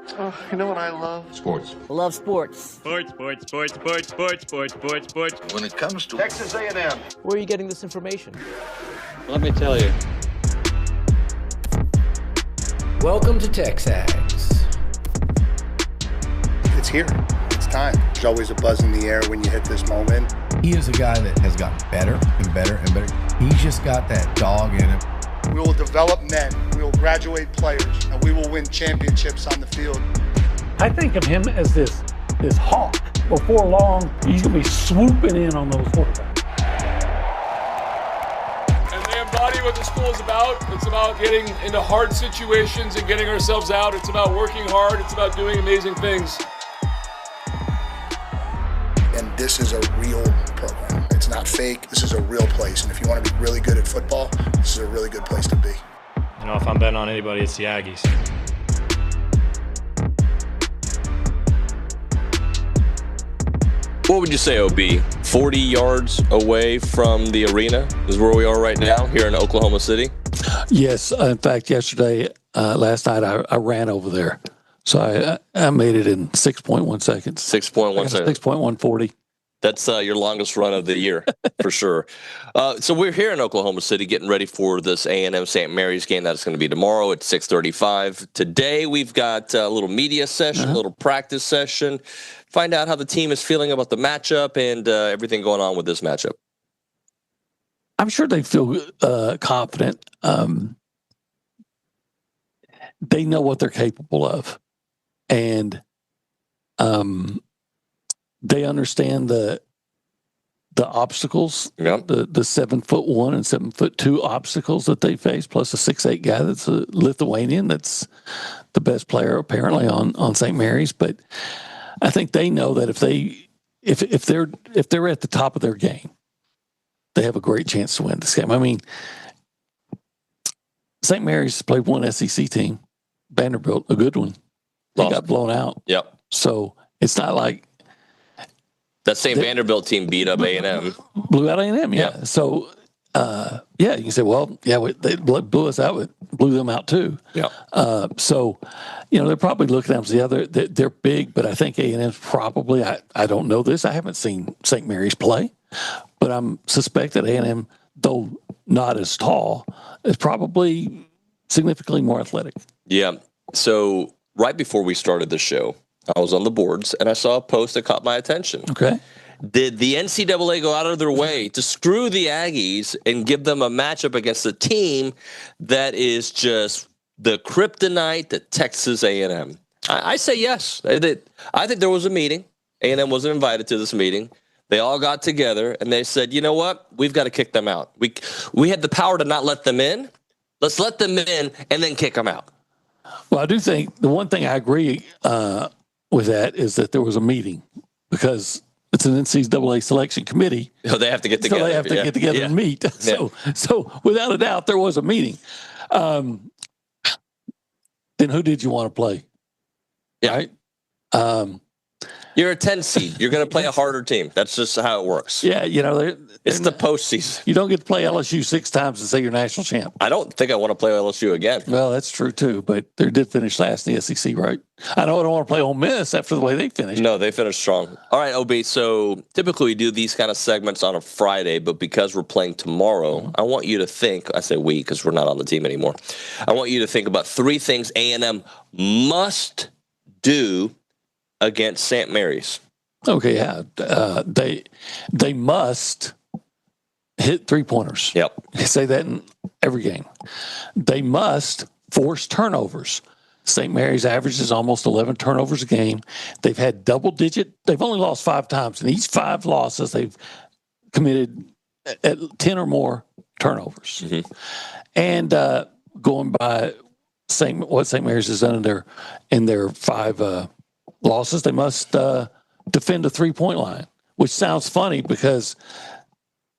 Oh, you know what I love? Sports. I love sports. Sports. When it comes to Texas A&M. Where are you getting this information? Let me tell you. Welcome to TexAgs. It's here. It's time. There's always a buzz in the air when you hit this moment. He is a guy that has gotten better and better and better. He's just got that dog in him. We will develop men. We will graduate players, and we will win championships on the field. I think of him as this hawk. Before long, he's going to be swooping in on those quarterbacks. And they embody what the school is about. It's about getting into hard situations and getting ourselves out. It's about working hard. It's about doing amazing things. And this is a real program. It's not fake. This is a real place. And if you want to be really good at football, this is a really good place to be. You know, if I'm betting on anybody, it's the Aggies. What would you say, OB? 40 yards away from the arena is where we are right now here in Oklahoma City? Yes. In fact, last night, I ran over there. So I made it in 6.1 seconds. 6.1 seconds. 6.140. That's your longest run of the year, for sure. So we're here in Oklahoma City getting ready for this A&M St. Mary's game. That's going to be tomorrow at 6:35. Today we've got a little media session, a little practice session. Find out how the team is feeling about the matchup and everything going on with this matchup. I'm sure they feel confident. They know what they're capable of. And they understand the obstacles, Yep. the 7'1" and 7'2" obstacles that they face, plus a 6'8" guy that's a Lithuanian that's the best player apparently on St. Mary's. But I think they know that if they're at the top of their game, they have a great chance to win this game. I mean, St. Mary's played one SEC team, Vanderbilt, a good one. They got blown out. Yep. So it's not like that same Vanderbilt team beat up A&M. Blew out A&M, yeah. So, you can say, well, they blew us out, blew them out too. Yeah. So, they're probably looking at them as they're big, but I think A&M's probably, I don't know this. I haven't seen St. Mary's play, but I'm suspect that A&M, though not as tall, is probably significantly more athletic. Yeah. So right before we started the show, I was on the boards and I saw a post that caught my attention. Okay. Did the NCAA go out of their way to screw the Aggies and give them a matchup against a team that is just the kryptonite, the Texas A&M? I say yes. I think there was a meeting. A&M wasn't invited to this meeting. They all got together and they said, you know what? We've got to kick them out. We had the power to not let them in. Let's let them in and then kick them out. Well, I do think the one thing I agree with that is that there was a meeting because it's an NCAA selection committee. So they have to get together. So they have to get together and meet. So without a doubt, there was a meeting. Then who did you want to play? Yeah. Right? You're a 10 seed. You're going to play a harder team. That's just how it works. Yeah, it's the postseason. You don't get to play LSU 6 times and say you're national champ. I don't think I want to play LSU again. Well, that's true too, but they did finish last in the SEC, right? I know I don't want to play Ole Miss after the way they finished. No, they finished strong. All right, OB, so typically we do these kind of segments on a Friday, but because we're playing tomorrow, I want you to think, I say we because we're not on the team anymore, I want you to think about 3 things A&M must do against St. Mary's. Okay, yeah. They must hit 3-pointers. Yep. They say that in every game. They must force turnovers. St. Mary's averages almost 11 turnovers a game. They've had double-digit. They've only lost 5 times. In each 5 losses, they've committed 10 or more turnovers. Mm-hmm. And going by what St. Mary's has done in their 5 losses, they must defend a 3-point line, which sounds funny because,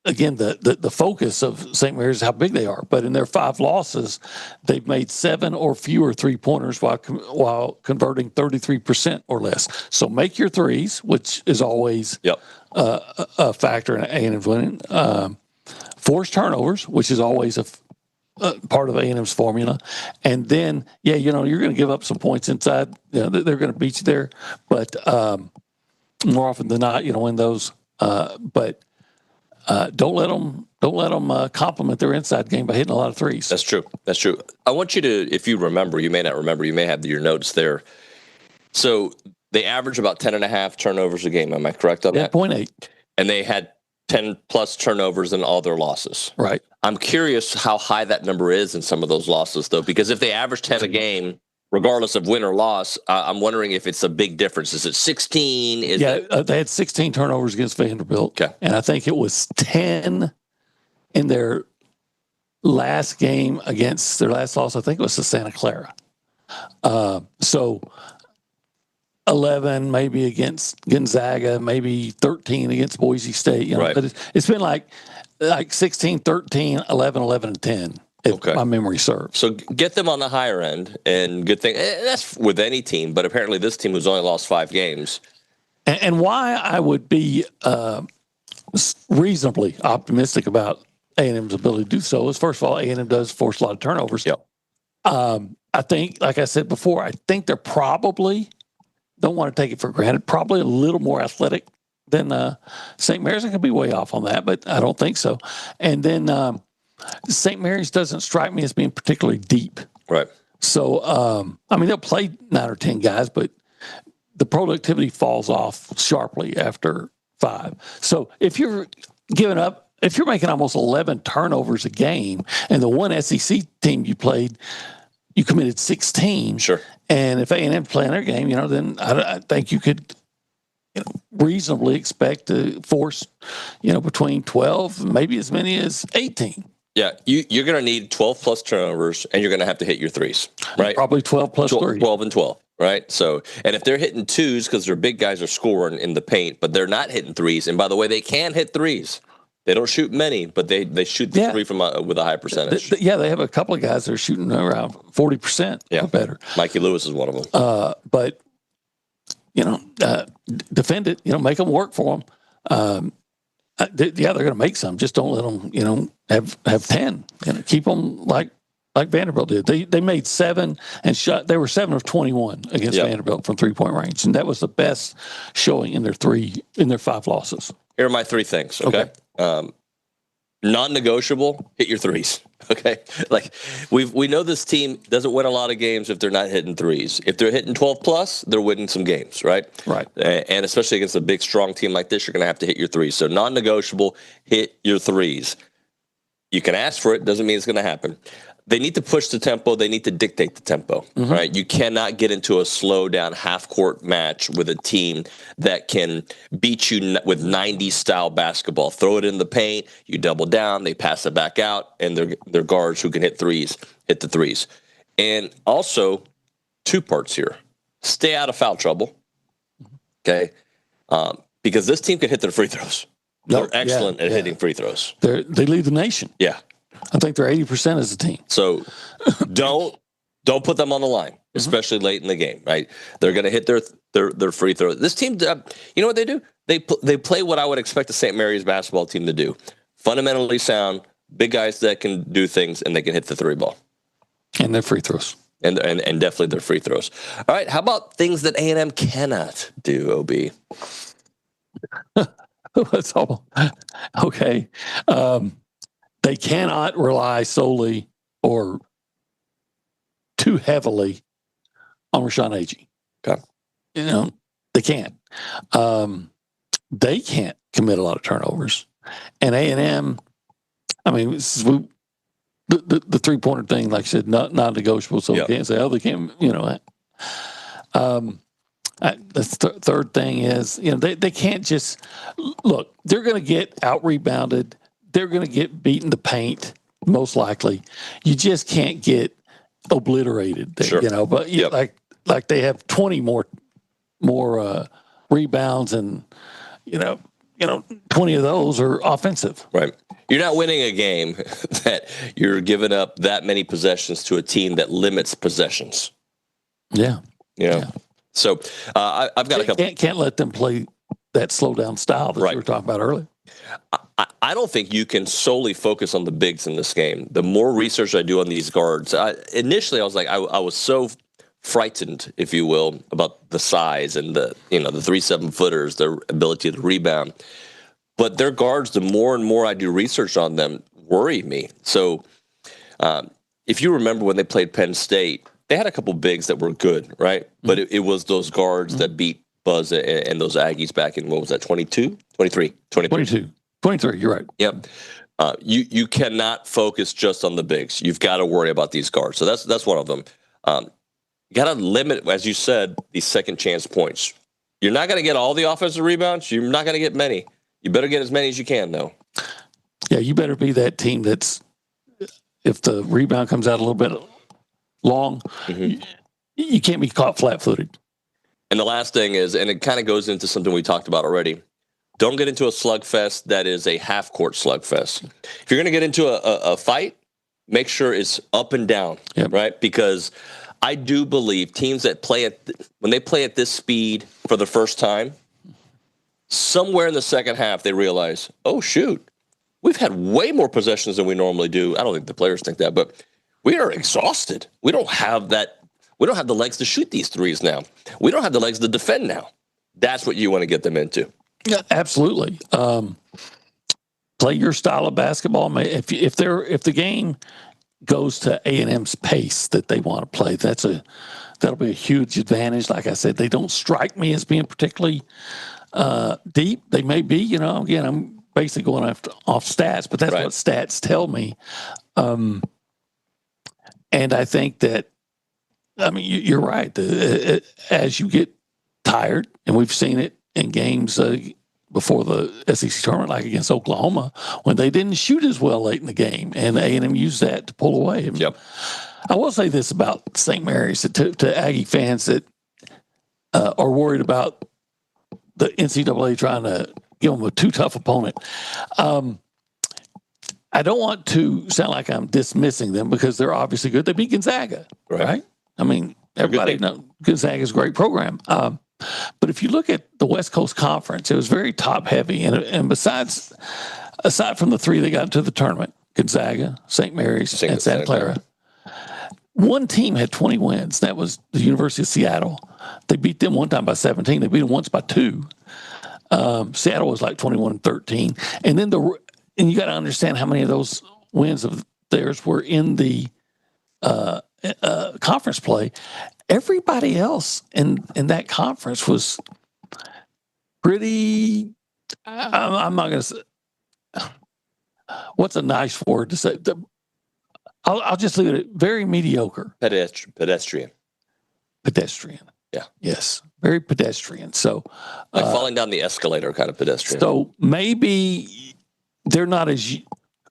again, the focus of St. Mary's is how big they are. But in their 5 losses, they've made 7 or fewer 3-pointers while converting 33% or less. So make your threes, which is always a factor in A&M's winning. Force turnovers, which is always part of A&M's formula. And then, you're going to give up some points inside. They're going to beat you there, but more often than not, win those. But don't let them compliment their inside game by hitting a lot of threes. That's true. I want you to, if you remember, you may not remember, you may have your notes there. So they average about 10.5 turnovers a game. Am I correct on that? 0.8. And they had 10 plus turnovers in all their losses. Right. I'm curious how high that number is in some of those losses, though, because if they average 10 a game, regardless of win or loss, I'm wondering if it's a big difference. Is it 16? They had 16 turnovers against Vanderbilt. Okay. And I think it was 10 in their last game against their last loss. I think it was to Santa Clara. So 11 maybe against Gonzaga, maybe 13 against Boise State. Right. But it's been like 16, 13, 11, 11, and 10. If my memory serves. So get them on the higher end, and good thing. And that's with any team, but apparently this team who's only lost 5 games. And why I would be reasonably optimistic about A&M's ability to do so is, first of all, A&M does force a lot of turnovers. Yep. I think, like I said before, I think they're probably, don't want to take it for granted, probably a little more athletic than St. Mary's. I could be way off on that, but I don't think so. And then St. Mary's doesn't strike me as being particularly deep. Right. So, they'll play 9 or 10 guys, but the productivity falls off sharply after 5. So if you're making almost 11 turnovers a game, and the one SEC team you played, you committed 16. Sure. And if A&M's playing their game, then I think you could reasonably expect to force, between 12, maybe as many as 18. Yeah, you're going to need 12 plus turnovers, and you're going to have to hit your threes, right? Probably 12 plus 3. 12 and 12, right? So, and if they're hitting twos because their big guys are scoring in the paint, but they're not hitting threes, and by the way, they can hit threes. They don't shoot many, but they shoot the three from with a high percentage. They have a couple of guys that are shooting around 40% or better. Mikey Lewis is one of them. But, defend it, make them work for them. They're going to make some. Just don't let them, have 10. Keep them like Vanderbilt did. They made 7 and shot. They were 7 of 21 against Vanderbilt from 3-point range, and that was the best showing in their 5 losses. Here are my 3 things. Okay. Non-negotiable: hit your threes. Okay, like we know this team doesn't win a lot of games if they're not hitting threes. If they're hitting 12 plus, they're winning some games, right? Right. And especially against a big, strong team like this, you're going to have to hit your threes. So non-negotiable: hit your threes. You can ask for it; doesn't mean it's going to happen. They need to push the tempo. They need to dictate the tempo, right? You cannot get into a slow down half-court match with a team that can beat you with 90s style basketball. Throw it in the paint, you double down, they pass it back out, and they're guards who can hit the threes. And also, 2 parts here. Stay out of foul trouble, okay? Because this team can hit their free throws. They're excellent at hitting free throws. They lead the nation. Yeah. I think they're 80% as a team. So don't put them on the line, especially late in the game, right? They're going to hit their free throw. This team, you know what they do? They play what I would expect a St. Mary's basketball team to do. Fundamentally sound, big guys that can do things, and they can hit the 3 ball. And their free throws. And definitely their free throws. All right, how about things that A&M cannot do, OB? That's all. Okay. They cannot rely solely or too heavily on Rashawn Aggie. Okay. They can't. They can't commit a lot of turnovers. And A&M, the 3-pointer thing, like I said, not negotiable, so we can't say, they can't, the third thing is, they can't just, look, they're going to get out-rebounded. They're going to get beaten to paint, most likely. You just can't get obliterated there, sure. But like they have 20 more rebounds, and 20 of those are offensive. Right. You're not winning a game that you're giving up that many possessions to a team that limits possessions. Yeah. So I've got a couple. Can't let them play that slow down style that you were talking about earlier. I don't think you can solely focus on the bigs in this game. The more research I do on these guards, initially I was like, I was so frightened, if you will, about the size and the 3-7 footers, their ability to rebound. But their guards, the more and more I do research on them, worry me. So if you remember when they played Penn State, they had a couple bigs that were good, right? Mm-hmm. But it was those guards that beat Buzz and those Aggies back in, what was that, 22? 23? 23, you're right. Yep. You cannot focus just on the bigs. You've got to worry about these guards. So that's one of them. You got to limit, as you said, these second chance points. You're not going to get all the offensive rebounds. You're not going to get many. You better get as many as you can, though. Yeah, you better be that team that's, if the rebound comes out a little bit long, you can't be caught flat-footed. And the last thing is, and it kind of goes into something we talked about already, don't get into a slugfest that is a half-court slugfest. If you're going to get into a fight, make sure it's up and down, right? Because I do believe teams that play when they play at this speed for the first time, somewhere in the second half they realize, oh, shoot, we've had way more possessions than we normally do. I don't think the players think that, but we are exhausted. We don't have that. We don't have the legs to shoot these threes now. We don't have the legs to defend now. That's what you want to get them into. Yeah, absolutely. Play your style of basketball. If the game goes to A&M's pace that they want to play, that'll be a huge advantage. Like I said, they don't strike me as being particularly deep. They may be. Again, I'm basically going off stats, but that's what stats tell me. And I think that, you're right. As you get tired, and we've seen it in games before the SEC tournament, like against Oklahoma, when they didn't shoot as well late in the game, and A&M used that to pull away. Yep. I will say this about St. Mary's to Aggie fans that are worried about the NCAA trying to give them a too tough opponent. I don't want to sound like I'm dismissing them because they're obviously good. They beat Gonzaga, right? Everybody knows Gonzaga's a great program. But if you look at the West Coast Conference, it was very top heavy. And aside from the three that got into the tournament, Gonzaga, St. Mary's, and Santa Clara, one team had 20 wins. That was the University of Seattle. They beat them one time by 17. They beat them once by 2. Seattle was like 21-13. And then and you got to understand how many of those wins of theirs were in the conference play. Everybody else in that conference was pretty. I'm not going to say. What's a nice word to say? I'll just leave it at very mediocre. Pedestrian. Yeah. Yes. Very pedestrian. So, like falling down the escalator kind of pedestrian. So maybe they're not as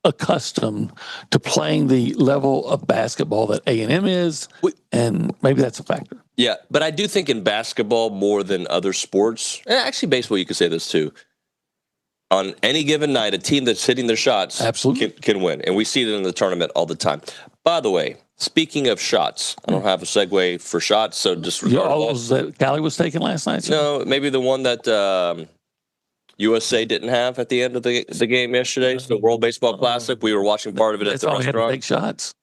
accustomed to playing the level of basketball that A&M is, and maybe that's a factor. Yeah, but I do think in basketball more than other sports, actually baseball you could say this too, on any given night, a team that's hitting their shots can win, and we see it in the tournament all the time. By the way, speaking of shots, I don't have a segue for shots, so disregard all those that Callie was taking last night? No, maybe the one that USA didn't have at the end of the game yesterday. So World Baseball Classic. We were watching part of it at the restaurant. Had to take shots.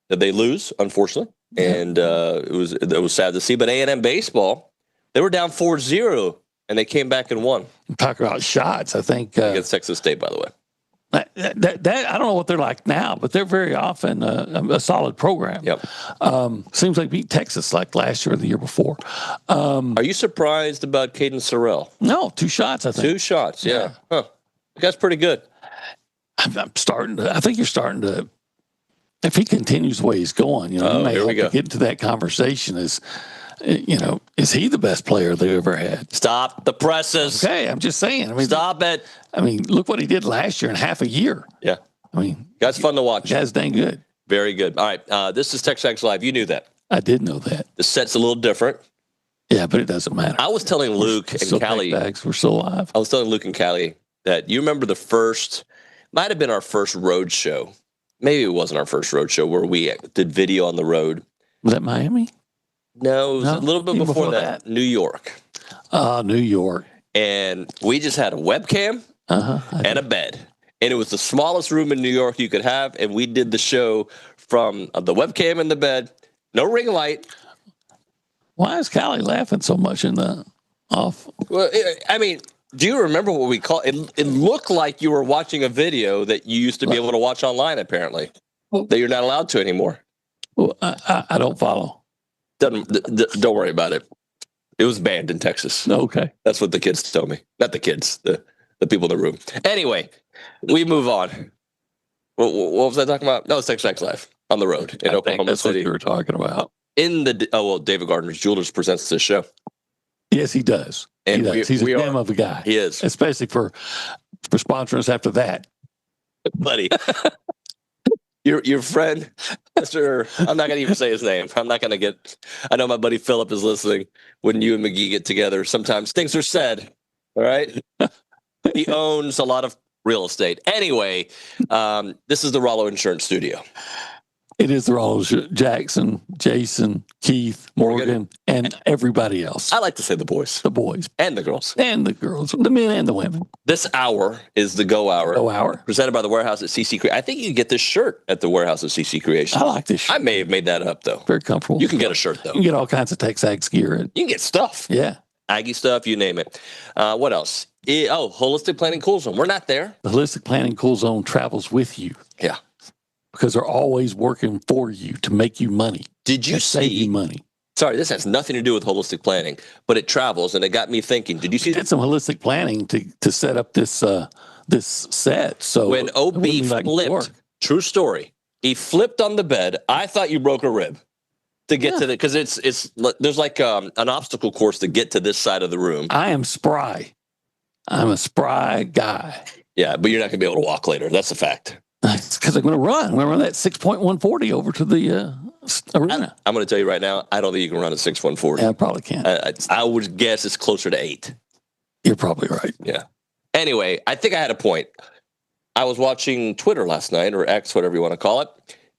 They lose, unfortunately, and it was sad to see. But A&M baseball, they were down 4-0, and they came back and won. Talk about shots, I think against Texas State, by the way. That I don't know what they're like now, but they're very often a solid program. Yep. Seems like beat Texas like last year or the year before. Are you surprised about Caden Sorrell? No, 2 shots, I think. 2 shots, yeah. Huh. The guy's pretty good. I'm starting to. I think you're starting to. If he continues the way he's going, you may have to get into that conversation. Is he the best player they ever had? Stop the presses. Okay, I'm just saying. Stop it. Look what he did last year in half a year. Yeah. Guy's fun to watch. Guy's dang good. Very good. All right. This is TexAgs Live. You knew that. I did know that. The set's a little different. Yeah, but it doesn't matter. I was telling Luke and Callie. We're still alive. I was telling Luke and Callie that you remember might have been our first road show. Maybe it wasn't our first road show where we did video on the road. Was that Miami? No, it was a little bit before that. New York. New York. And we just had a webcam and a bed. And it was the smallest room in New York you could have. And we did the show from the webcam in the bed, no ring light. Why is Callie laughing so much in the off? Well, I mean, do you remember what we call it? It looked like you were watching a video that you used to be able to watch online, apparently, that you're not allowed to anymore. Well, I don't follow. Don't worry about it. It was banned in Texas. Okay. That's what the kids told me. Not the kids, the people in the room. Anyway, we move on. What was I talking about? No, it's TexAgs Live on the road in Oklahoma that's City. What you were talking about. David Gardner's Jewelers presents this show. Yes, he does. And he does. He's a damn of a guy. He is. Especially for sponsoring us after that. Buddy. Your friend, Mr. I'm not going to even say his name. I'm not going to I know my buddy Philip is listening. When you and McGee get together, sometimes things are said. All right. He owns a lot of real estate. Anyway, this is the Rollo Insurance Studio. It is the Rollos, Jackson, Jason, Keith, Morgan, and everybody else. I like to say the boys. The boys. And the girls. And the girls. The men and the women. This hour is the Go Hour. Go Hour. Presented by the Warehouse at CC Creation. I think you can get this shirt at the Warehouse at CC Creation. I like this shirt. I may have made that up, though. Very comfortable. You can get a shirt, though. You can get all kinds of TexAgs gear. You can get stuff. Yeah. Aggie stuff, you name it. What else? Holistic Planning Cool Zone. We're not there. The Holistic Planning Cool Zone travels with you. Yeah. Because they're always working for you to make you money. Did you save you money? Sorry, this has nothing to do with holistic planning, but it travels, and it got me thinking. Did you see? Did some holistic planning to set up this this set. So when OB flipped, true story, he flipped on the bed. I thought you broke a rib to get to the because it's there's like an obstacle course to get to this side of the room. I am spry. I'm a spry guy. Yeah, but you're not going to be able to walk later. That's a fact. It's because I'm going to run. I'm going to run that 6.140 over to the arena. I'm going to tell you right now, I don't think you can run a 6.140. Yeah, I probably can't. I would guess it's closer to 8. You're probably right. Yeah. Anyway, I think I had a point. I was watching Twitter last night, or X, whatever you want to call it.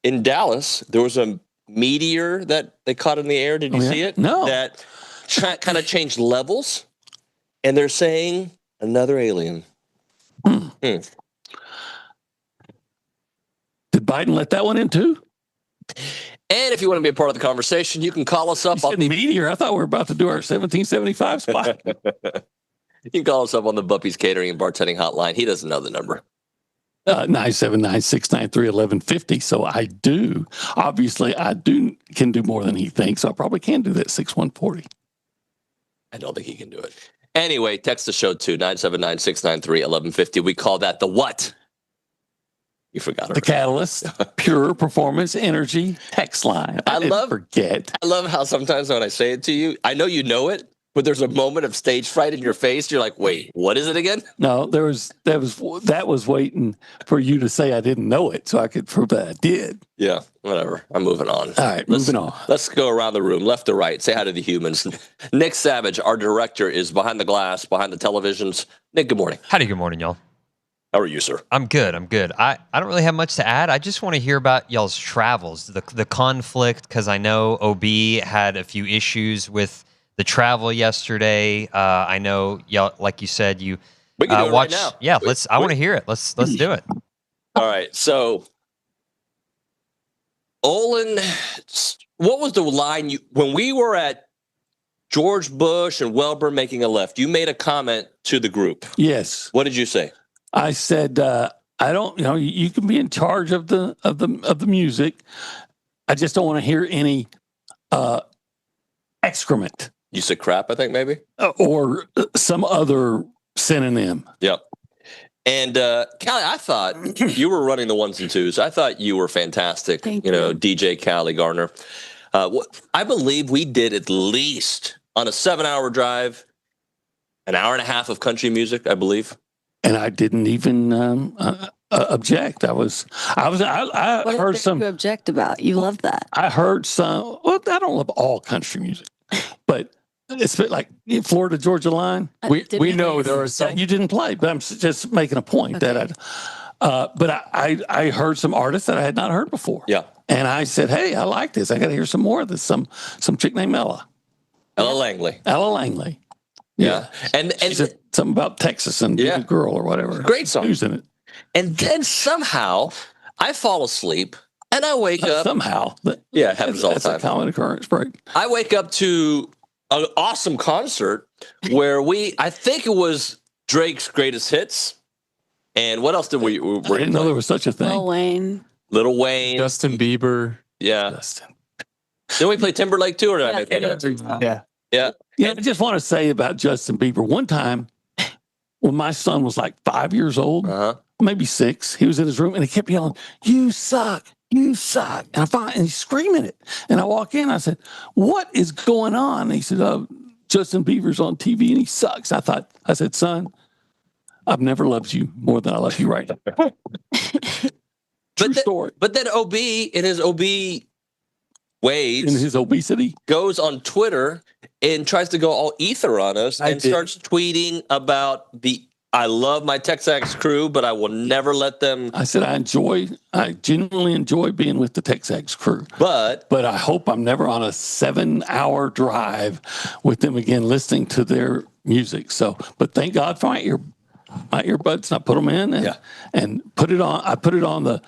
In Dallas, there was a meteor that they caught in the air. Did you see it? No. That kind of changed levels. And they're saying another alien. Did Biden let that one in too? And if you want to be a part of the conversation, you can call us up on the meteor. I thought we were about to do our 1775 spot. You can call us up on the Buppy's Catering and Bartending Hotline. He doesn't know the number. 979-693-1150. So I do. Obviously, can do more than he thinks. So I probably can do that 6140. I don't think he can do it. Anyway, text the show to 979-693-1150. We call that the what? You forgot the catalyst, pure performance energy text line. I love how sometimes when I say it to you, I know you know it, but there's a moment of stage fright in your face. You're like, wait, what is it again? No, that was waiting for you to say I didn't know it so I could prove that I did. Yeah, whatever. I'm moving on. All right, moving on. Let's go around the room, left to right. Say hi to the humans. Nick Savage, our director, is behind the glass, behind the televisions. Nick, good morning. Howdy, good morning, y'all. How are you, sir? I'm good. I don't really have much to add. I just want to hear about y'all's travels, the conflict, because I know OB had a few issues with the travel yesterday. I know y'all, like you said, you we can do it right now. Yeah, I want to hear it. Let's do it. All right. So, Olin, what was the line when we were at George Bush and Welburn making a left? You made a comment to the group. Yes. What did you say? I said, I don't, you can be in charge of the music. I just don't want to hear any excrement. You said crap, I think maybe, or some other synonym. Yep. And Callie, I thought you were running the ones and twos. I thought you were fantastic. Thank you. DJ Callie Garner. I believe we did at least on a 7-hour drive, an hour and a half of country music, I believe. And I didn't even object. I what heard some. to object about? You love that. I heard some. Well, I don't love all country music, but it's like Florida Georgia line. We know there are some you didn't play, but I'm just making a point that but I heard some artists that I had not heard before. Yeah, and I said, hey, I like this. I got to hear some more of this. Some chick named Ella Langley. Yeah. And she said something about Texas and being a girl or whatever. Great song. Who's in it? And then somehow I fall asleep and I wake up. Somehow. Yeah, it happens all the time. That's a common occurrence, right? I wake up to an awesome concert where I think it was Drake's greatest hits. And what else did we I didn't know there was such a thing. Lil Wayne. Justin Bieber. Yeah. Didn't we play Timberlake too? Or did I make that up? Yeah. Yeah. Yeah, I just want to say about Justin Bieber. One time when my son was like 5 years old, maybe 6, he was in his room and he kept yelling, "You suck. You suck." And he's screaming it. And I walk in, I said, "What is going on?" And he said, "Justin Bieber's on TV and he sucks." I said, "Son, I've never loved you more than I love you right now." True story. But then OB, in his OB ways, in his obesity, goes on Twitter and tries to go all ether on us and starts tweeting about I love my TexAgs crew, but I will never let them. I said, I genuinely enjoy being with the TexAgs crew. But I hope I'm never on a 7-hour drive with them again, listening to their music. But thank God for my earbuds, and I put them in and put it on. I put it on the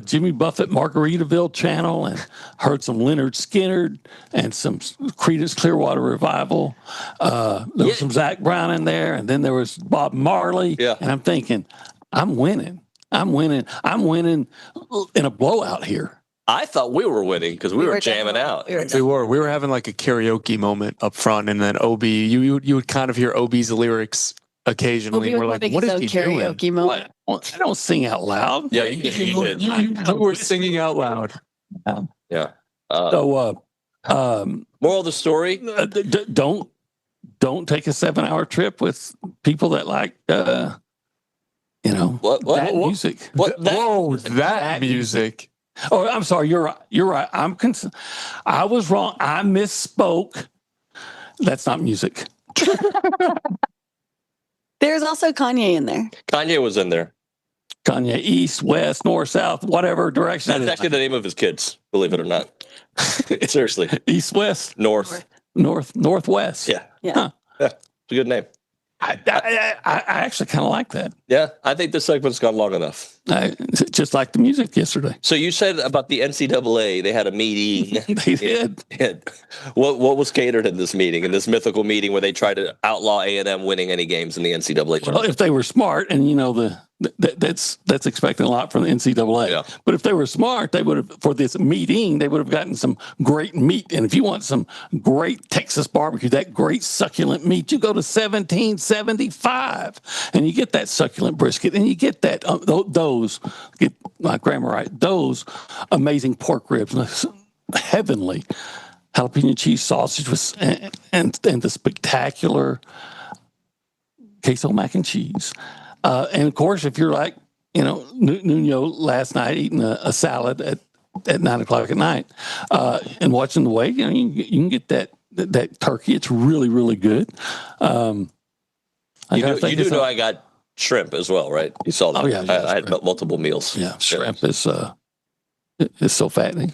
Jimmy Buffett Margaritaville channel and heard some Leonard Skinner and some Creedence Clearwater Revival. There was some Zach Brown in there, and then there was Bob Marley. Yeah. And I'm thinking, I'm winning in a blowout here. I thought we were winning because we were jamming out. We were having like a karaoke moment up front, and then OB, you would kind of hear OB's lyrics occasionally. We're like, what is he karaoke doing? moment. Well, I don't sing out loud. Yeah, you did. You were singing out loud. Yeah. Moral of the story: don't take a 7-hour trip with people that like that music. That music. Oh, I'm sorry. You're right. I was wrong. I misspoke. That's not music. There's also Kanye in there. Kanye was in there. Kanye, east, west, north, south, whatever direction. That's actually the name of his kids, believe it or not. Seriously. East, west, northwest. Yeah. Yeah. It's a good name. I actually kind of like that. Yeah, I think this segment's gone long enough. Just like the music yesterday. So you said about the NCAA, they had a meeting. They did. What was catered in this meeting, in this mythical meeting where they tried to outlaw A&M winning any games in the NCAA? Well, if they were smart, and that's expecting a lot from the NCAA. Yeah. But if they were smart, they would have, for this meeting, they would have gotten some great meat. And if you want some great Texas barbecue, that great succulent meat, you go to 1775 and you get that succulent brisket, and you get that get my grammar right, those amazing pork ribs, heavenly jalapeno cheese sausage and the spectacular queso mac and cheese. And of course, if you're like, Nuño last night eating a salad at 9:00 at night and watching the way, you can get that turkey. It's really, really good. You do know I got shrimp as well, right? You saw that. Oh, yeah. I had multiple meals. Yeah, shrimp is so fattening.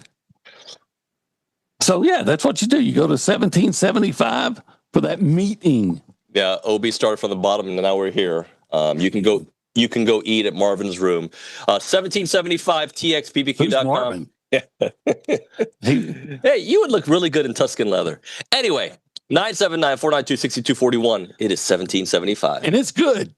So, yeah, that's what you do. You go to 1775 for that meeting. Yeah, OB started from the bottom, and now we're here. You can go eat at Marvin's room. 1775 TXBBQ.com. Hey, you would look really good in Tuscan leather. Anyway, 979-492-6241. It is 1775. And it's good.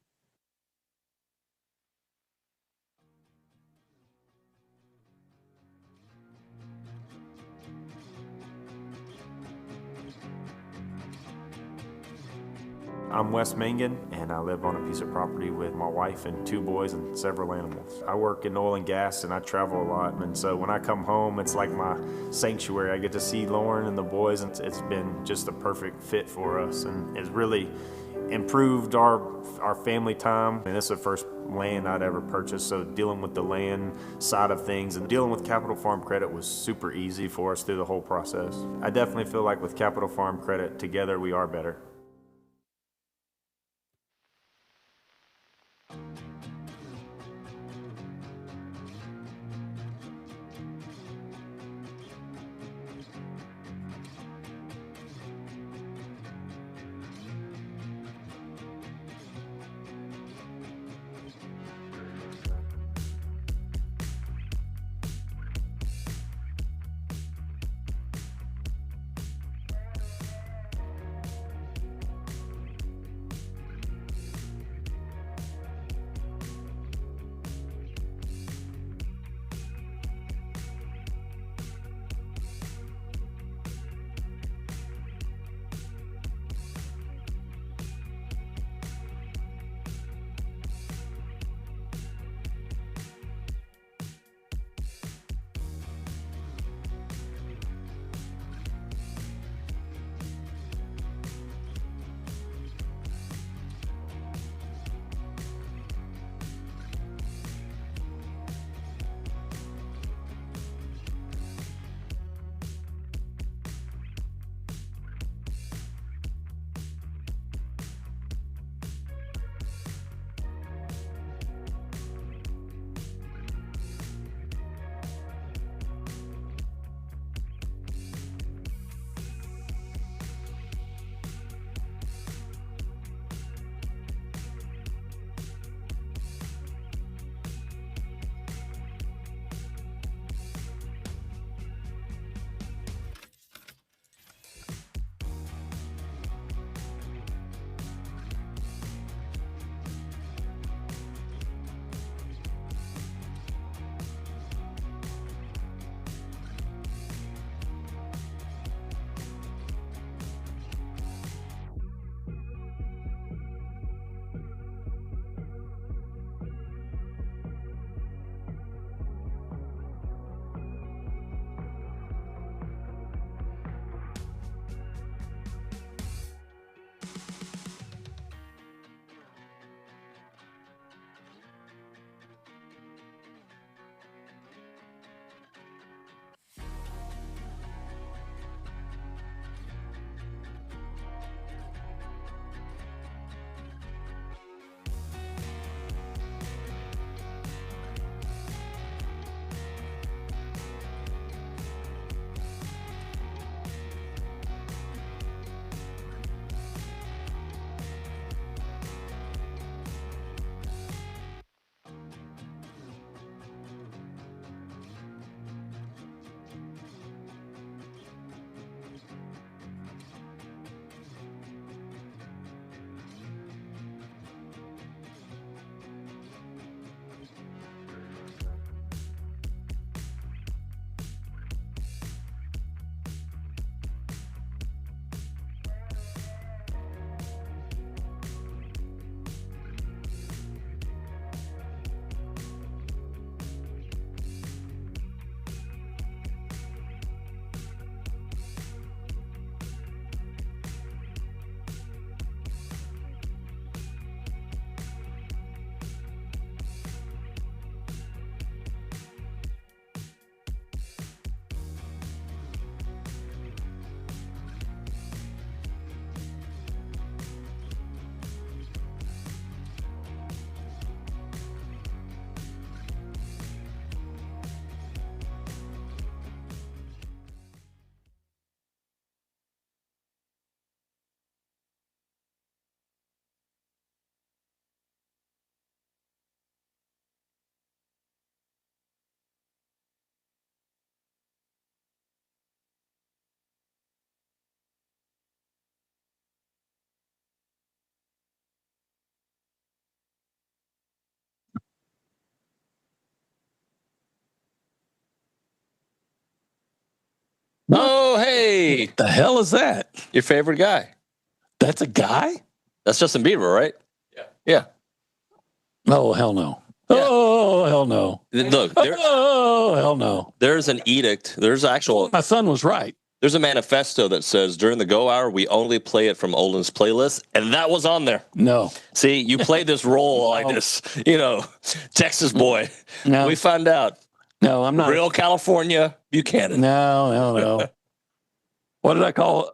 I'm Wes Mangan, and I live on a piece of property with my wife and 2 boys and several animals. I work in oil and gas, and I travel a lot, and so when I come home, it's like my sanctuary. I get to see Lauren and the boys, and it's been just a perfect fit for us, and it's really improved our family time. And this is the first land I'd ever purchased, so dealing with the land side of things and dealing with Capital Farm Credit was super easy for us through the whole process. I definitely feel like with Capital Farm Credit, together we are better. Oh, hey. What the hell is that? Your favorite guy. That's a guy? That's Justin Bieber, right? Yeah. Oh, hell no. Yeah. Oh, hell no. Look, Oh, hell no. there's an edict. There's My son was right. There's a manifesto that says during the go hour, we only play it from Olin's playlist. And that was on there. No. See, you play this role like this, Texas boy. No. We found out. No, I'm not. Real California Buchanan. No. What did I call?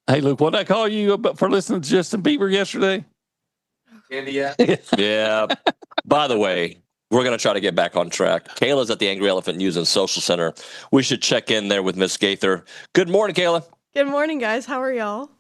Hey, Luke, what did I call you for listening to Justin Bieber yesterday? Yeah. By the way, we're going to try to get back on track. Kayla's at the Angry Elephant News and Social Center. We should check in there with Miss Gaither. Good morning, Kayla. Good morning, guys. How are y'all?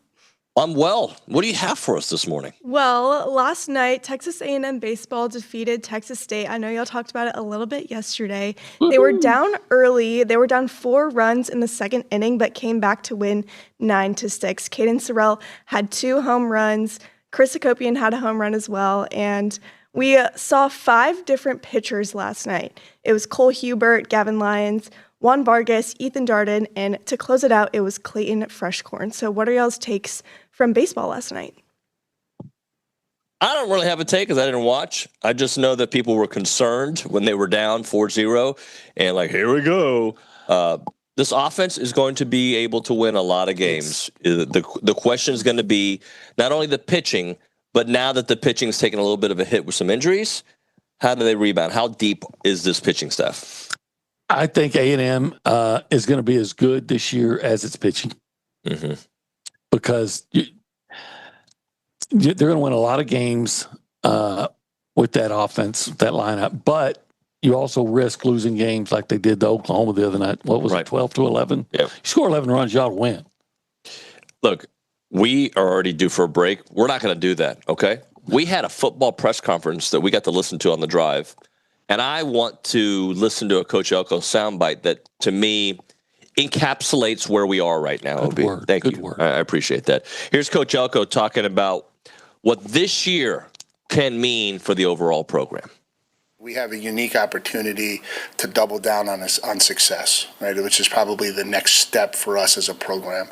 I'm well. What do you have for us this morning? Well, last night, Texas A&M baseball defeated Texas State. I know y'all talked about it a little bit yesterday. Woo-hoo. They were down early. They were down 4 runs in the second inning, but came back to win 9-6. Caden Sorrell had 2 home runs. Chris Akopian had a home run as well. And we saw 5 different pitchers last night. It was Cole Hubert, Gavin Lyons, Juan Vargas, Ethan Darden, and to close it out, it was Clayton Freshcorn. So what are y'all's takes from baseball last night? I don't really have a take because I didn't watch. I just know that people were concerned when they were down 4-0 and like, here we go. This offense is going to be able to win a lot of games. The question is going to be not only the pitching, but now that the pitching is taking a little bit of a hit with some injuries, how do they rebound? How deep is this pitching staff? I think A&M is going to be as good this year as its pitching. Mm-hmm. Because they're going to win a lot of games with that offense, that lineup. But you also risk losing games like they did to Oklahoma the other night. What was it, 12-11? Yeah. You score 11 runs, you ought to win. Look, we are already due for a break. We're not going to do that, okay? We had a football press conference that we got to listen to on the drive. And I want to listen to a Coach Elko soundbite that, to me, encapsulates where we are right now. Good word. Thank Good you. Word. I appreciate that. Here's Coach Elko talking about what this year can mean for the overall program. We have a unique opportunity to double down on success, right? Which is probably the next step for us as a program.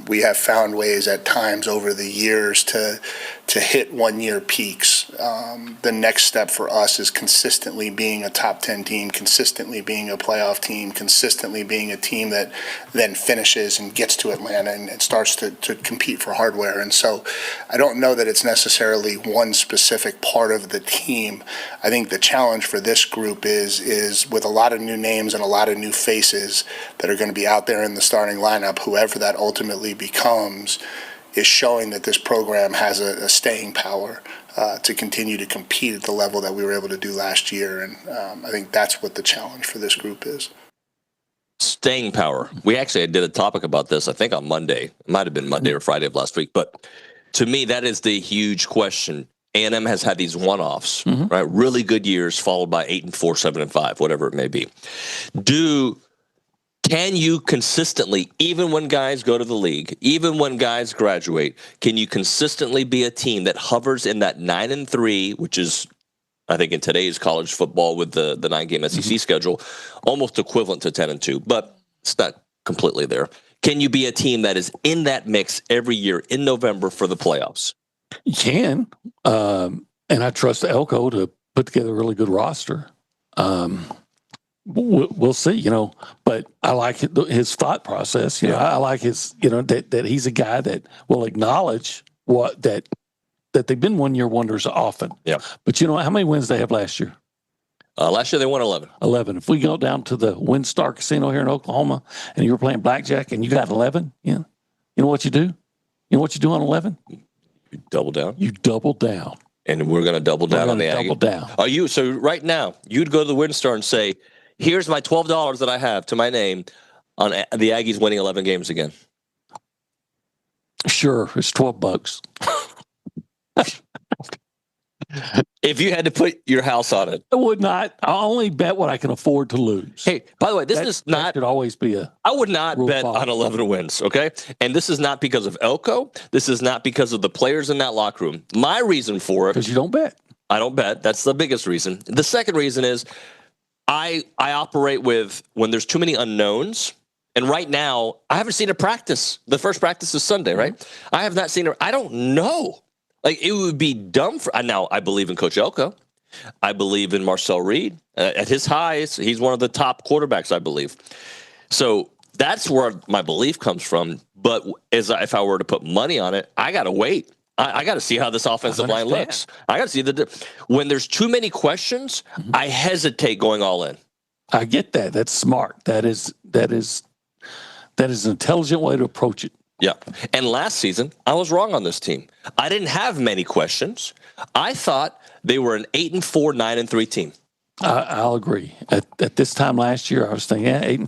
We have found ways at times over the years to hit one-year peaks. The next step for us is consistently being a top 10 team, consistently being a playoff team, consistently being a team that then finishes and gets to Atlanta and starts to compete for hardware. And so I don't know that it's necessarily one specific part of the team. I think the challenge for this group is with a lot of new names and a lot of new faces that are going to be out there in the starting lineup, whoever that ultimately becomes, is showing that this program has a staying power to continue to compete at the level that we were able to do last year. And I think that's what the challenge for this group is. Staying power. We actually did a topic about this, I think, on Monday. It might have been Monday or Friday of last week. But to me, that is the huge question. A&M has had these one-offs, right? Really good years followed by 8-4, 7-5, whatever it may be. Can you consistently, even when guys go to the league, even when guys graduate, can you consistently be a team that hovers in that 9-3, which is, I think, in today's college football with the 9-game SEC schedule, almost equivalent to 10-2, but it's not completely there. Can you be a team that is in that mix every year in November for the playoffs? You can. And I trust Elko to put together a really good roster. We'll see, but I like his thought process. I like his, that he's a guy that will acknowledge that they've been one-year wonders often. Yeah. But how many wins they have last year? Last year they won 11. 11. If we go down to the WinStar Casino here in Oklahoma and you were playing blackjack and you got 11, you know what you do? You know what you do on 11? You double down. You double down. And we're going to double down on the Aggie. Double down. Are you? So right now, you'd go to the WinStar and say, here's my $12 that I have to my name on the Aggies winning 11 games again. Sure, it's $12. If you had to put your house on it, I would not. I only bet what I can afford to lose. Hey, by the way, this is not. That should always be a. I would not bet on 11 wins. Okay, and this is not because of Elko. This is not because of the players in that locker room. My reason for it, because you don't bet. I don't bet. That's the biggest reason. The second reason is I operate with when there's too many unknowns And right now, I haven't seen a practice. The first practice is Sunday, right? I have not seen her. I don't know. Like, it would be dumb for. Now, I believe in Coach Elko. I believe in Marcel Reed. At his highs, he's one of the top quarterbacks, I believe. So that's where my belief comes from. But if I were to put money on it, I got to wait. I got to see how this offensive line looks. I got to see when there's too many questions, I hesitate going all in. I get that. That's smart. That is an intelligent way to approach it. Yeah. And last season, I was wrong on this team. I didn't have many questions. I thought they were an 8-4, 9-3 team. I'll agree. At this time last year, I was thinking 8-4,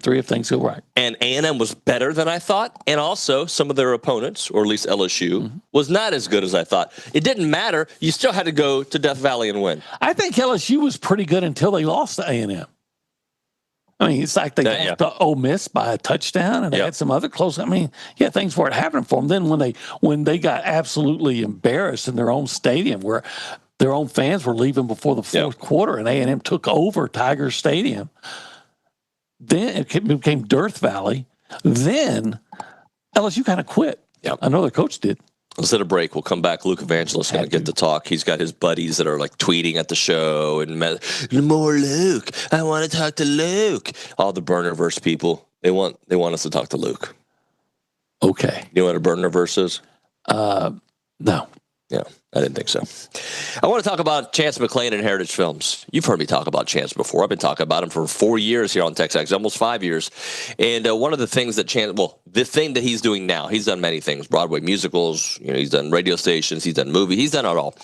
9-3 if things go right. And A&M was better than I thought, and also some of their opponents, or at least LSU, was not as good as I thought. It didn't matter. You still had to go to Death Valley and win. I think LSU was pretty good until they lost to A&M. I mean, it's like they lost to Ole Miss by a touchdown, and they had some other close. I mean, things weren't happening for them. Then when they got absolutely embarrassed in their own stadium, where their own fans were leaving before the fourth quarter, and A&M took over Tiger Stadium. Then it became Death Valley. Then LSU kind of quit. Yep. I know their coach did. Let's hit a break. We'll come back. Luke Evangelist going to get to talk. He's got his buddies that are like tweeting at the show and more Luke. I want to talk to Luke. All the Burnerverse people. They want us to talk to Luke. Okay. You know what a Burnerverse is? No. Yeah, I didn't think so. I want to talk about Chance McClain and Heritage Films. You've heard me talk about Chance before. I've been talking about him for 4 years here on TexAgs, almost 5 years. And one of the things that the thing that he's doing now, he's done many things, Broadway musicals, he's done radio stations, he's done movies, he's done it all.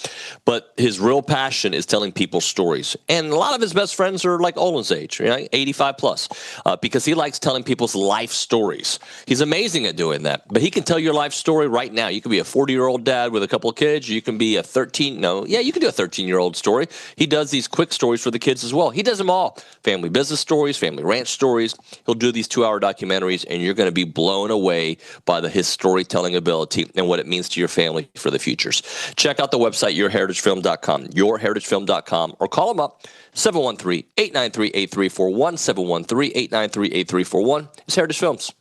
But his real passion is telling people stories. And a lot of his best friends are like Olin's age, 85 plus, because he likes telling people's life stories. He's amazing at doing that. But he can tell your life story right now. You can be a 40-year-old dad with a couple of kids. You can be a 13-year-old story. He does these quick stories for the kids as well. He does them all. Family business stories, family ranch stories. He'll do these 2-hour documentaries, and you're going to be blown away by his storytelling ability and what it means to your family for the futures. Check out the website, yourheritagefilm.com, yourheritagefilm.com, or call him up, 713-893-8341, 713-893-8341. It's Heritage Films.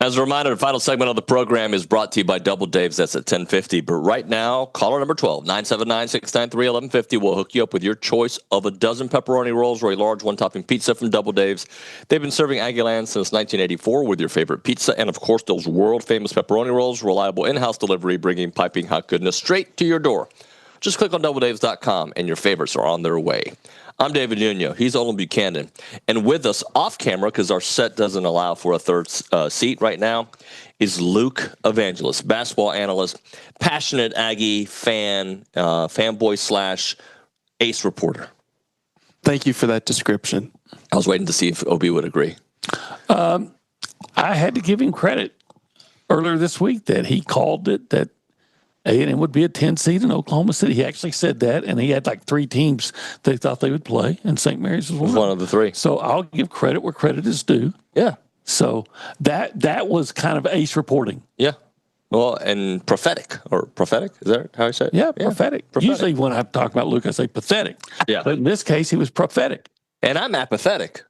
As a reminder, the final segment of the program is brought to you by Double Dave's. That's at 10:50. But right now, caller number 12, 979-693-1150 will hook you up with your choice of a dozen pepperoni rolls or a large one-topping pizza from Double Dave's. They've been serving Aggie Land since 1984 with your favorite pizza and, of course, those world-famous pepperoni rolls. Reliable in-house delivery, bringing piping hot goodness straight to your door. Just click on doubledaves.com and your favorites are on their way. I'm David Nuño. He's Olin Buchanan. And with us off camera, because our set doesn't allow for a third seat right now, is Luke Evangelist, basketball analyst, passionate Aggie fan, fanboy / ace reporter. Thank you for that description. I was waiting to see if OB would agree. I had to give him credit earlier this week that he called it that A&M would be a 10 seed in Oklahoma City. He actually said that, and he had like 3 teams they thought they would play, and St. Mary's was one of the 3. So I'll give credit where credit is due. Yeah. So that was kind of ace reporting. Yeah. Well, and prophetic. Is that how I say it? Yeah, prophetic. Usually when I talk about Luke, I say pathetic. Yeah. But in this case, he was prophetic. And I'm apathetic.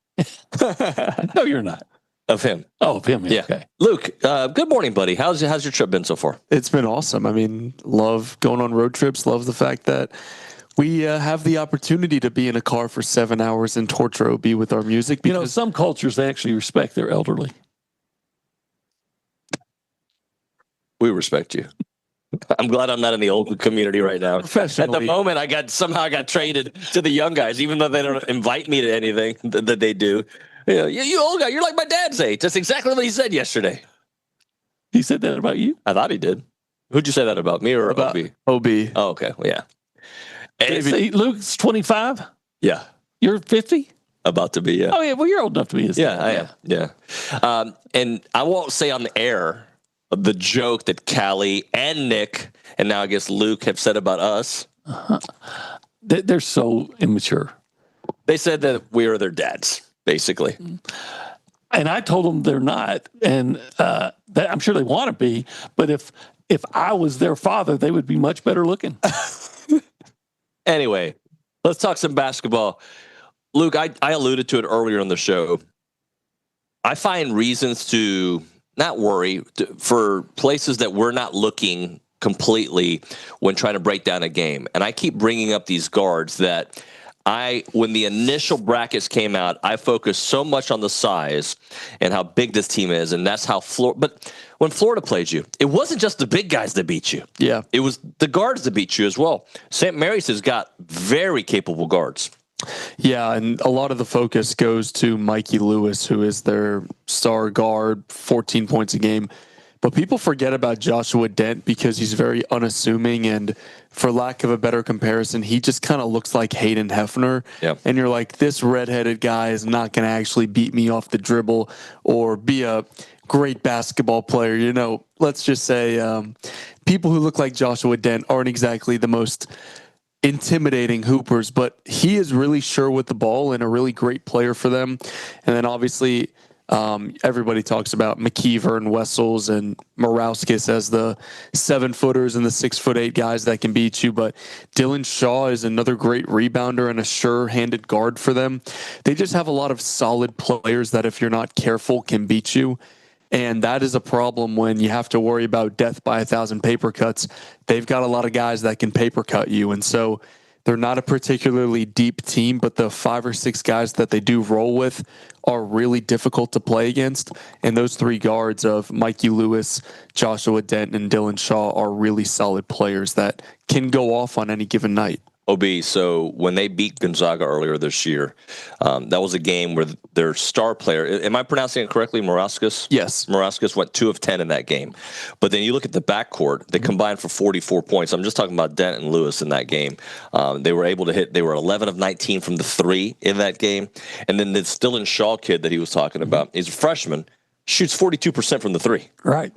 No, you're not. Of him. Oh, of him. Yeah. Okay. Luke, good morning, buddy. How's your trip been so far? It's been awesome. I mean, love going on road trips. Love the fact that we have the opportunity to be in a car for 7 hours and torture OB with our music. Because, some cultures, they actually respect their elderly. We respect you. I'm glad I'm not in the old community right now. At the moment, I got traded to the young guys, even though they don't invite me to anything that they do. You old guy, you're like my dad's age. That's exactly what he said yesterday. He said that about you? I thought he did. Who'd you say that about, me or about OB? OB. Oh, okay. Well, yeah. David, Luke's 25? Yeah. You're 50? About to be, yeah. Oh, yeah. Well, you're old enough to be his dad. I am. Yeah. And I won't say on the air the joke that Callie and Nick, and now I guess Luke, have said about us. Uh-huh. They're so immature. They said that we are their dads, basically. And I told them they're not. And I'm sure they want to be. But if I was their father, they would be much better looking. Anyway, let's talk some basketball. Luke, I alluded to it earlier in the show. I find reasons to not worry for places that we're not looking completely when trying to break down a game. And I keep bringing up these guards that when the initial brackets came out, I focused so much on the size and how big this team is, and that's how But when Florida played you, it wasn't just the big guys that beat you. Yeah. It was the guards that beat you as well. St. Mary's has got very capable guards. Yeah, and a lot of the focus goes to Mikey Lewis, who is their star guard, 14 points a game. But people forget about Joshua Dent because he's very unassuming, and for lack of a better comparison, he just kind of looks like Hayden Hefner. Yep. And you're like, this redheaded guy is not going to actually beat me off the dribble or be a great basketball player. Let's just say people who look like Joshua Dent aren't exactly the most intimidating hoopers, but he is really sure with the ball and a really great player for them. And then obviously everybody talks about McKeever and Wessels and Morauskas as the 7-footers and the 6'8" guys that can beat you. But Dylan Shaw is another great rebounder and a sure-handed guard for them. They just have a lot of solid players that, if you're not careful, can beat you. And that is a problem when you have to worry about death by 1,000 paper cuts. They've got a lot of guys that can paper cut you. And so they're not a particularly deep team, but the 5 or 6 guys that they do roll with are really difficult to play against. And those 3 guards of Mikey Lewis, Joshua Dent, and Dylan Shaw are really solid players that can go off on any given night. OB, so when they beat Gonzaga earlier this year, that was a game where their star player, am I pronouncing it correctly, Morauskas? Yes. Morauskas went 2 of 10 in that game. But then you look at the backcourt, they combined for 44 points. I'm just talking about Dent and Lewis in that game. They were able to hit, they were 11 of 19 from the 3 in that game. And then the Dylan Shaw kid that he was talking about, he's a freshman, shoots 42% from the 3. Right.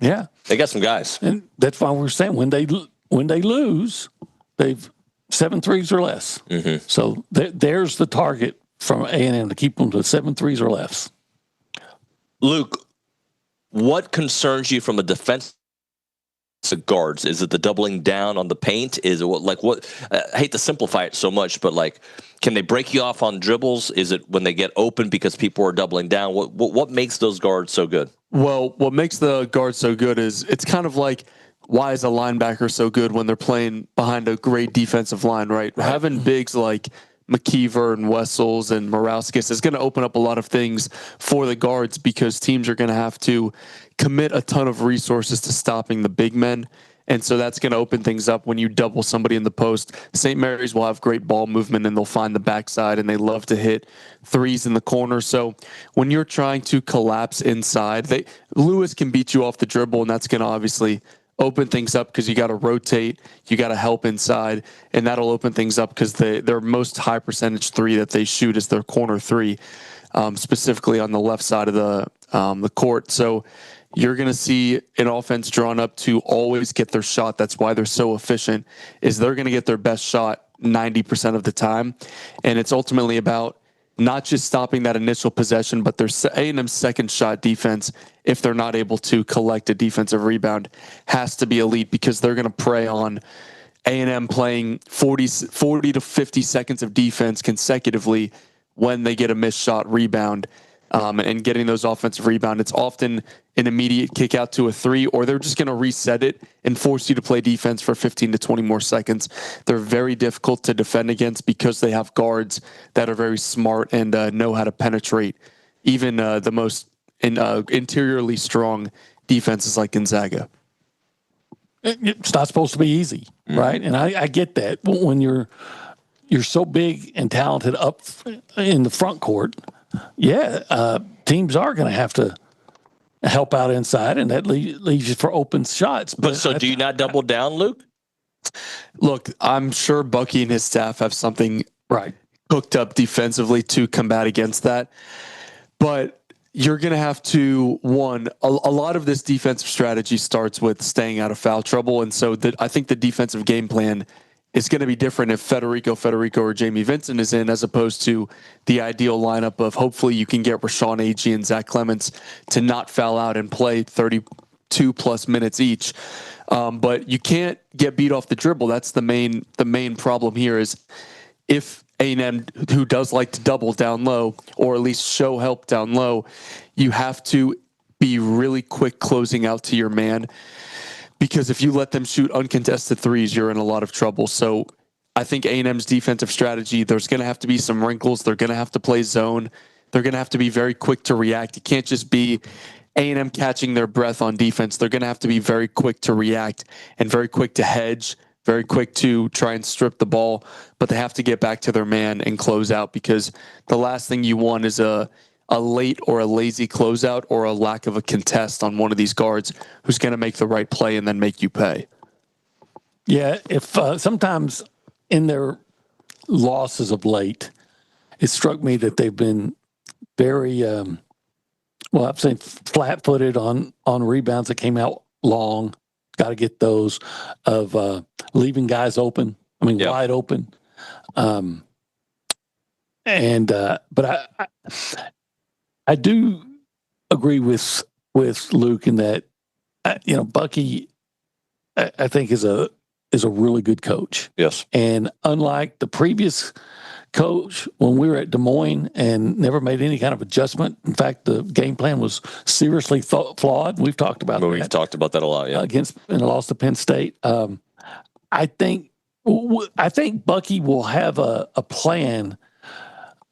Yeah. They got some guys. And that's why we're saying when they lose, they've 7 threes or less. Mm-hmm. So there's the target from A&M to keep them to 7 threes or less. Luke, what concerns you from a defense the guards? Is it the doubling down on the paint? Is it what? I hate to simplify it so much, but like, can they break you off on dribbles? Is it when they get open because people are doubling down? What makes those guards so good? Well, what makes the guards so good is it's kind of like, why is a linebacker so good when they're playing behind a great defensive line, right? Having bigs like McKeever and Wessels and Morauskas is going to open up a lot of things for the guards because teams are going to have to commit a ton of resources to stopping the big men. And so that's going to open things up when you double somebody in the post. St. Mary's will have great ball movement and they'll find the backside and they love to hit threes in the corner. So when you're trying to collapse inside, Lewis can beat you off the dribble, and that's going to obviously open things up because you got to rotate, you got to help inside, and that'll open things up because their most high percentage three that they shoot is their corner three, specifically on the left side of the court. So you're going to see an offense drawn up to always get their shot. That's why they're so efficient, is they're going to get their best shot 90% of the time. And it's ultimately about not just stopping that initial possession, but their A&M's second shot defense, if they're not able to collect a defensive rebound, has to be elite because they're going to prey on A&M playing 40 to 50 seconds of defense consecutively when they get a missed shot rebound. And getting those offensive rebound, it's often an immediate kick out to a three, or they're just going to reset it and force you to play defense for 15 to 20 more seconds. They're very difficult to defend against because they have guards that are very smart and know how to penetrate even the most interiorly strong defenses like Gonzaga. It's not supposed to be easy, right? And I get that. When you're so big and talented up in the front court, teams are going to have to help out inside, and that leaves you for open shots. But so do you not double down, Luke? Look, I'm sure Bucky and his staff have something cooked up defensively to combat against that. But you're going to have to, a lot of this defensive strategy starts with staying out of foul trouble. And so I think the defensive game plan is going to be different if Federico or Jamie Vincent is in, as opposed to the ideal lineup of hopefully you can get Rashawn Agee and Zach Clements to not foul out and play 32 plus minutes each. But you can't get beat off the dribble. That's the main problem here is if A&M, who does like to double down low or at least show help down low, you have to be really quick closing out to your man. Because if you let them shoot uncontested threes, you're in a lot of trouble. So I think A&M's defensive strategy, there's going to have to be some wrinkles. They're going to have to play zone. They're going to have to be very quick to react. It can't just be A&M catching their breath on defense. They're going to have to be very quick to react and very quick to hedge, very quick to try and strip the ball. But they have to get back to their man and close out, because the last thing you want is a late or a lazy closeout or a lack of a contest on one of these guards who's going to make the right play and then make you pay. Yeah, if sometimes in their losses of late, it struck me that they've been very, I'm saying flat-footed on rebounds that came out long. Got to get those, of leaving guys open. Wide open. But I do agree with Luke in that, Bucky, I think is a really good coach. Yes. And unlike the previous coach, when we were at Des Moines and never made any kind of adjustment, in fact, the game plan was seriously flawed. We've talked about that. We've talked about that a lot, yeah. In a loss to Penn State. I think Bucky will have a plan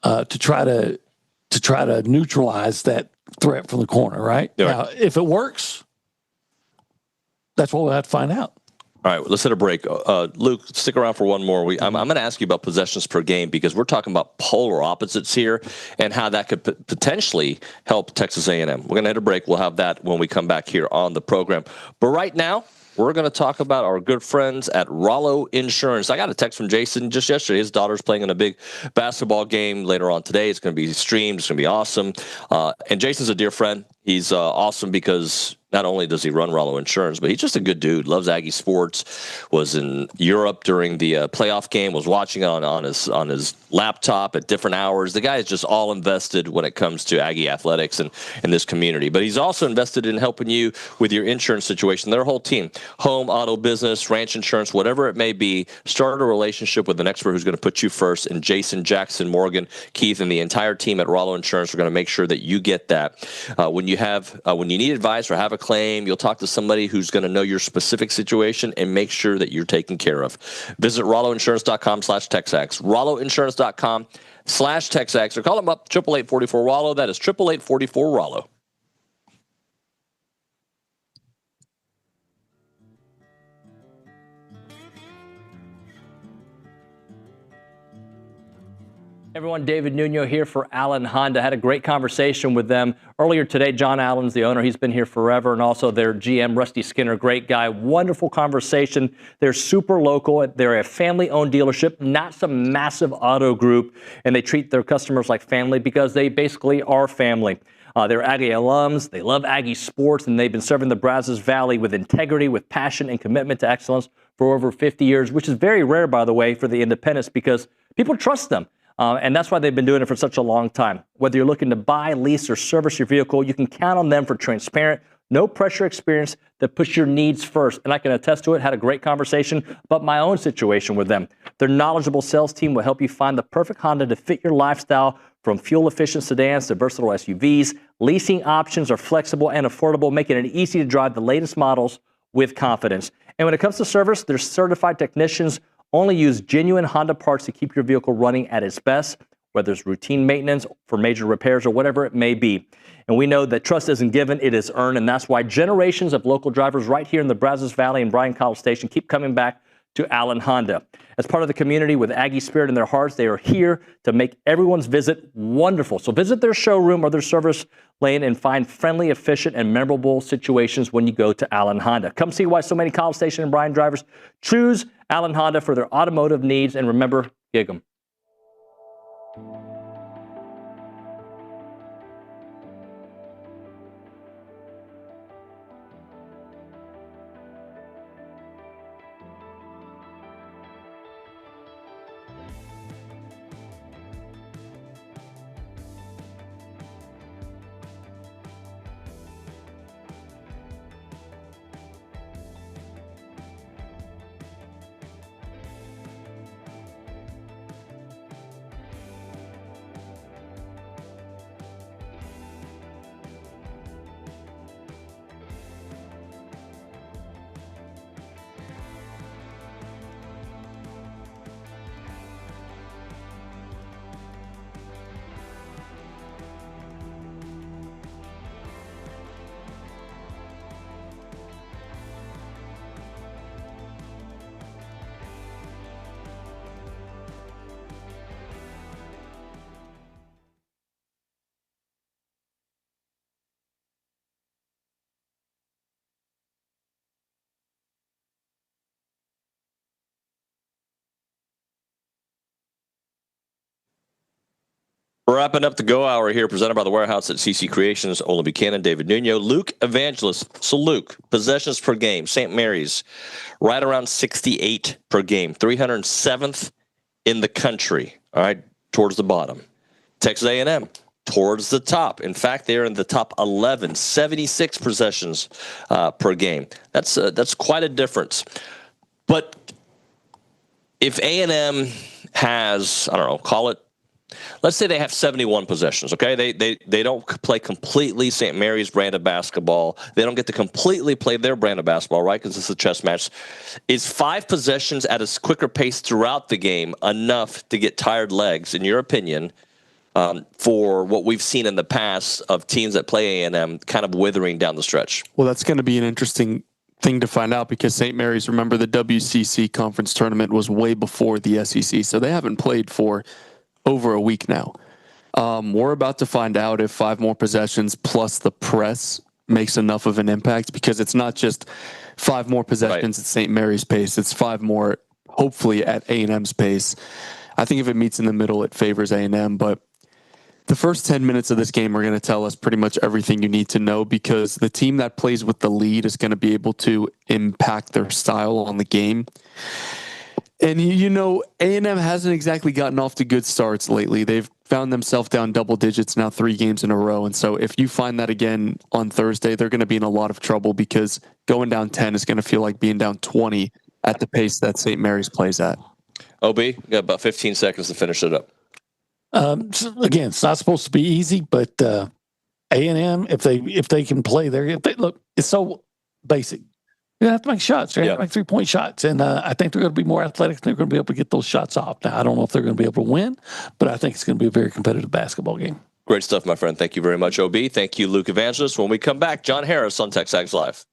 to try to neutralize that threat from the corner, right? Yeah. Now, if it works, that's what we'll have to find out. All right, let's hit a break. Luke, stick around for one more. I'm going to ask you about possessions per game, because we're talking about polar opposites here and how that could potentially help Texas A&M. We're going to hit a break. We'll have that when we come back here on the program. But right now, we're going to talk about our good friends at Rollo Insurance. I got a text from Jason just yesterday. His daughter's playing in a big basketball game later on today. It's going to be streamed. It's going to be awesome. And Jason's a dear friend. He's awesome because not only does he run Rollo Insurance, but he's just a good dude. Loves Aggie sports. Was in Europe during the playoff game. Was watching it on his laptop at different hours. The guy is just all invested when it comes to Aggie athletics and in this community. But he's also invested in helping you with your insurance situation. Their whole team, home, auto, business, ranch insurance, whatever it may be. Start a relationship with an expert who's going to put you first. And Jason, Jackson, Morgan, Keith, and the entire team at Rollo Insurance are going to make sure that you get that. When you need advice or have a claim, you'll talk to somebody who's going to know your specific situation and make sure that you're taken care of. Visit rolloinsurance.com/TexAgs, rolloinsurance.com/TexAgs, or call them up 888-44-ROLLO. That is 888-44-ROLLO. Everyone, David Nuño here for Allen Honda. Had a great conversation with them earlier today. John Allen's the owner. He's been here forever, and also their GM, Rusty Skinner, great guy. Wonderful conversation. They're super local. They're a family-owned dealership, not some massive auto group, and they treat their customers like family because they basically are family. They're Aggie alums. They love Aggie sports, and they've been serving the Brazos Valley with integrity, with passion, and commitment to excellence for over 50 years, which is very rare, by the way, for the independents because people trust them. And that's why they've been doing it for such a long time. Whether you're looking to buy, lease, or service your vehicle, you can count on them for transparent, no-pressure experience that puts your needs first. And I can attest to it. Had a great conversation about my own situation with them. Their knowledgeable sales team will help you find the perfect Honda to fit your lifestyle, from fuel-efficient sedans to versatile SUVs. Leasing options are flexible and affordable, making it easy to drive the latest models with confidence. And when it comes to service, their certified technicians only use genuine Honda parts to keep your vehicle running at its best, whether it's routine maintenance for major repairs or whatever it may be. And we know that trust isn't given, it is earned, and that's why generations of local drivers right here in the Brazos Valley and Bryan College Station keep coming back to Allen Honda. As part of the community with Aggie spirit in their hearts, they are here to make everyone's visit wonderful. So visit their showroom or their service lane and find friendly, efficient, and memorable situations when you go to Allen Honda. Come see why so many College Station and Bryan drivers choose Allen Honda for their automotive needs, and remember, gig 'em. Wrapping up the Go Hour here, presented by the Warehouse at CC Creations, Olin Buchanan, David Nuño, Luke Evangelist. So, Luke, possessions per game, St. Mary's, right around 68 per game, 307th in the country, all right, towards the bottom. Texas A&M, towards the top. In fact, they're in the top 11, 76 possessions per game. That's quite a difference. But if A&M has, I don't know, call it, let's say they have 71 possessions, okay? They don't play completely St. Mary's brand of basketball. They don't get to completely play their brand of basketball, right, because it's a chess match. Is 5 possessions at a quicker pace throughout the game enough to get tired legs, in your opinion, for what we've seen in the past of teams that play A&M kind of withering down the stretch? Well, that's going to be an interesting thing to find out because St. Mary's, remember, the WCC conference tournament was way before the SEC, so they haven't played for over a week now. We're about to find out if 5 more possessions plus the press makes enough of an impact, because it's not just 5 more possessions at St. Mary's pace. It's 5 more, hopefully, at A&M's pace. I think if it meets in the middle, it favors A&M. But The first 10 minutes of this game are going to tell us pretty much everything you need to know, because the team that plays with the lead is going to be able to impact their style on the game. And, A&M hasn't exactly gotten off to good starts lately. They've found themselves down double digits now 3 games in a row. And so if you find that again on Thursday, they're going to be in a lot of trouble, because going down 10 is going to feel like being down 20 at the pace that St. Mary's plays at. OB, you got about 15 seconds to finish it up. So again, it's not supposed to be easy, but A&M, if they can play there, look, it's so basic. You're going to have to make shots. You're going to have to make 3-point shots. And I think they're going to be more athletic. They're going to be able to get those shots off. Now, I don't know if they're going to be able to win, but I think it's going to be a very competitive basketball game. Great stuff, my friend. Thank you very much, OB. Thank you, Luke Evangelist. When we come back, John Harris on TexAgs Live.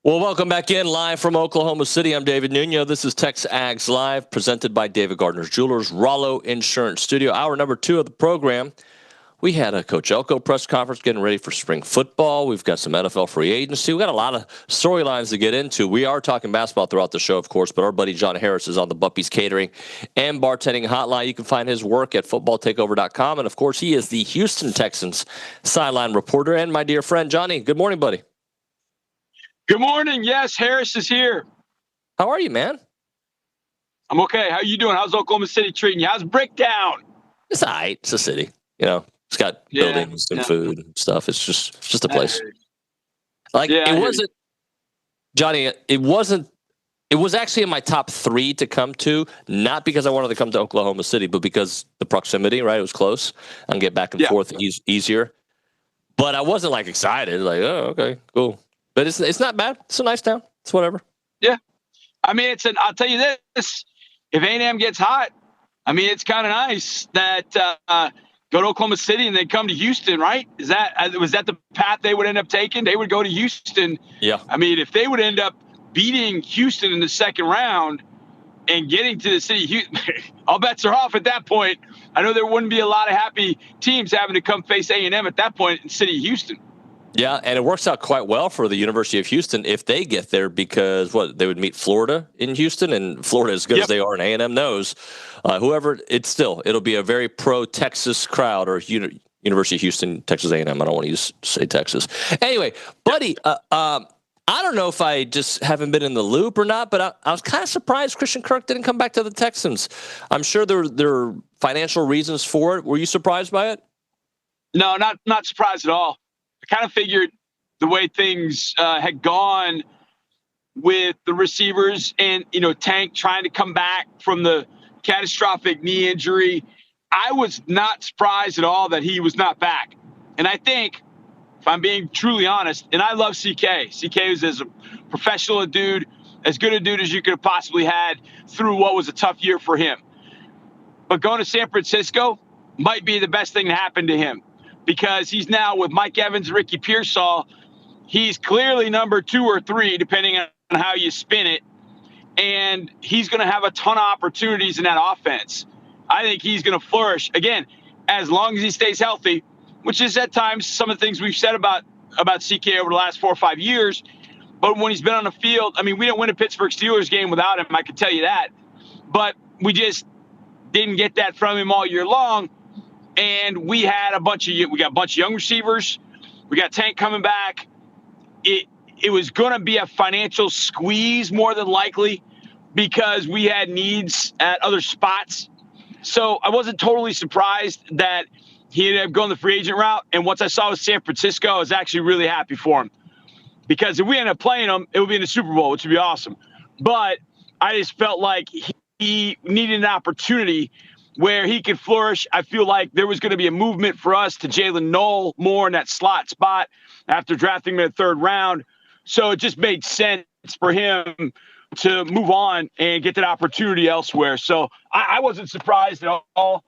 Well, welcome back in live from Oklahoma City. I'm David Nuño. This is TexAgs Live, presented by David Gardner's Jewelers, Rollo Insurance Studio. Hour number 2 of the program. We had a Coach Elko press conference getting ready for spring football. We've got some NFL free agency. We've got a lot of storylines to get into. We are talking basketball throughout the show, of course, but our buddy John Harris is on the Buppy's Catering and Bartending Hotline. You can find his work at footballtakeover.com. And, of course, he is the Houston Texans sideline reporter. And my dear friend, Johnny, good morning, buddy. Good morning. Yes, Harris is here. How are you, man? I'm okay. How you doing? How's Oklahoma City treating you? How's Bricktown? It's all right. It's a city, It's got buildings and food and stuff. It's just a place. It wasn't, Johnny. It was actually in my top 3 to come to, not because I wanted to come to Oklahoma City, but because the proximity. Right, it was close. I can get back and forth easier. But I wasn't excited. Oh, okay, cool. But it's not bad. It's a nice town. It's whatever. Yeah, I mean, I'll tell you this: if A&M gets hot, I mean, it's kind of nice that. Go to Oklahoma City and then come to Houston, right? Was that the path they would end up taking? They would go to Houston. Yeah. I mean, if they would end up beating Houston in the second round and getting to the city of Houston, all bets are off at that point. I know there wouldn't be a lot of happy teams having to come face A&M at that point in the city of Houston. Yeah, and it works out quite well for the University of Houston if they get there because they would meet Florida in Houston, and Florida, as good as they are, and A&M knows, it'll be a very pro-Texas crowd, or University of Houston, Texas A&M. I don't want to say Texas. Anyway, buddy, I don't know if I just haven't been in the loop or not, but I was kind of surprised Christian Kirk didn't come back to the Texans. I'm sure there are financial reasons for it. Were you surprised by it? No, not surprised at all. I kind of figured the way things had gone with the receivers and, Tank trying to come back from the catastrophic knee injury, I was not surprised at all that he was not back. And I think, if I'm being truly honest, and I love CK. CK is as a professional a dude, as good a dude as you could have possibly had through what was a tough year for him. But going to San Francisco might be the best thing to happen to him. Because he's now with Mike Evans, Ricky Pearsall. He's clearly number 2 or 3, depending on how you spin it. And he's going to have a ton of opportunities in that offense. I think he's going to flourish, again, as long as he stays healthy, which is at times some of the things we've said about CK over the last 4 or 5 years. But when he's been on the field, I mean, we didn't win a Pittsburgh Steelers game without him, I can tell you that. But we just didn't get that from him all year long. And we got a bunch of young receivers. We got Tank coming back. It was going to be a financial squeeze more than likely because we had needs at other spots. So I wasn't totally surprised that he ended up going the free agent route. And once I saw with San Francisco, I was actually really happy for him. Because if we end up playing him, it would be in the Super Bowl, which would be awesome. But I just felt like he needed an opportunity where he could flourish. I feel like there was going to be a movement for us to Jalen Knoll more in that slot spot after drafting him in the 3rd round. So it just made sense for him to move on and get that opportunity elsewhere. So I wasn't surprised at all.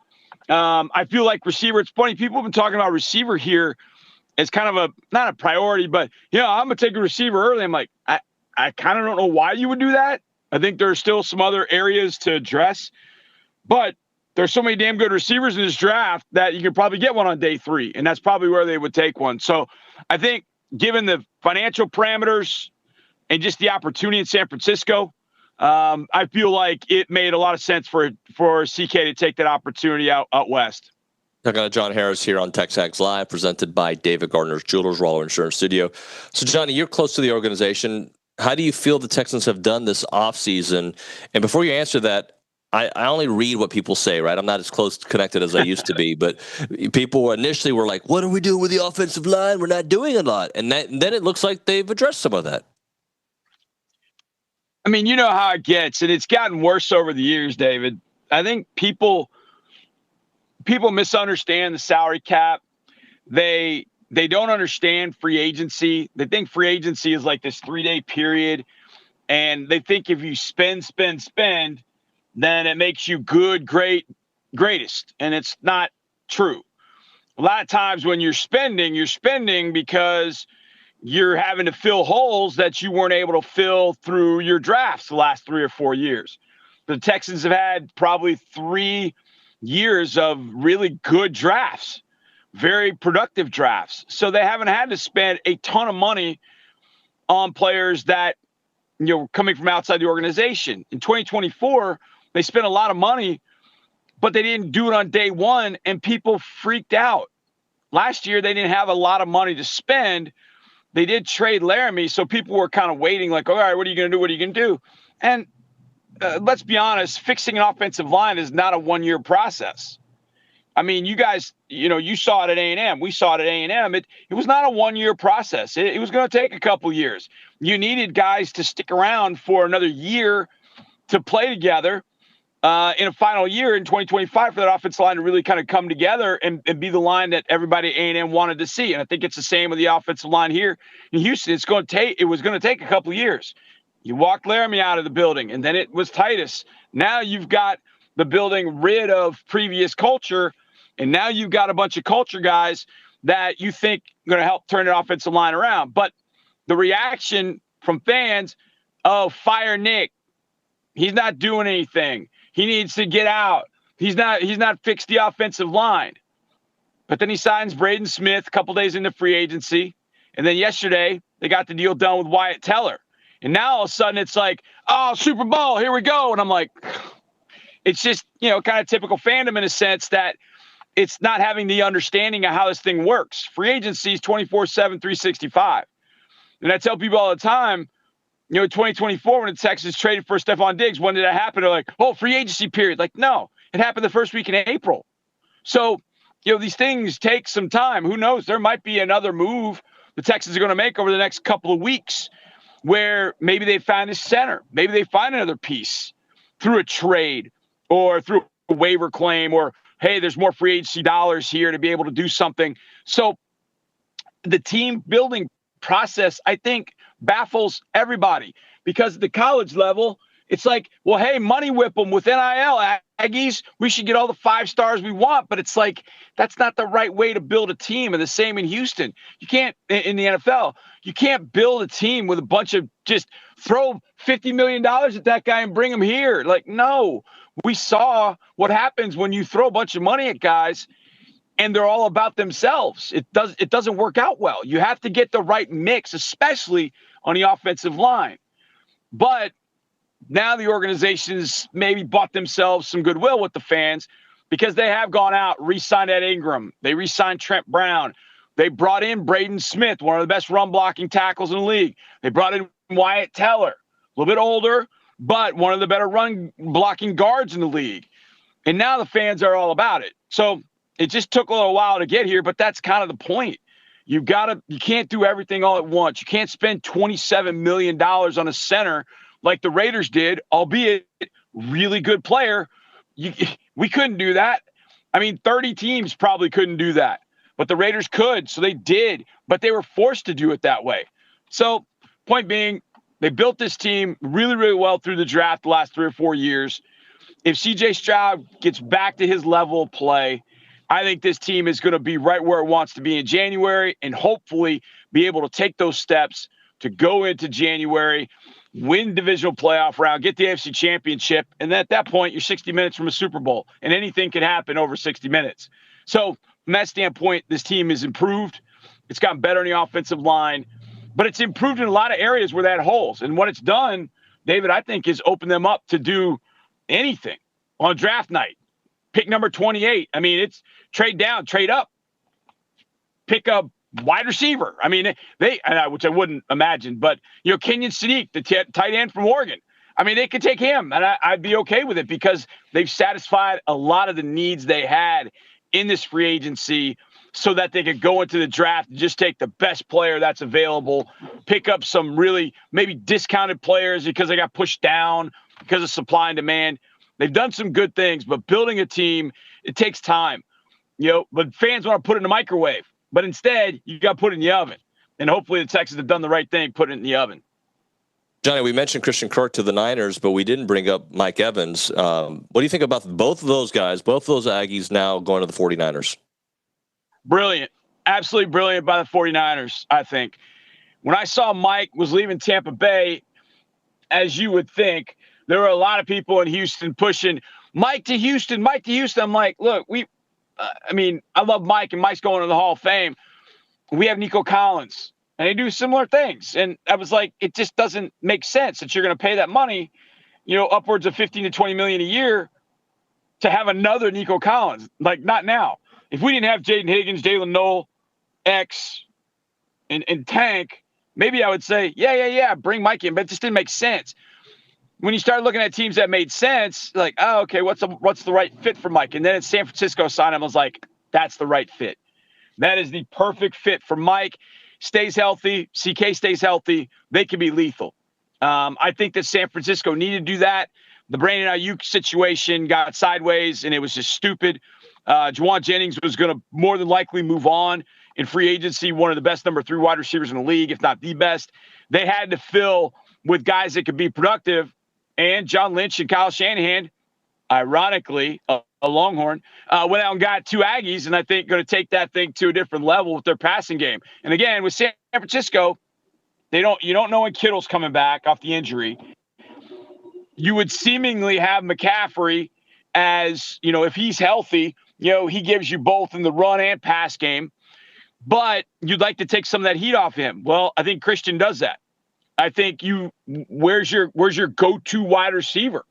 I feel like receiver, it's funny, people have been talking about receiver here as kind of not a priority, but, I'm going to take a receiver early. I'm like, I kind of don't know why you would do that. I think there's still some other areas to address, but there's so many damn good receivers in this draft that you could probably get one on day 3, and that's probably where they would take one. So I think given the financial parameters and just the opportunity in San Francisco, I feel like it made a lot of sense for CK to take that opportunity out west. Talking to John Harris here on TexAgs Live, presented by David Gardner's Jewelers, Roller Insurance Studio. So, Johnny, you're close to the organization. How do you feel the Texans have done this offseason? And before you answer that, I only read what people say, right? I'm not as close connected as I used to be, but people initially were like, what are we doing with the offensive line? We're not doing a lot. And then it looks like they've addressed some of that. I mean, you know how it gets, and it's gotten worse over the years, David. I think people misunderstand the salary cap. They don't understand free agency. They think free agency is like this 3-day period, and they think if you spend, then it makes you good, great, greatest. And it's not true. A lot of times when you're spending because you're having to fill holes that you weren't able to fill through your drafts the last 3 or 4 years. The Texans have had probably 3 years of really good drafts very productive drafts. So they haven't had to spend a ton of money on players that, coming from outside the organization. In 2024, they spent a lot of money, but they didn't do it on day one, and people freaked out. Last year, they didn't have a lot of money to spend. They did trade Laramie, so people were kind of waiting like, all right, what are you going to do? What are you going to do? And let's be honest, fixing an offensive line is not a one-year process. I mean, you guys, you saw it at A&M. We saw it at A&M. It was not a one-year process. It was going to take a couple years. You needed guys to stick around for another year to play together in a final year in 2025 for that offensive line to really kind of come together and be the line that everybody at A&M wanted to see. And I think it's the same with the offensive line here in Houston. It was going to take a couple years. You walked Laramie out of the building, and then it was Titus. Now you've got the building rid of previous culture, and now you've got a bunch of culture guys that you think are going to help turn the offensive line around. But the reaction from fans, oh, fire Nick. He's not doing anything. He needs to get out. He's not fixed the offensive line. But then he signs Braden Smith a couple days into free agency. And then yesterday, they got the deal done with Wyatt Teller. And now all of a sudden it's like, oh, Super Bowl, here we go. And I'm like, it's just, kind of typical fandom in a sense that it's not having the understanding of how this thing works. Free agency is 24/7, 365. And I tell people all the time, 2024 when the Texans traded for Stephon Diggs, when did that happen? They're like, oh, free agency period. Like, no, it happened the first week in April. So, these things take some time. Who knows? There might be another move the Texans are going to make over the next couple of weeks where maybe they find a center. Maybe they find another piece through a trade or through a waiver claim or, hey, there's more free agency dollars here to be able to do something. So the team building process, I think, baffles everybody because at the college level, it's like, well, hey, money whip them with NIL, Aggies. We should get all the 5 stars we want. But it's like, that's not the right way to build a team. And the same in Houston. You can't, in the NFL, you can't build a team with a bunch of just throw $50 million at that guy and bring him here. Like, no, we saw what happens when you throw a bunch of money at guys and they're all about themselves. It doesn't work out well. You have to get the right mix, especially on the offensive line. But now the organizations maybe bought themselves some goodwill with the fans because they have gone out, re-signed Ed Ingram. They re-signed Trent Brown. They brought in Braden Smith, one of the best run-blocking tackles in the league. They brought in Wyatt Teller, a little bit older, but one of the better run-blocking guards in the league. And now the fans are all about it. So it just took a little while to get here, but that's kind of the point. You can't do everything all at once. You can't spend $27 million on a center like the Raiders did, albeit really good player. We couldn't do that. I mean, 30 teams probably couldn't do that, but the Raiders could, so they did, but they were forced to do it that way. So point being, they built this team really, really well through the draft the last 3 or 4 years. If C.J. Stroud gets back to his level of play, I think this team is going to be right where it wants to be in January and hopefully be able to take those steps to go into January, win divisional playoff round, get the AFC championship. And then at that point, you're 60 minutes from a Super Bowl and anything can happen over 60 minutes. So from that standpoint, this team is improved. It's gotten better on the offensive line, but it's improved in a lot of areas where they had holes. And what it's done, David, I think is open them up to do anything on draft night. Pick number 28. I mean, it's trade down, trade up, pick a wide receiver. I mean, which I wouldn't imagine, but Kenyon Sadiq, the tight end from Oregon. I mean, they could take him, and I'd be okay with it because they've satisfied a lot of the needs they had in this free agency, so that they could go into the draft and just take the best player that's available, pick up some really maybe discounted players because they got pushed down because of supply and demand. They've done some good things, but building a team, it takes time. But fans want to put it in the microwave. But instead, you got to put it in the oven. And hopefully the Texans have done the right thing, put it in the oven. Johnny, we mentioned Christian Kirk to the Niners, but we didn't bring up Mike Evans. What do you think about both of those guys, both of those Aggies now going to the 49ers? Brilliant. Absolutely brilliant by the 49ers, I think. When I saw Mike was leaving Tampa Bay, as you would think, there were a lot of people in Houston pushing Mike to Houston, Mike to Houston. I'm like, look, I mean, I love Mike, and Mike's going to the Hall of Fame. We have Nico Collins, and they do similar things. And I was like, it just doesn't make sense that you're going to pay that money, upwards of 15 to 20 million a year to have another Nico Collins. Like, not now. If we didn't have Jaden Higgins, Jalen Noel, X, and Tank, maybe I would say, yeah, bring Mike in, but it just didn't make sense. When you start looking at teams that made sense, like, oh, okay, what's the right fit for Mike? And then in San Francisco signed him, I was like, that's the right fit. That is the perfect fit for Mike. Stays healthy, CK stays healthy, they can be lethal. I think that San Francisco needed to do that. The Brandon Ayuk situation got sideways, and it was just stupid. Juwan Jennings was going to more than likely move on in free agency, one of the best number 3 wide receivers in the league, if not the best. They had to fill with guys that could be productive. And John Lynch and Kyle Shanahan, ironically, a Longhorn, went out and got 2 Aggies, and I think going to take that thing to a different level with their passing game. And again, with San Francisco, you don't know when Kittle's coming back off the injury. You would seemingly have McCaffrey as, if he's healthy, he gives you both in the run and pass game. But you'd like to take some of that heat off him. Well, I think Christian does that. I think where's your go-to wide receiver?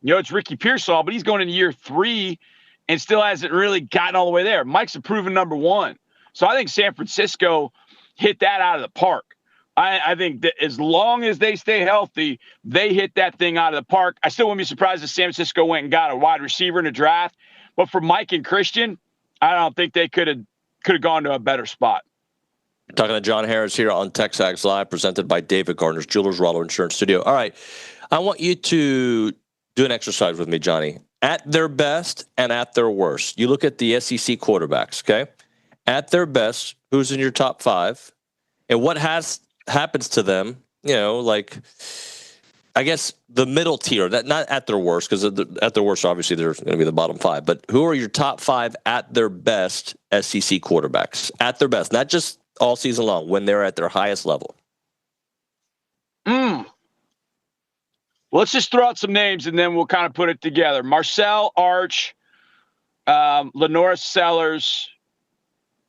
It's Ricky Pearsall, but he's going into year 3 and still hasn't really gotten all the way there. Mike's a proven number 1. So I think San Francisco hit that out of the park. I think that as long as they stay healthy, they hit that thing out of the park. I still wouldn't be surprised if San Francisco went and got a wide receiver in the draft. But for Mike and Christian, I don't think they could have gone to a better spot. Talking to John Harris here on TexAgs Live, presented by David Gardner's Jewelers Rollo Insurance Studio. All right, I want you to do an exercise with me, Johnny. At their best and at their worst. You look at the SEC quarterbacks, okay? At their best, who's in your top 5? And what happens to them, I guess the middle tier, that not at their worst, because at their worst, obviously, they're going to be the bottom 5. But who are your top 5 at their best SEC quarterbacks? At their best, not just all season long, when they're at their highest level. Well, let's just throw out some names, and then we'll kind of put it together. Marcel Arch, Lenora Sellers,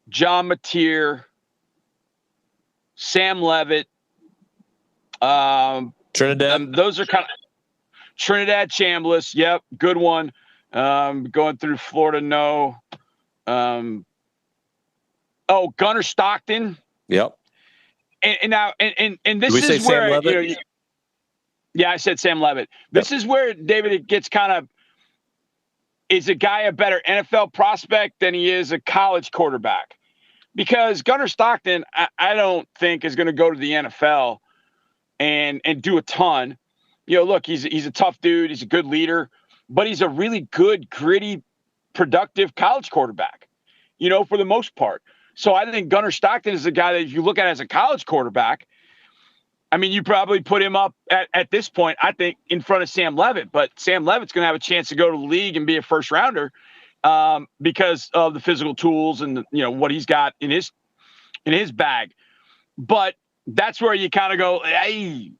John Mateer, Sam Levitt. Trinidad. Those are kind of Trinidad Chambliss. Yep, good one. Going through Florida, no. Gunnar Stockton. Yep. And now this is where yeah, I said Sam Levitt. This is where David it gets kind of. Is a guy a better NFL prospect than he is a college quarterback? Because Gunnar Stockton, I don't think is going to go to the NFL and do a ton. Look, he's a tough dude. He's a good leader, but he's a really good, gritty, productive college quarterback, for the most part. So I think Gunnar Stockton is a guy that if you look at as a college quarterback, I mean, you probably put him up at this point, I think, in front of Sam Levitt. But Sam Levitt's going to have a chance to go to the league and be a first rounder because of the physical tools and what he's got in his bag. But that's where you kind of go, hey,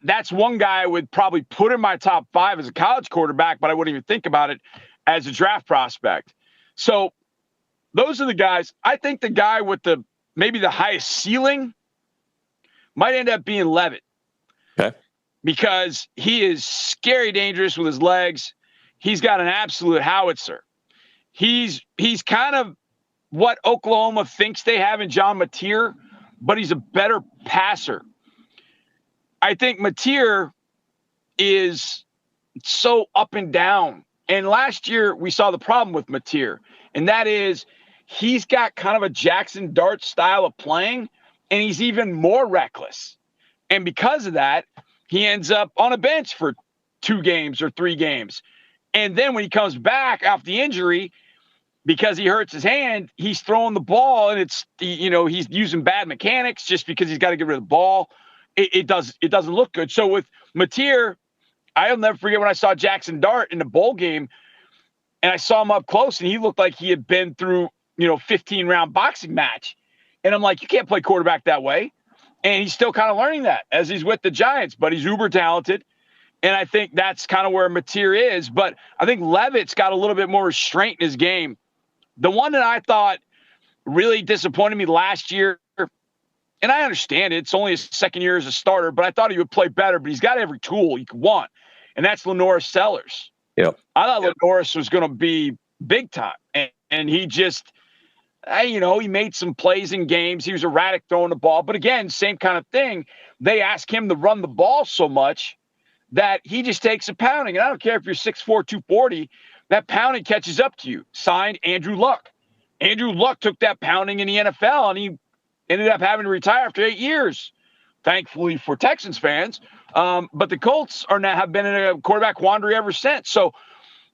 that's one guy I would probably put in my top 5 as a college quarterback, but I wouldn't even think about it as a draft prospect. So those are the guys. I think the guy with maybe the highest ceiling might end up being Levitt. Okay. Because he is scary dangerous with his legs. He's got an absolute howitzer. He's kind of what Oklahoma thinks they have in John Mateer, but he's a better passer. I think Mateer is so up and down. And last year we saw the problem with Mateer, and that is he's got kind of a Jackson Dart style of playing, and he's even more reckless. And because of that, he ends up on a bench for 2 games or 3 games. And then when he comes back off the injury, because he hurts his hand, he's throwing the ball, and it's, he's using bad mechanics just because he's got to get rid of the ball. It doesn't look good. So with Mateer, I'll never forget when I saw Jackson Dart in the bowl game, and I saw him up close, and he looked like he had been through, 15-round boxing match. And I'm like, you can't play quarterback that way. And he's still kind of learning that as he's with the Giants, but he's uber talented. And I think that's kind of where Mateer is. But I think Levitt's got a little bit more restraint in his game. The one that I thought really disappointed me last year, and I understand it, it's only his second year as a starter, but I thought he would play better, but he's got every tool you could want, and that's Lenoris Sellers. Yep. I thought Lenoris was going to be big time, and he just – he made some plays in games. He was erratic throwing the ball. But again, same kind of thing. They ask him to run the ball so much that he just takes a pounding. And I don't care if you're 6'4", 240, that pounding catches up to you. Signed Andrew Luck. Andrew Luck took that pounding in the NFL, and he ended up having to retire after 8 years, thankfully for Texans fans. But the Colts have been in a quarterback quandary ever since. So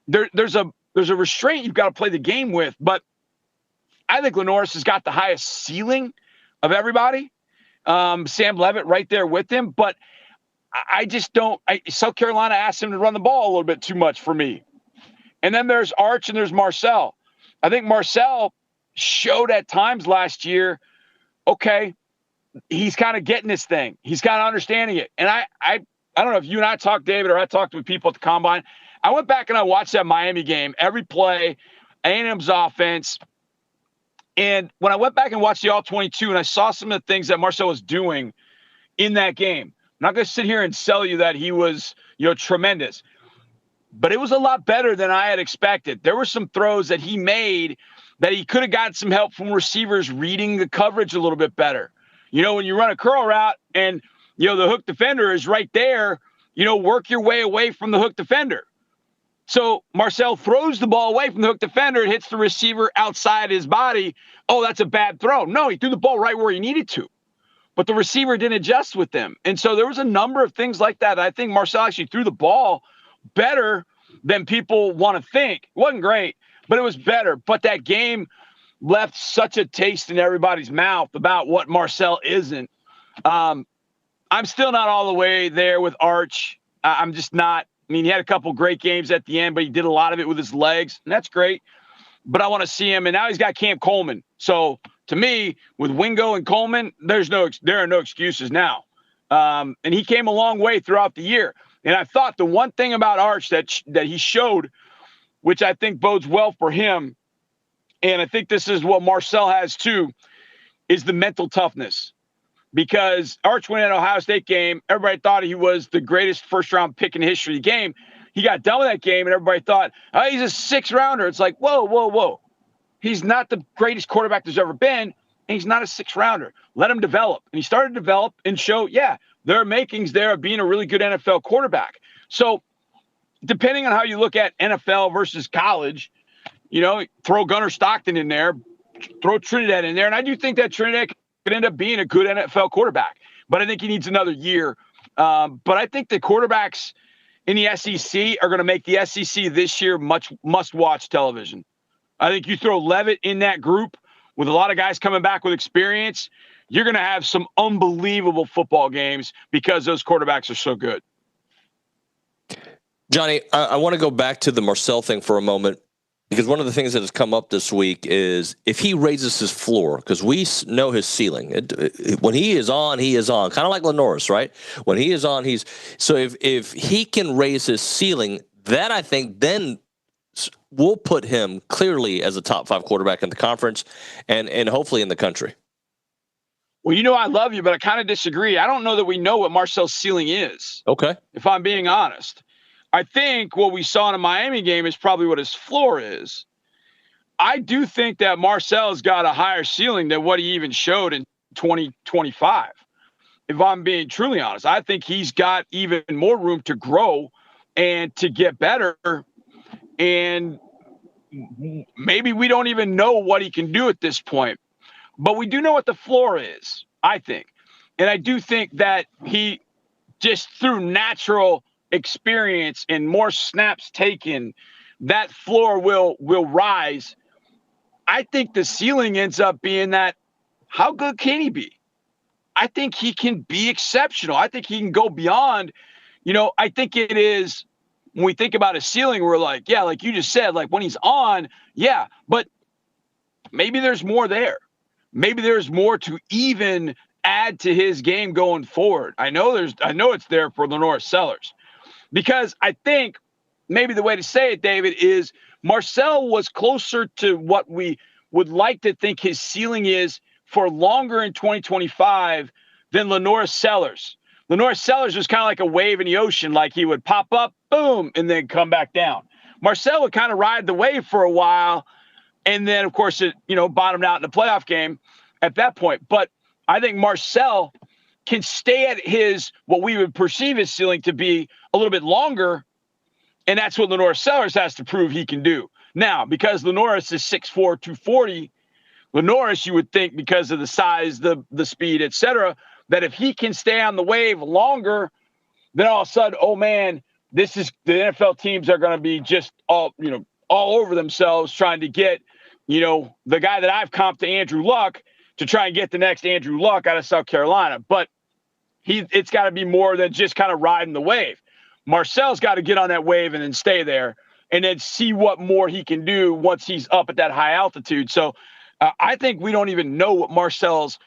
there's a restraint you've got to play the game with. But I think Lenoris has got the highest ceiling of everybody. Sam Levitt right there with him. But I just don't – South Carolina asked him to run the ball a little bit too much for me. And then there's Arch and there's Marcel. I think Marcel showed at times last year, okay, he's kind of getting this thing. He's kind of understanding it. And I don't know if you and I talked, David, or I talked with people at the Combine. I went back and I watched that Miami game, every play, A&M's offense – and when I went back and watched the All-22 and I saw some of the things that Marcel was doing in that game, I'm not going to sit here and sell you that he was, tremendous. But it was a lot better than I had expected. There were some throws that he made that he could have gotten some help from receivers reading the coverage a little bit better. When you run a curl route and, the hook defender is right there, work your way away from the hook defender. So Marcel throws the ball away from the hook defender. It hits the receiver outside his body. Oh, that's a bad throw. No, he threw the ball right where he needed to. But the receiver didn't adjust with them. And so there was a number of things like that. I think Marcel actually threw the ball better than people want to think. It wasn't great, but it was better. But that game left such a taste in everybody's mouth about what Marcel isn't. I'm still not all the way there with Arch. I'm just not. He had a couple great games at the end, but he did a lot of it with his legs, and that's great. But I want to see him, and now he's got Cam Coleman. So to me, with Wingo and Coleman, there are no excuses now. And he came a long way throughout the year. And I thought the one thing about Arch that he showed, which I think bodes well for him, and I think this is what Marcel has too, is the mental toughness. Because Arch went at Ohio State game. Everybody thought he was the greatest first-round pick in the history of the game. He got done with that game, and everybody thought, oh, he's a sixth-rounder. It's like, whoa. He's not the greatest quarterback there's ever been, and he's not a sixth-rounder. Let him develop. And he started to develop and show, there are makings there of being a really good NFL quarterback. So depending on how you look at NFL versus college, throw Gunnar Stockton in there, throw Trinidad in there, and I do think that Trinidad could end up being a good NFL quarterback, but I think he needs another year. But I think the quarterbacks in the SEC are going to make the SEC this year much must-watch television. I think you throw Levitt in that group with a lot of guys coming back with experience, you're going to have some unbelievable football games because those quarterbacks are so good. Johnny, I want to go back to the Marcel thing for a moment. Because one of the things that has come up this week is if he raises his floor, because we know his ceiling. When he is on, kind of like Lenoris, right? When he is on, so if he can raise his ceiling, that I think then will put him clearly as a top 5 quarterback in the conference and hopefully in the country. Well, I love you, but I kind of disagree. I don't know that we know what Marcel's ceiling is. Okay. If I'm being honest. I think what we saw in a Miami game is probably what his floor is. I do think that Marcel's got a higher ceiling than what he even showed in 2025. If I'm being truly honest, I think he's got even more room to grow and to get better. And maybe we don't even know what he can do at this point, but we do know what the floor is, I think. And I do think that he just through natural experience and more snaps taken, that floor will rise. I think the ceiling ends up being that how good can he be? I think he can be exceptional. I think he can go beyond, I think it is when we think about a ceiling, we're like, like you just said, like when he's on, but maybe there's more there. Maybe there's more to even add to his game going forward. I know it's there for Lenoris Sellers. Because I think maybe the way to say it, David, is Marcel was closer to what we would like to think his ceiling is for longer in 2025 than Lenora Sellers. Lenora Sellers was kind of like a wave in the ocean, like he would pop up, boom, and then come back down. Marcel would kind of ride the wave for a while, and then, of course, it bottomed out in the playoff game at that point. But I think Marcel can stay at his, what we would perceive his ceiling to be, a little bit longer, and that's what Lenora Sellers has to prove he can do. Now, because Lenoris is 6'4", 240, Lenoris, you would think, because of the size, the speed, et cetera, that if he can stay on the wave longer, then all of a sudden, oh man, the NFL teams are going to be just all over themselves trying to get, the guy that I've comped to Andrew Luck to try and get the next Andrew Luck out of South Carolina. But it's got to be more than just kind of riding the wave. Marcel's got to get on that wave and then stay there and then see what more he can do once he's up at that high altitude. So I think we don't even know what Marcel's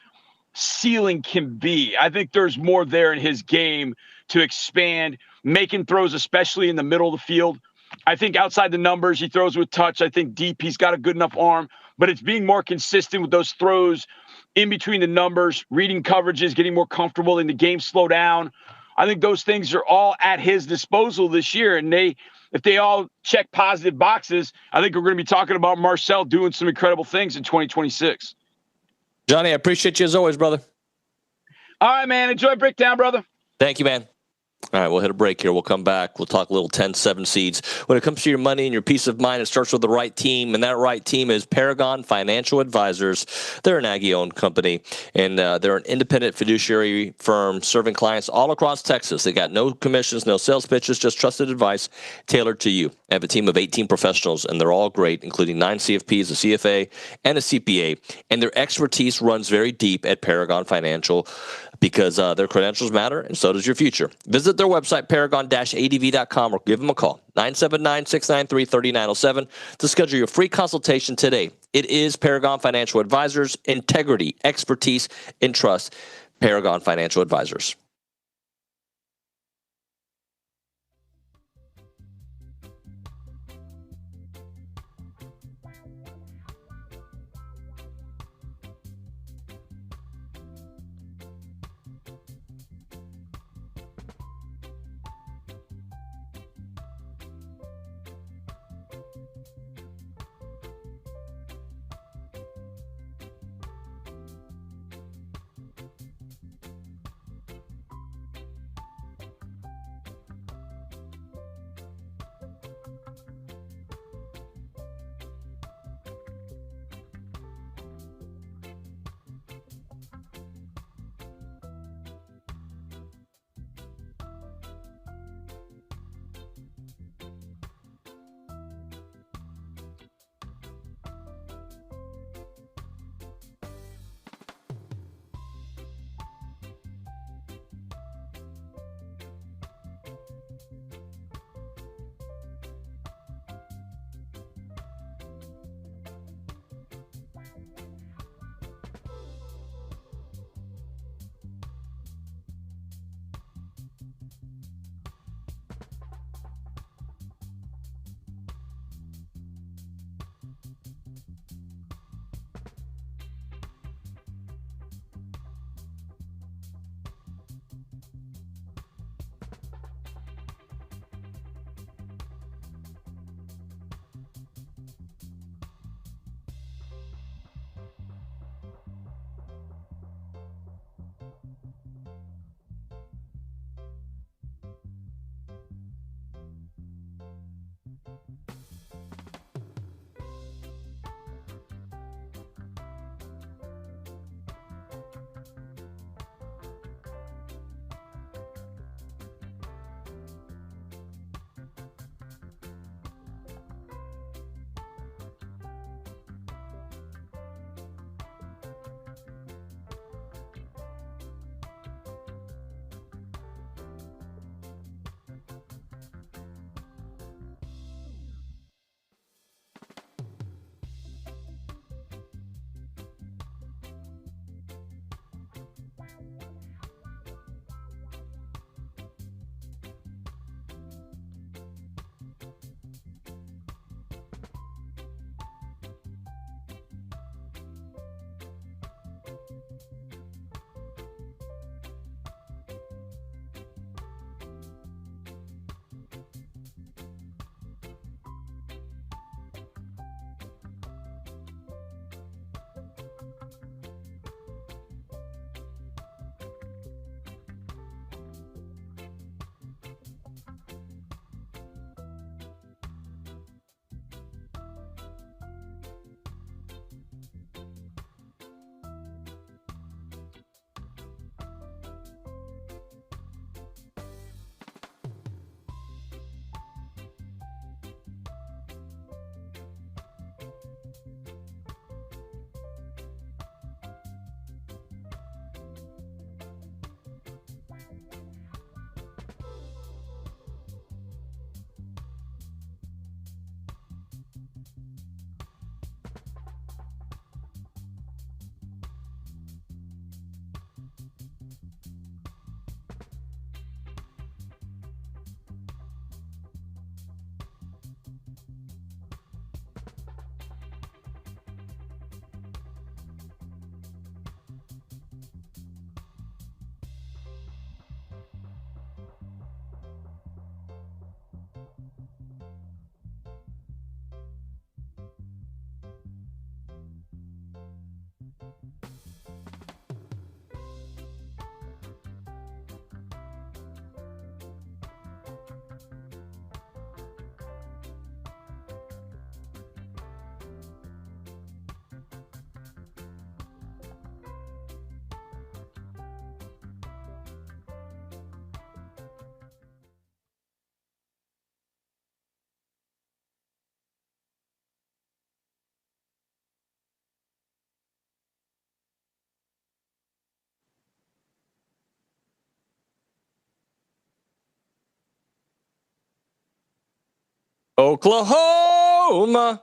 ceiling can be. I think there's more there in his game to expand, making throws, especially in the middle of the field. I think outside the numbers, he throws with touch. I think deep, he's got a good enough arm, but it's being more consistent with those throws in between the numbers, reading coverages, getting more comfortable in the game, slow down. I think those things are all at his disposal this year. And if they all check positive boxes, I think we're going to be talking about Marcel doing some incredible things in 2026. Johnny, I appreciate you as always, brother. All right, man. Enjoy Breakdown, brother. Thank you, man. All right, we'll hit a break here. We'll come back. We'll talk a little 10-7 seeds. When it comes to your money and your peace of mind, it starts with the right team, and that right team is Paragon Financial Advisors. They're an Aggie-owned company, and they're an independent fiduciary firm serving clients all across Texas. They got no commissions, no sales pitches, just trusted advice tailored to you. They have a team of 18 professionals, and they're all great, including 9 CFPs, a CFA, and a CPA, and their expertise runs very deep at Paragon Financial because their credentials matter, and so does your future. Visit their website, paragon-adv.com, or give them a call, 979-693-3907, to schedule your free consultation today. It is Paragon Financial Advisors, integrity, expertise, and trust. Paragon Financial Advisors. Oklahoma.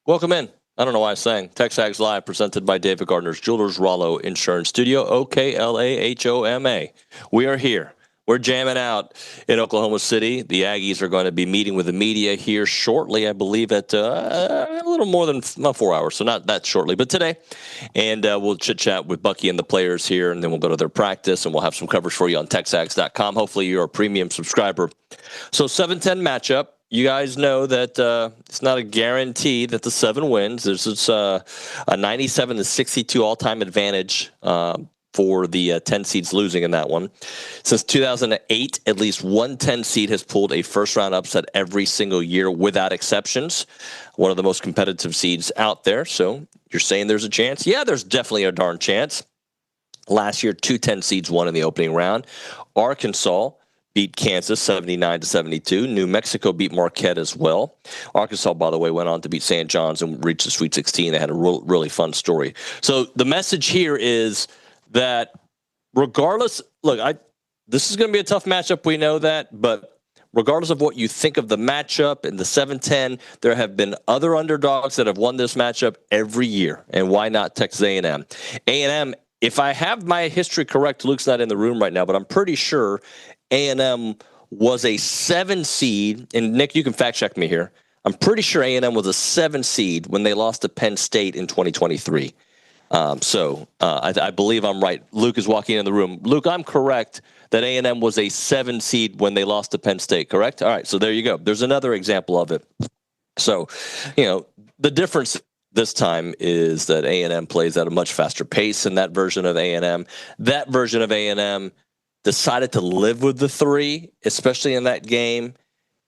Welcome in. I don't know why I sang. TexAgs Live, presented by David Gardner's Jewelers Rollo Insurance Studio, OKLAHOMA. We are here. We're jamming out in Oklahoma City. The Aggies are going to be meeting with the media here shortly, I believe, at a little more than 4 hours, so not that shortly, but today. And we'll chit-chat with Bucky and the players here, and then we'll go to their practice, and we'll have some coverage for you on TexAgs.com. Hopefully you're a premium subscriber. So 7-10 matchup. You guys know that it's not a guarantee that the 7 wins. There's a 97-62 all-time advantage for the 10 seeds losing in that one. Since 2008, at least one 10 seed has pulled a first-round upset every single year without exceptions. One of the most competitive seeds out there. So you're saying there's a chance? Yeah, there's definitely a darn chance. Last year, 2 10 seeds won in the opening round. Arkansas beat Kansas 79-72. New Mexico beat Marquette as well. Arkansas, by the way, went on to beat St. John's and reached the Sweet 16. They had a really fun story. So the message here is that regardless, this is going to be a tough matchup. We know that, but regardless of what you think of the matchup in the 7-10, there have been other underdogs that have won this matchup every year. And why not Texas A&M? A&M, if I have my history correct, Luke's not in the room right now, but I'm pretty sure A&M was a 7 seed. And Nick, you can fact check me here. I'm pretty sure A&M was a 7 seed when they lost to Penn State in 2023. I believe I'm right. Luke is walking in the room. Luke, I'm correct that A&M was a 7 seed when they lost to Penn State, correct? All right, so there you go. There's another example of it. So, the difference this time is that A&M plays at a much faster pace in that version of A&M. That version of A&M decided to live with the 3, especially in that game,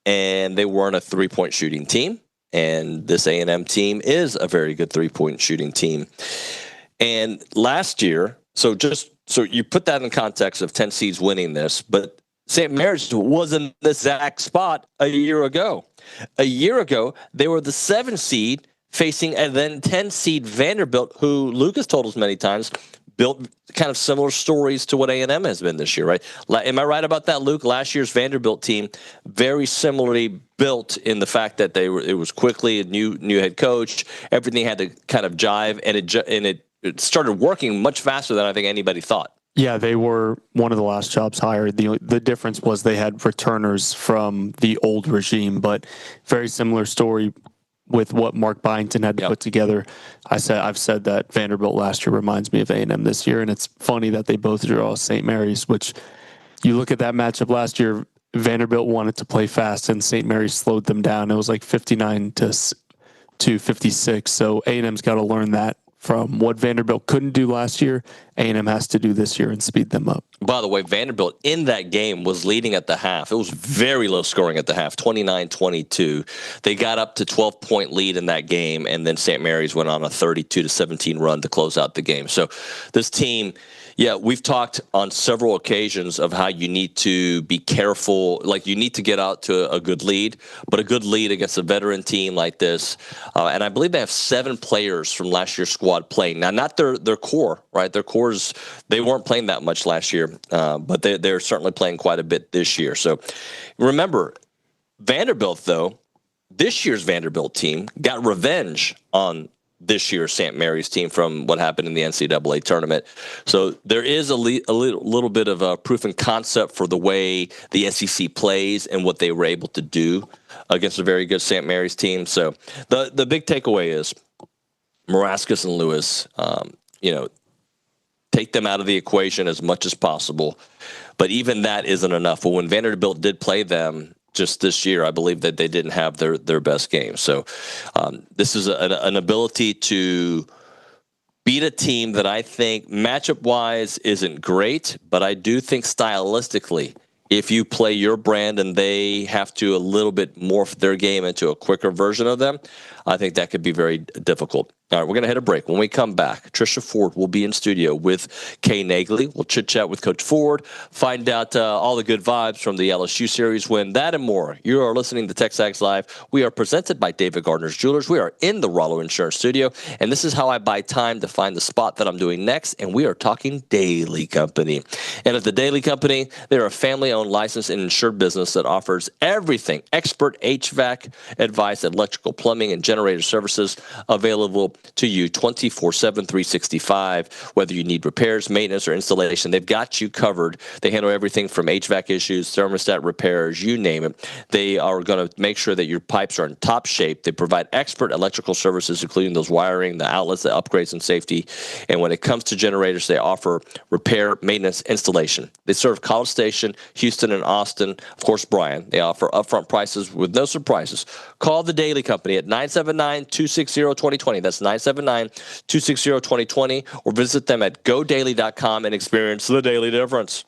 and they weren't a 3-point shooting team. And this A&M team is a very good 3-point shooting team. And last year, so you put that in context of 10 seeds winning this, but St. Mary's was in this exact spot a year ago. A year ago, they were the 7 seed facing a then 10 seed Vanderbilt, who Lucas told us many times built kind of similar stories to what A&M has been this year, right? Am I right about that, Luke? Last year's Vanderbilt team very similarly built in the fact that it was quickly a new head coach. Everything had to kind of jive, and it started working much faster than I think anybody thought. Yeah, they were one of the last jobs hired. The difference was they had returners from the old regime, but very similar story with what Mark Byington had to put together. I've said that Vanderbilt last year reminds me of A&M this year, and it's funny that they both draw St. Mary's, which you look at that matchup last year, Vanderbilt wanted to play fast, and St. Mary's slowed them down. It was like 59 to 56, so A&M's got to learn that. From what Vanderbilt couldn't do last year, A&M has to do this year and speed them up. By the way, Vanderbilt in that game was leading at the half. It was very low scoring at the half, 29-22. They got up to 12-point lead in that game, and then St. Mary's went on a 32-17 run to close out the game. So this team, we've talked on several occasions of how you need to be careful. Like, you need to get out to a good lead, but a good lead against a veteran team like this. And I believe they have 7 players from last year's squad playing. Now, not their core, right? Their cores, they weren't playing that much last year, but they're certainly playing quite a bit this year. So remember, Vanderbilt, though, this year's Vanderbilt team got revenge on this year's St. Mary's team from what happened in the NCAA tournament. So there is a little bit of a proof and concept for the way the SEC plays and what they were able to do against a very good St. Mary's team. So the big takeaway is Marascus and Lewis, take them out of the equation as much as possible. But even that isn't enough. Well, when Vanderbilt did play them just this year, I believe that they didn't have their best game. So this is an ability to beat a team that I think matchup-wise isn't great, but I do think stylistically, if you play your brand and they have to a little bit morph their game into a quicker version of them, I think that could be very difficult. All right, we're going to hit a break. When we come back, Trisha Ford will be in studio with Kay Nagley. We'll chit-chat with Coach Ford, find out all the good vibes from the LSU series win, that and more. You are listening to TexAgs Live. We are presented by David Gardner's Jewelers. We are in the Rollo Insurance Studio, and this is how I buy time to find the spot that I'm doing next, and we are talking Daily Company. And at the Daily Company, they're a family-owned, licensed, and insured business that offers everything, expert HVAC advice, electrical, plumbing, and generator services available to you 24/7, 365. Whether you need repairs, maintenance, or installation, they've got you covered. They handle everything from HVAC issues, thermostat repairs, you name it. They are going to make sure that your pipes are in top shape. They provide expert electrical services, including those wiring, the outlets, the upgrades, and safety. And when it comes to generators, they offer repair, maintenance, installation. They serve College Station, Houston, and Austin. Of course, Bryan. They offer upfront prices with no surprises. Call the Daily Company at 979-260-2020. That's 979-260-2020, or visit them at godaily.com and experience the daily difference.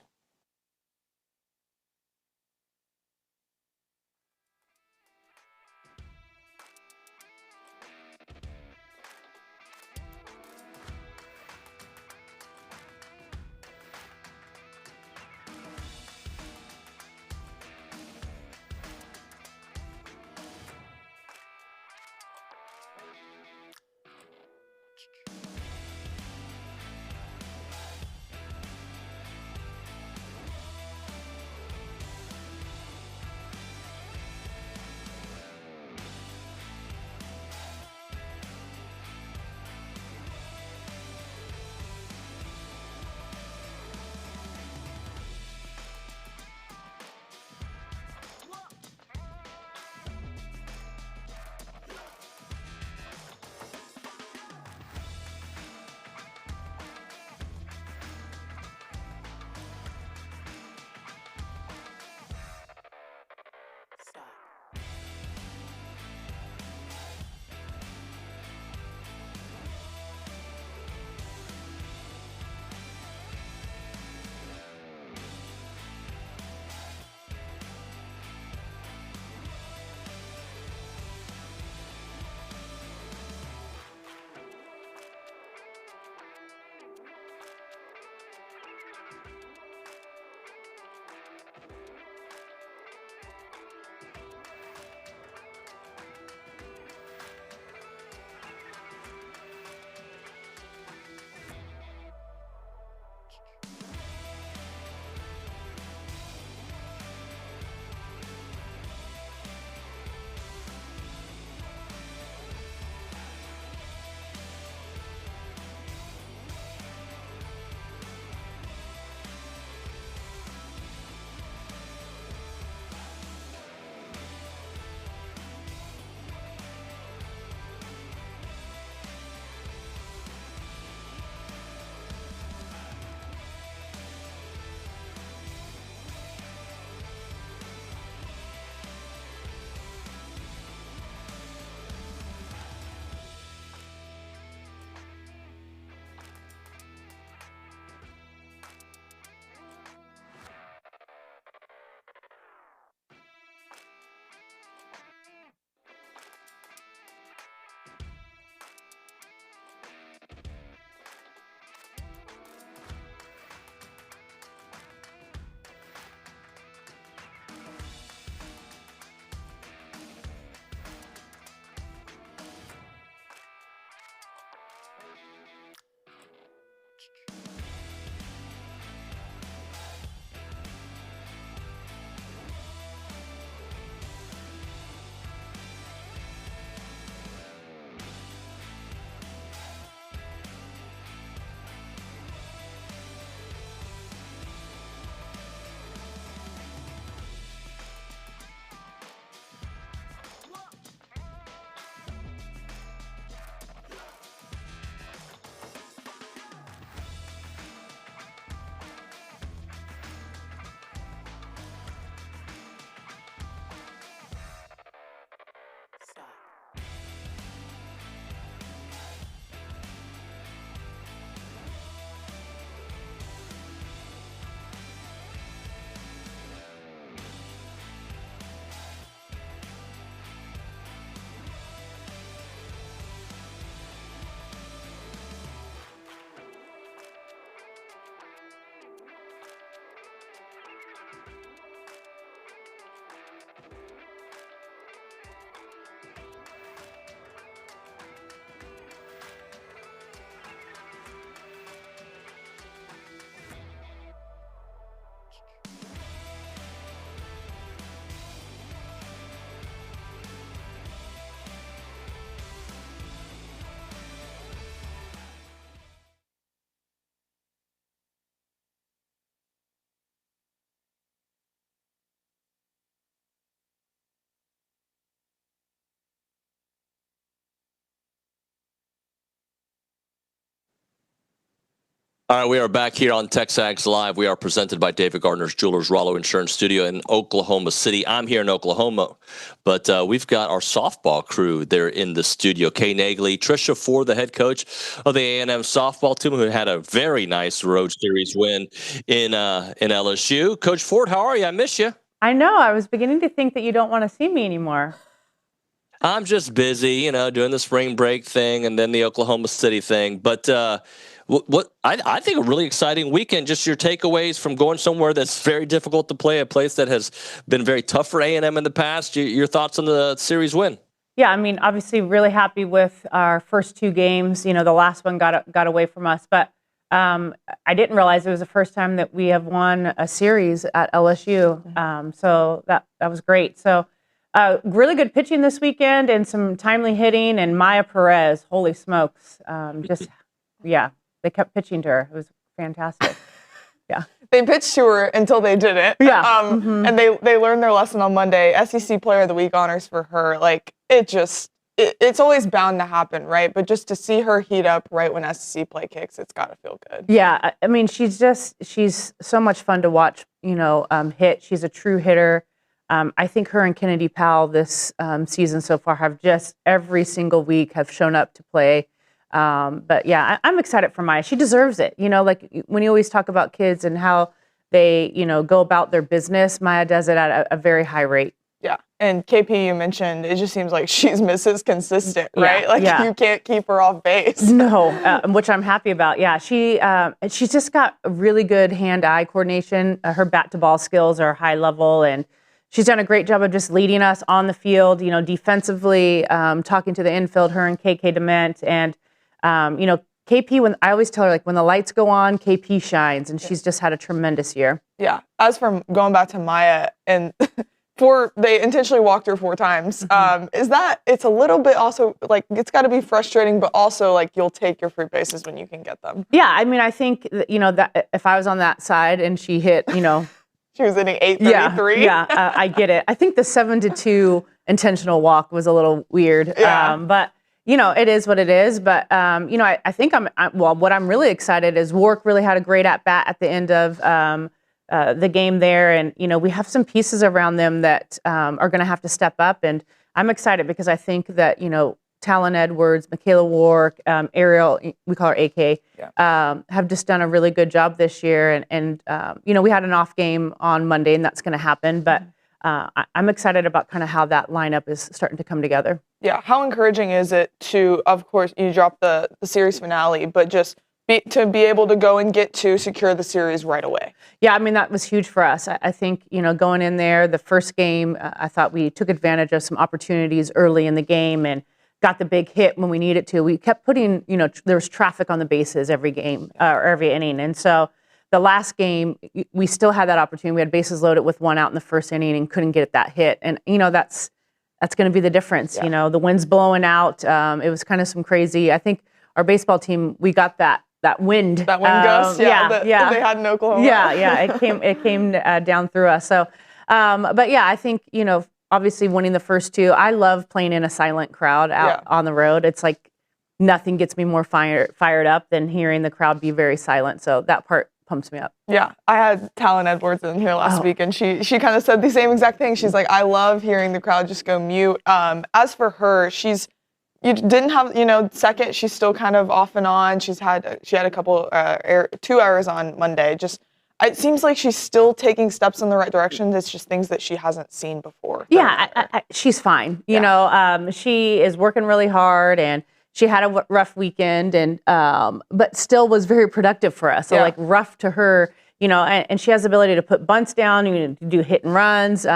All right, we are back here on TexAgs Live. We are presented by David Gardner's Jewelers Rollo Insurance Studio in Oklahoma City. I'm here in Oklahoma, but we've got our softball crew there in the studio. Kay Nagley, Trisha Ford, the head coach of the A&M softball team, who had a very nice road series win in LSU. Coach Ford, how are you? I miss you. I know. I was beginning to think that you don't want to see me anymore. I'm just busy, doing the spring break thing and then the Oklahoma City thing. But what I think a really exciting weekend. Just your takeaways from going somewhere that's very difficult to play, a place that has been very tough for A&M in the past. Your thoughts on the series win? Yeah, I mean, obviously, really happy with our first two games. The last one got away from us, but I didn't realize it was the first time that we have won a series at LSU. So that was great. So. Really good pitching this weekend and some timely hitting. And Maya Perez, holy smokes. They kept pitching to her. It was fantastic. Yeah. They pitched to her until they didn't. Yeah. And they learned their lesson on Monday. SEC Player of the Week honors for her. It's always bound to happen, right? But just to see her heat up right when SEC play kicks, it's got to feel good. Yeah. I mean, she's so much fun to watch, hit. She's a true hitter. I think her and Kennedy Powell this season so far have just every single week have shown up to play. But yeah, I'm excited for Maya. She deserves it. When you always talk about kids and how they, go about their business, Maya does it at a very high rate. Yeah. And KP, you mentioned, it just seems like she's Mrs. Consistent, right? You can't keep her off base. No, which I'm happy about. Yeah, she's just got really good hand-eye coordination. Her bat-to-ball skills are high level, and she's done a great job of just leading us on the field, defensively, talking to the infield, her and KK Dement. And, KP, when I always tell her, when the lights go on, KP shines, and she's just had a tremendous year. Yeah. As for going back to Maya, and they intentionally walked her 4 times, it's a little bit also, it's got to be frustrating, but also, you'll take your free bases when you can get them. Yeah, I mean, I think, that if I was on that side and she hit, She was hitting 833. Yeah, I get it. I think the 7-2 intentional walk was a little weird. Yeah. But, it is what it is. But, I think what I'm really excited is Warwick really had a great at-bat at the end of the game there. And, we have some pieces around them that are going to have to step up. And I'm excited because I think that, Talon Edwards, Michaela Warwick, Ariel, we call her AK, have just done a really good job this year. And we had an off game on Monday, and that's going to happen. But I'm excited about kind of how that lineup is starting to come together. Yeah. How encouraging is it to, of course, you dropped the series finale, but just to be able to go and get to secure the series right away? Yeah, I mean, that was huge for us. I think, going in there, the first game, I thought we took advantage of some opportunities early in the game and got the big hit when we needed to. We kept putting, there was traffic on the bases every game or every inning. And so the last game, we still had that opportunity. We had bases loaded with 1 out in the first inning and couldn't get that hit. And, that's going to be the difference. Yeah. The wind's blowing out. It was kind of some crazy. I think our baseball team, we got that wind. That wind gust, they had in Oklahoma. Yeah, it came down through us. So, but yeah, I think, obviously winning the first 2. I love playing in a silent crowd out on the road. It's like nothing gets me more fired up than hearing the crowd be very silent. So that part pumps me up. Yeah, I had Talon Edwards in here last week, and she kind of said the same exact thing. She's like, I love hearing the crowd just go mute. As for her, you didn't have, second, she's still kind of off and on. She had a couple 2 errors on Monday. It seems like she's still taking steps in the right direction. It's just things that she hasn't seen before. Yeah, she's fine. She is working really hard, and she had a rough weekend, and but still was very productive for us. So rough to her, and she has the ability to put bunts down, to do hit and runs.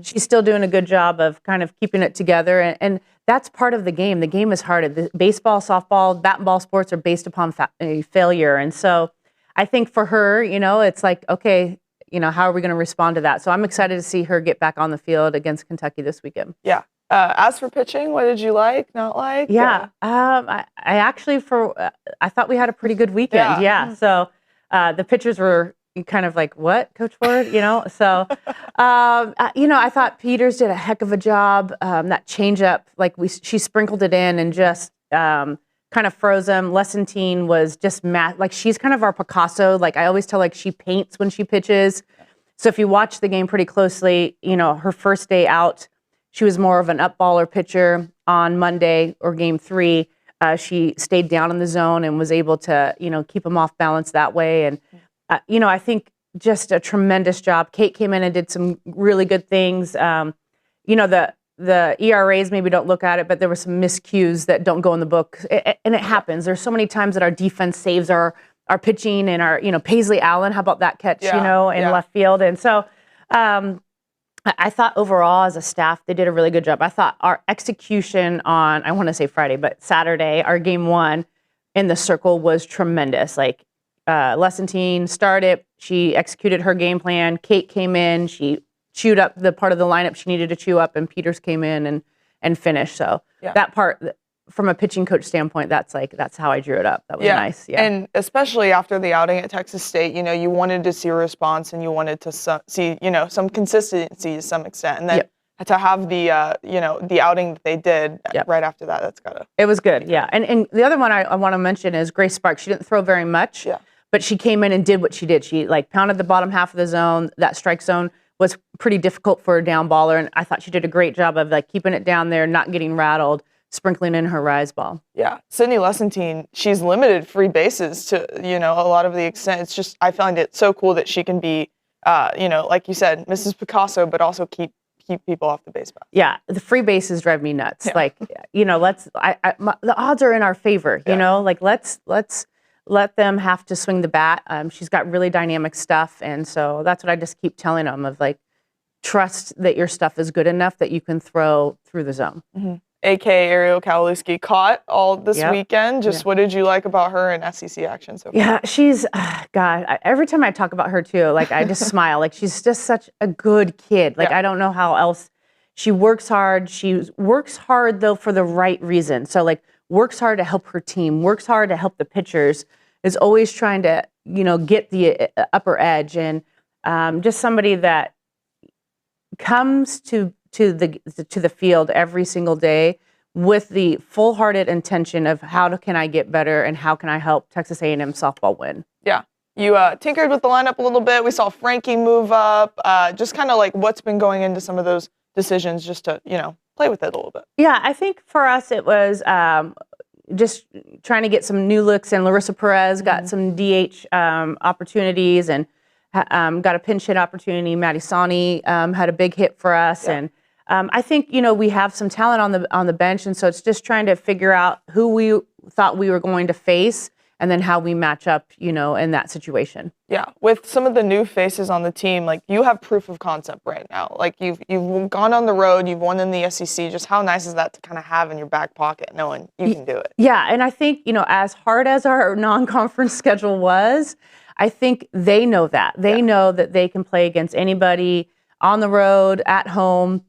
She's still doing a good job of kind of keeping it together, and that's part of the game. The game is hard. The baseball, softball, bat and ball sports are based upon failure, and so I think for her, it's like, okay, how are we going to respond to that? So I'm excited to see her get back on the field against Kentucky this weekend. Yeah. As for pitching, what did you like, not like? Yeah. I actually, I thought we had a pretty good weekend. Yeah. So the pitchers were kind of like, what, Coach Ford? So, I thought Peters did a heck of a job. That changeup, she sprinkled it in and just kind of froze him. Lessentine was just like she's kind of our Picasso. Like I always tell, like she paints when she pitches. So if you watch the game pretty closely, her first day out, she was more of an up-baller pitcher. On Monday or game 3, she stayed down in the zone and was able to, keep him off balance that way. And, I think just a tremendous job. Kate came in and did some really good things. The ERAs maybe don't look at it, but there were some miscues that don't go in the book. And it happens. There's so many times that our defense saves our pitching and our, Paisley Allen, how about that catch, in left field. And so I thought overall as a staff, they did a really good job. I thought our execution on, I want to say Friday, but Saturday, our game 1 in the circle was tremendous. Like Lessentine started, she executed her game plan. Kate came in, she chewed up the part of the lineup she needed to chew up, and Peters came in and finished. So that part, from a pitching coach standpoint, that's how I drew it up. That was nice. Yeah. And especially after the outing at Texas State, you wanted to see a response and you wanted to see, some consistency to some extent. And then to have the, the outing that they did right after that, that's gotta. It was good. Yeah. And the other one I want to mention is Grace Sparks. She didn't throw very much, but she came in and did what she did. She pounded the bottom half of the zone. That strike zone was pretty difficult for a down baller. And I thought she did a great job of keeping it down there, not getting rattled, sprinkling in her rise ball. Yeah. Sydney Lessentine, she's limited free bases to, a lot of the extent. It's just, I find it so cool that she can be, like you said, Mrs. Picasso, but also keep people off the base path. Yeah. The free bases drive me nuts. Yeah. The odds are in our favor, let's let them have to swing the bat. She's got really dynamic stuff. And so that's what I just keep telling them of trust that your stuff is good enough that you can throw through the zone. Mm-hmm. AK Ariel Kowalewski caught all this weekend. Just what did you like about her in SEC action so far? Yeah, she's, God, every time I talk about her too, I just smile. She's just such a good kid. I don't know how else. She works hard. She works hard though for the right reason. So works hard to help her team, works hard to help the pitchers, is always trying to, get the upper edge, and just somebody that comes to the field every single day with the full-hearted intention of how can I get better and how can I help Texas A&M softball win. Yeah. You tinkered with the lineup a little bit. We saw Frankie move up. Just kind of what's been going into some of those decisions just to, play with it a little bit. Yeah, I think for us it was just trying to get some new looks, and Larissa Perez got some DH opportunities and got a pinch hit opportunity. Maddie Sani had a big hit for us. Yeah. And I think, we have some talent on the bench, and so it's just trying to figure out who we thought we were going to face and then how we match up, in that situation. Yeah, with some of the new faces on the team, you have proof of concept right now. You've gone on the road, you've won in the SEC. Just how nice is that to kind of have in your back pocket, knowing you can do it? Yeah, and I think, as hard as our non-conference schedule was, I think they know that. They know that they can play against anybody on the road, at home,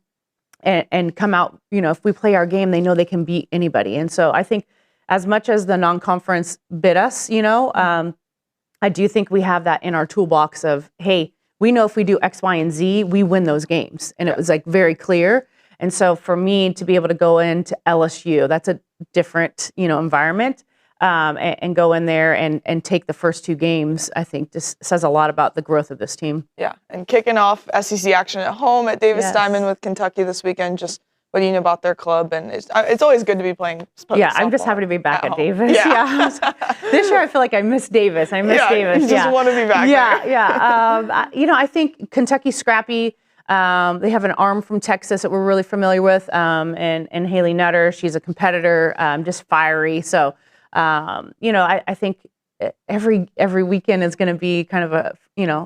and come out, if we play our game, they know they can beat anybody. And so I think as much as the non-conference bit us, I do think we have that in our toolbox of, hey, we know if we do X, Y, and Z, we win those games. And it was very clear. And so for me to be able to go into LSU, that's a different, environment, and go in there and take the first 2 games, I think just says a lot about the growth of this team. Yeah. And kicking off SEC action at home at Davis Diamond with Kentucky this weekend, just what do you know about their club? And it's always good to be playing. I'm just happy to be back at Davis. Yeah. This year I feel like I miss Davis. I miss Davis. You just want to be back there. Yeah. I think Kentucky's scrappy. They have an arm from Texas that we're really familiar with, and Haley Nutter. She's a competitor, just fiery. So, I think every weekend is going to be kind of a,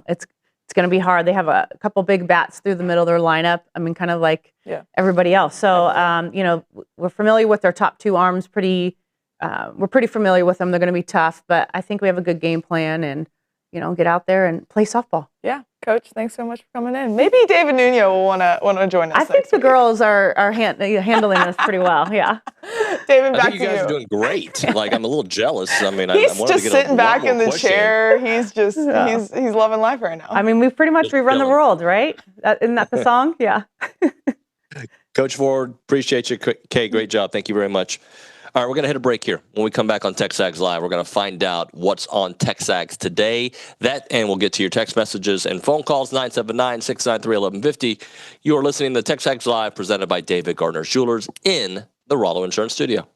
it's going to be hard. They have a couple big bats through the middle of their lineup. I mean, kind of like everybody else. So, we're familiar with their top 2 arms. We're pretty familiar with them. They're going to be tough, but I think we have a good game plan and, get out there and play softball. Yeah. Coach, thanks so much for coming in. Maybe David Nuño will want to join us. I think the girls are handling this pretty well. Yeah. David, back I think you guys are doing great. I'm a little jealous. I mean, he's just sitting back in the chair. He's just he's loving life right now. I mean, we've pretty much rerun the world, right? Isn't that the song? Yeah. Coach Ford, appreciate you. Kay, great job. Thank you very much. All right, we're going to hit a break here. When we come back on TexAgs Live, we're going to find out what's on TexAgs today. And we'll get to your text messages and phone calls, 979-693-1150. You are listening to TexAgs Live, presented by David Gardner's Jewelers in the Rollo Insurance Studio.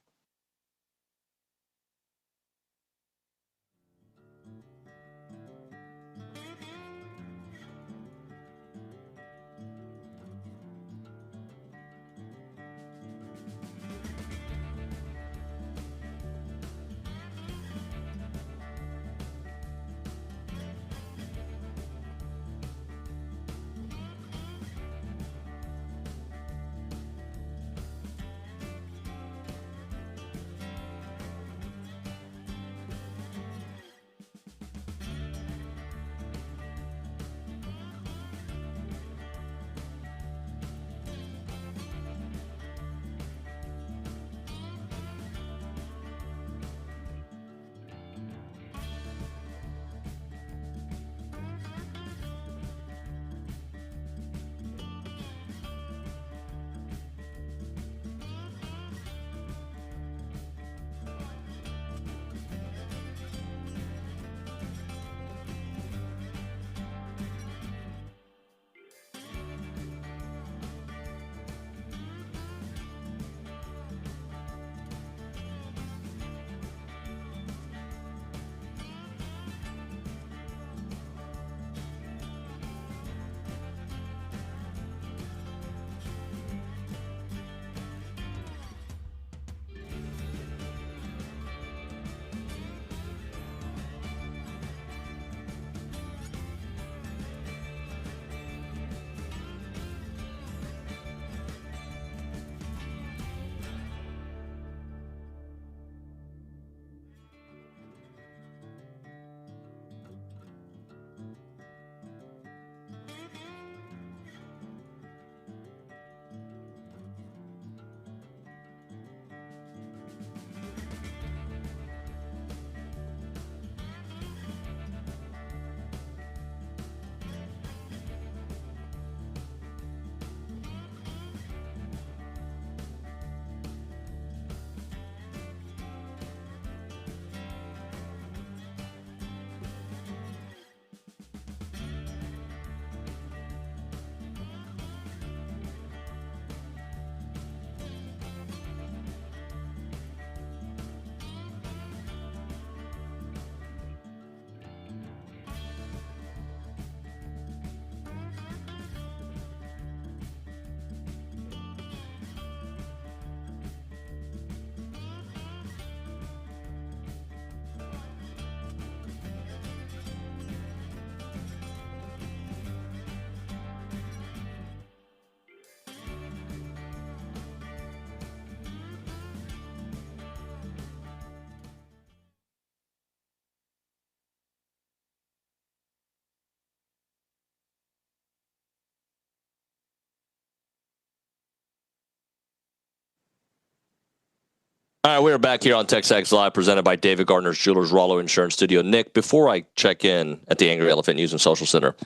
All right, we're back here on TexAgs Live, presented by David Gardner's Jewelers, Rollo Insurance Studio. Nick, before I check in at the Angry Elephant News and Social Center,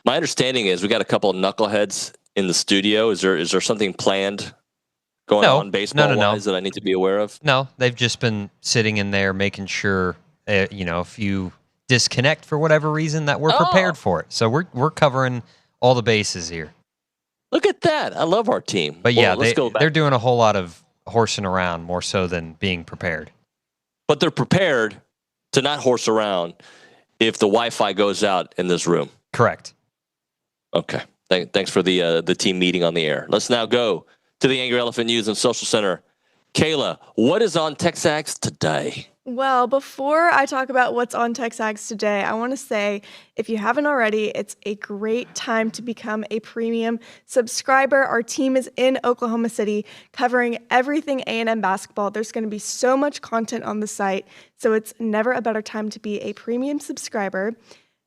my understanding is we got a couple of knuckleheads in the studio. Is there something planned going on baseball-wise that I need to be aware of? No, they've just been sitting in there making sure, if you disconnect for whatever reason, that we're prepared for it. So we're covering all the bases here. Look at that. I love our team. But yeah, they're doing a whole lot of horsing around more so than being prepared. But they're prepared to not horse around if the Wi-Fi goes out in this room. Correct. Okay. Thanks for the team meeting on the air. Let's now go to the Angry Elephant News and Social Center. Kayla, what is on TexAgs today? Well, before I talk about what's on TexAgs today, I want to say, if you haven't already, it's a great time to become a premium subscriber. Our team is in Oklahoma City covering everything A&M basketball. There's going to be so much content on the site, so it's never a better time to be a premium subscriber.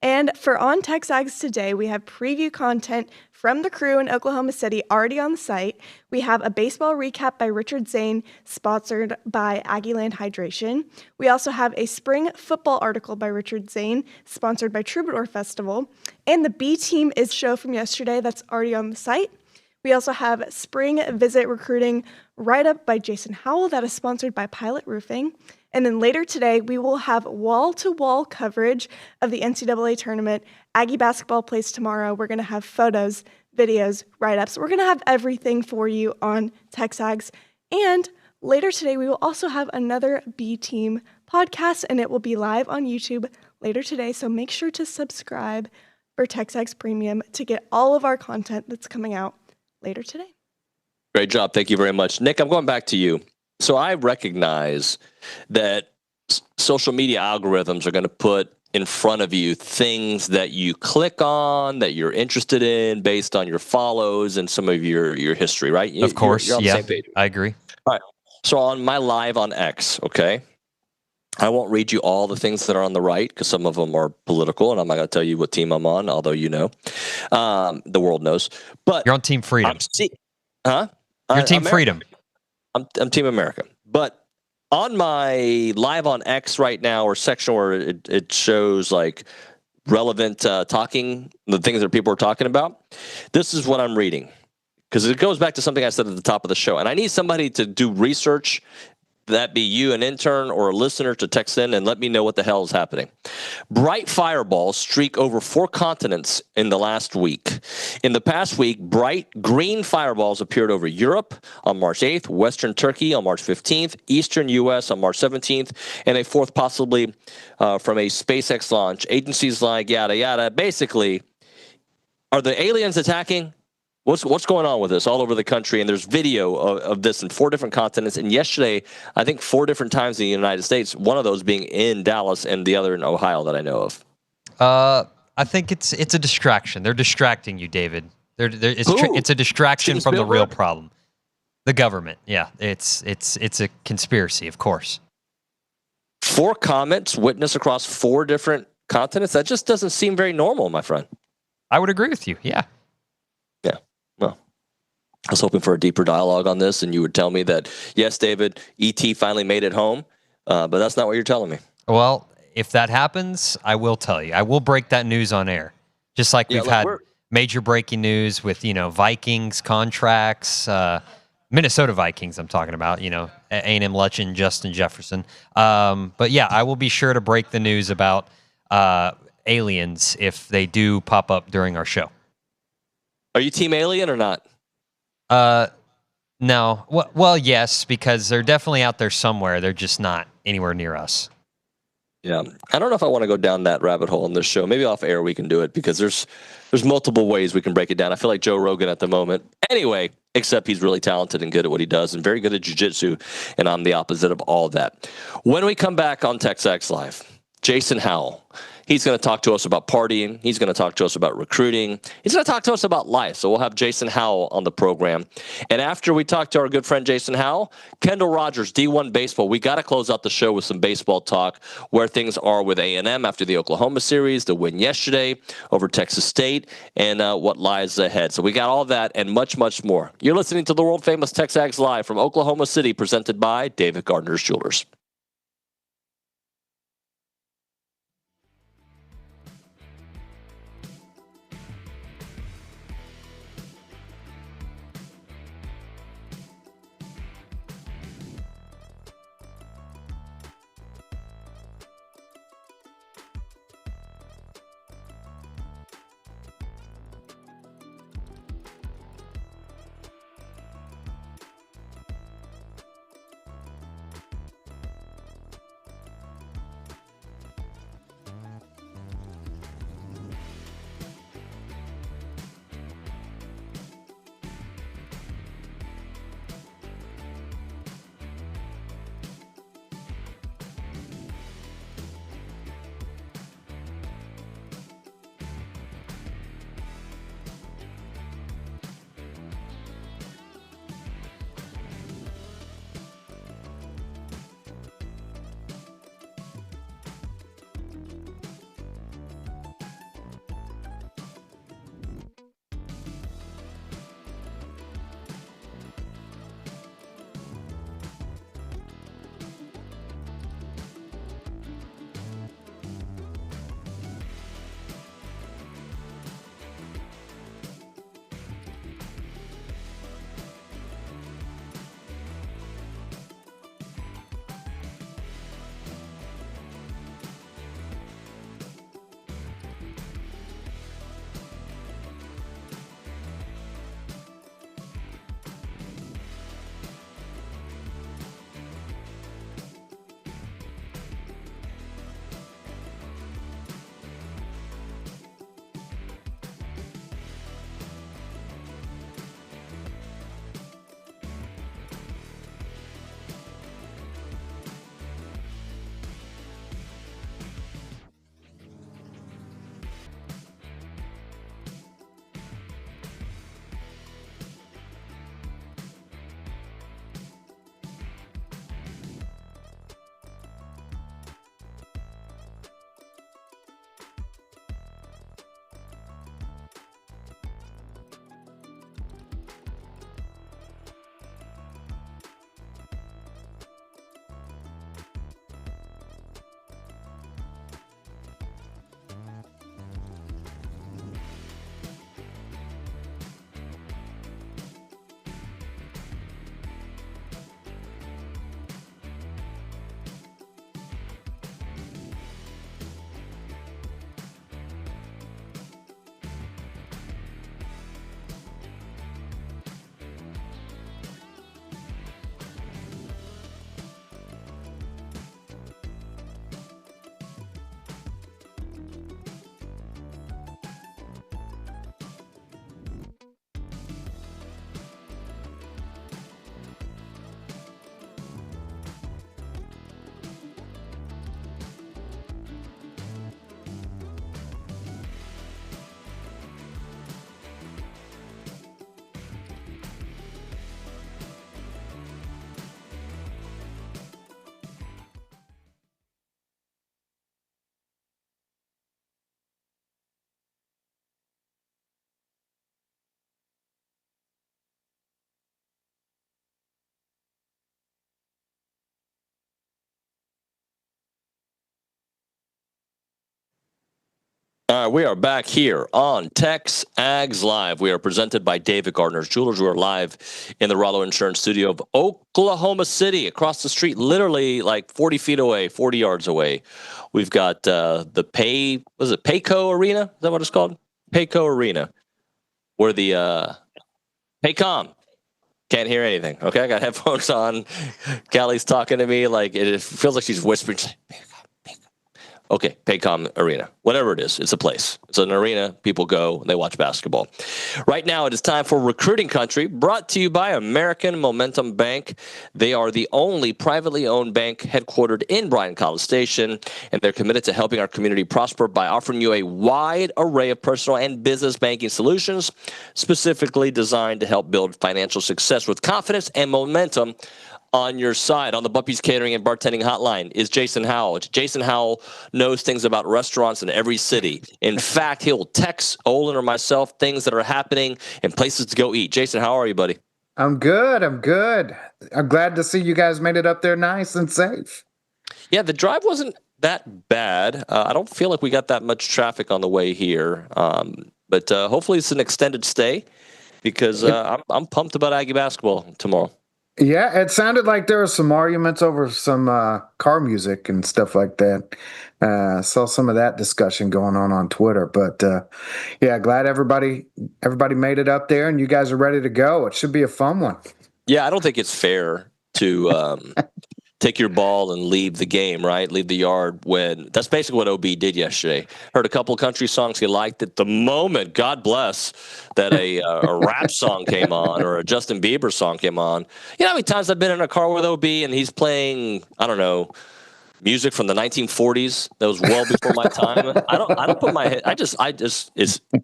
And for On TexAgs today, we have preview content from the crew in Oklahoma City already on the site. We have a baseball recap by Richard Zane, sponsored by Aggieland Hydration. We also have a spring football article by Richard Zane, sponsored by Troubadour Festival. And the B Team is show from yesterday that's already on the site. We also have Spring Visit Recruiting write-up by Jason Howell that is sponsored by Pilot Roofing. And then later today, we will have wall-to-wall coverage of the NCAA tournament. Aggie basketball plays tomorrow. We're going to have photos, videos, write-ups. We're going to have everything for you on TexAgs. And later today, we will also have another B-Team podcast, and it will be live on YouTube later today. So make sure to subscribe for TexAgs Premium to get all of our content that's coming out later today. Great job. Thank you very much. Nick, I'm going back to you. So I recognize that social media algorithms are going to put in front of you things that you click on, that you're interested in based on your follows and some of your history, right? Of course, you're on the same page. I agree. All right. So on my live on X, okay, I won't read you all the things that are on the right because some of them are political, and I'm not going to tell you what team I'm on, although you know. The world knows. But you're on Team Freedom. You're Team Freedom. I'm Team America. But on my live on X right now, or section where it shows like relevant talking, the things that people are talking about, this is what I'm reading. Because it goes back to something I said at the top of the show. And I need somebody to do research, that be you, an intern or a listener, to text in and let me know what the hell is happening. Bright fireballs streak over 4 continents in the last week. In the past week, bright green fireballs appeared over Europe on March 8th, Western Turkey on March 15th, Eastern U.S. on March 17th, and a fourth possibly from a SpaceX launch. Agencies like yada, yada. Basically, are the aliens attacking? What's going on with this all over the country? And there's video of this in 4 different continents. And yesterday, I think 4 different times in the United States, one of those being in Dallas and the other in Ohio that I know of. I think it's a distraction. They're distracting you, David. It's a distraction from the real problem. The government. Yeah, it's a conspiracy, of course. 4 comments witnessed across 4 different continents. That just doesn't seem very normal, my friend. I would agree with you. Yeah. Yeah. Well, I was hoping for a deeper dialogue on this, and you would tell me that, yes, David, E.T. finally made it home, but that's not what you're telling me. Well, if that happens, I will tell you. I will break that news on air, just like we've had major breaking news with, Vikings contracts, Minnesota Vikings I'm talking about, A&M legend Justin Jefferson. But, yeah, I will be sure to break the news about aliens if they do pop up during our show. Are you team alien or not? No. Well, yes, because they're definitely out there somewhere. They're just not anywhere near us. Yeah. I don't know if I want to go down that rabbit hole in this show. Maybe off air we can do it because there's multiple ways we can break it down. I feel like Joe Rogan at the moment. Anyway, except he's really talented and good at what he does and very good at jiu-jitsu, and I'm the opposite of all that. When we come back on TexAgs Live, Jason Howell. He's going to talk to us about partying. He's going to talk to us about recruiting. He's going to talk to us about life. So we'll have Jason Howell on the program. And after we talk to our good friend Jason Howell, Kendall Rogers, D1Baseball. We got to close out the show with some baseball talk, where things are with A&M after the Oklahoma series, the win yesterday over Texas State, and what lies ahead. So we got all that and much, much more. You're listening to the world-famous TexAgs Live from Oklahoma City, presented by David Gardner's Jewelers. All right, we are back here on TexAgs Live. We are presented by David Gardner's Jewelers. We are live in the Rollo Insurance Studio of Oklahoma City, across the street, literally like 40 feet away, 40 yards away. We've got the Payco Arena? Is that what it's called? Payco Arena, where the Paycom. Can't hear anything. Okay, I got headphones on. Callie's talking to me like it feels like she's whispering. Okay, Paycom Arena. Whatever it is, it's a place. It's an arena. People go, they watch basketball. Right now, it is time for Recruiting Country, brought to you by American Momentum Bank. They are the only privately owned bank headquartered in Bryan-College Station, and they're committed to helping our community prosper by offering you a wide array of personal and business banking solutions, specifically designed to help build financial success with confidence and momentum. On your side, on the Buppy's Catering and Bartending Hotline, is Jason Howell. Jason Howell knows things about restaurants in every city. In fact, he'll text Olin or myself things that are happening and places to go eat. Jason, how are you, buddy? I'm good. I'm glad to see you guys made it up there nice and safe. Yeah, the drive wasn't that bad. I don't feel like we got that much traffic on the way here. But hopefully it's an extended stay because I'm pumped about Aggie basketball tomorrow. Yeah, it sounded like there were some arguments over some car music and stuff like that. Saw some of that discussion going on Twitter. But yeah, glad everybody made it up there and you guys are ready to go. It should be a fun one. Yeah, I don't think it's fair to take your ball and leave the game, right? Leave the yard when that's basically what OB did yesterday. Heard a couple of country songs he liked at the moment. God bless that a rap song came on or a Justin Bieber song came on. You know how many times I've been in a car with OB and he's playing, I don't know, music from the 1940s that was well before my time. I don't put my head.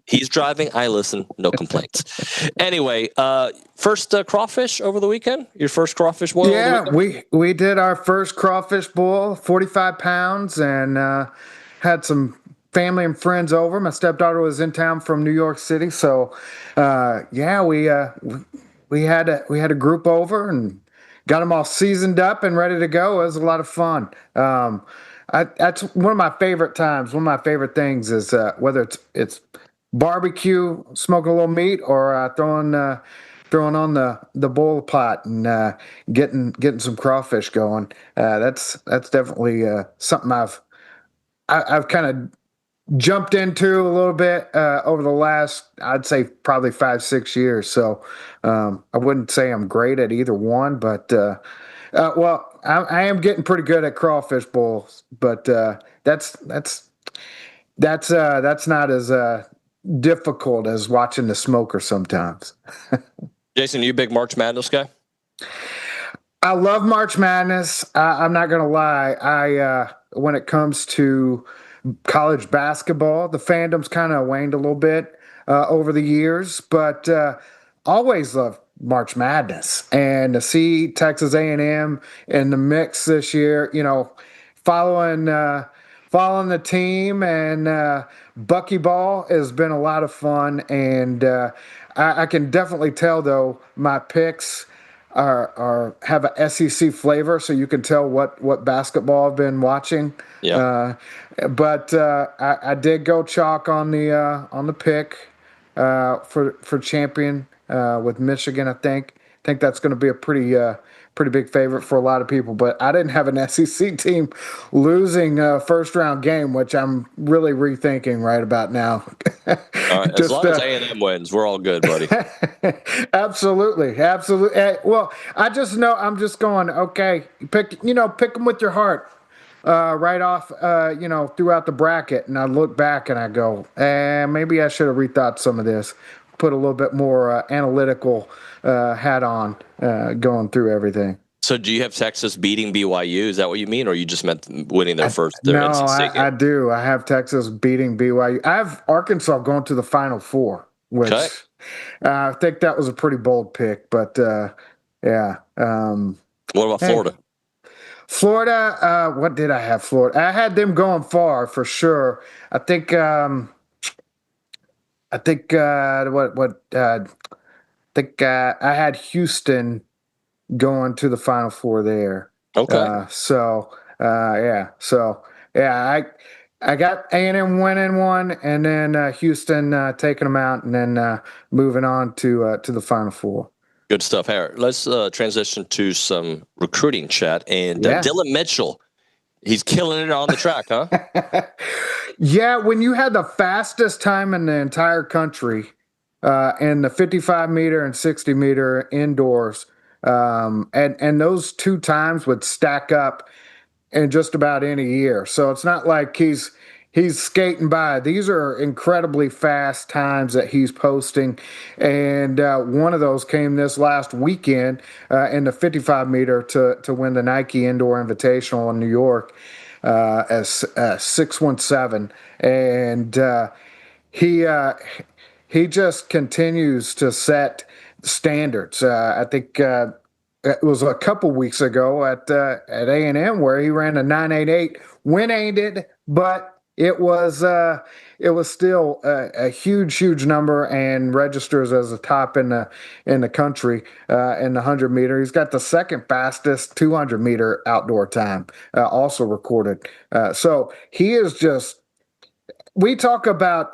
He's driving. I listen. No complaints. Anyway, first crawfish over the weekend. Your first crawfish boil. Yeah, we did our first crawfish boil, 45 pounds, and had some family and friends over. My stepdaughter was in town from New York City, so yeah, we had a group over and got them all seasoned up and ready to go. It was a lot of fun. That's one of my favorite times. One of my favorite things is whether it's barbecue, smoking a little meat, or throwing on the boil pot and getting some crawfish going. That's definitely something I've kind of jumped into a little bit over the last, I'd say probably 5-6 years. So I wouldn't say I'm great at either one, but well, I am getting pretty good at crawfish bowls. But that's not as difficult as watching the smoker sometimes. Jason, you a big March Madness guy? I love March Madness. I'm not gonna lie. When it comes to college basketball, the fandom's kind of waned a little bit over the years, but always loved March Madness. And to see Texas A&M in the mix this year, you know, following the team and Buckyball has been a lot of fun. And I can definitely tell, though, my picks have a SEC flavor, so you can tell what basketball I've been watching. Yeah. But I did go chalk on the pick for champion with Michigan. I think that's going to be a pretty big favorite for a lot of people. But I didn't have an SEC team losing a first round game, which I'm really rethinking right about now. All right, as long as A&M wins, we're all good, buddy. Absolutely. Well, I just know I'm just going, okay, pick them with your heart. Right off, throughout the bracket, and I look back and I go, maybe I should have rethought some of this, put a little bit more analytical hat on going through everything. So do you have Texas beating BYU? Is that what you mean, or you just meant winning their first? No, I do. I have Texas beating BYU. I have Arkansas going to the Final Four, which I think that was a pretty bold pick, but yeah. What about Florida? Florida, what did I have? Florida. I had them going far for sure. I think I had Houston going to the Final Four there. Okay. I got A&M winning one, and then Houston taking them out, and then moving on to the Final Four. Good stuff, Harry. Let's transition to some recruiting chat. And Dylan Mitchell, he's killing it on the track, huh? Yeah, when you had the fastest time in the entire country in the 55-meter and 60-meter indoors, and those two times would stack up in just about any year. So it's not like he's skating by. These are incredibly fast times that he's posting, and one of those came this last weekend in the 55-meter to win the Nike Indoor Invitational in New York as 6:17, and he just continues to set standards. I think. It was a couple weeks ago at A&M where he ran a 9.88, win-aided, but it was still a huge number and registers as a top in the country in the 100-meter. He's got the second fastest 200-meter outdoor time also recorded. So he is just. We talk about.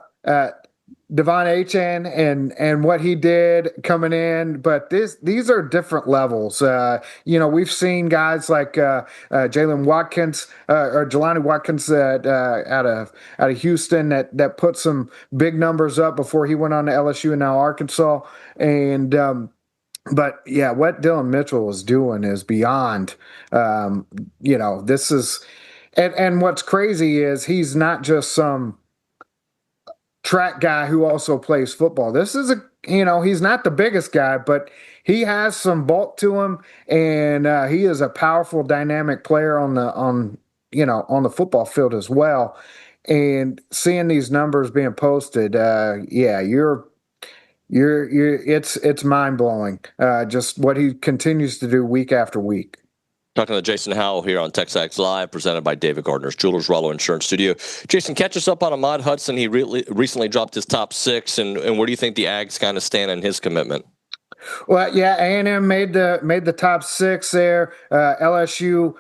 Devon Achane and what he did coming in, but these are different levels. We've seen guys like Jalen Watkins or Jelani Watkins out of Houston that put some big numbers up before he went on to LSU and now Arkansas. And but yeah, what Dylan Mitchell is doing is beyond. This is, and what's crazy is he's not just some track guy who also plays football. This is he's not the biggest guy, but he has some bulk to him, and he is a powerful, dynamic player on the football field as well. And seeing these numbers being posted, it's mind blowing. Just what he continues to do week after week. Talking to Jason Howell here on TexAgs Live, presented by David Gardner's Jewelers, Rollo Insurance Studio. Jason, catch us up on Ahmad Hudson. He recently dropped his top 6, and where do you think the Ags kind of stand in his commitment? Well, yeah, A&M made the top 6 there. LSU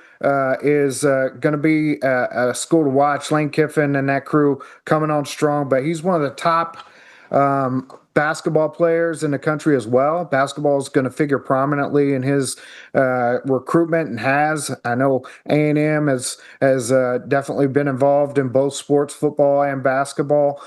is going to be a school to watch. Lane Kiffin and that crew coming on strong, but he's one of the top basketball players in the country as well. Basketball is going to figure prominently in his recruitment and has. I know A&M has definitely been involved in both sports, football and basketball.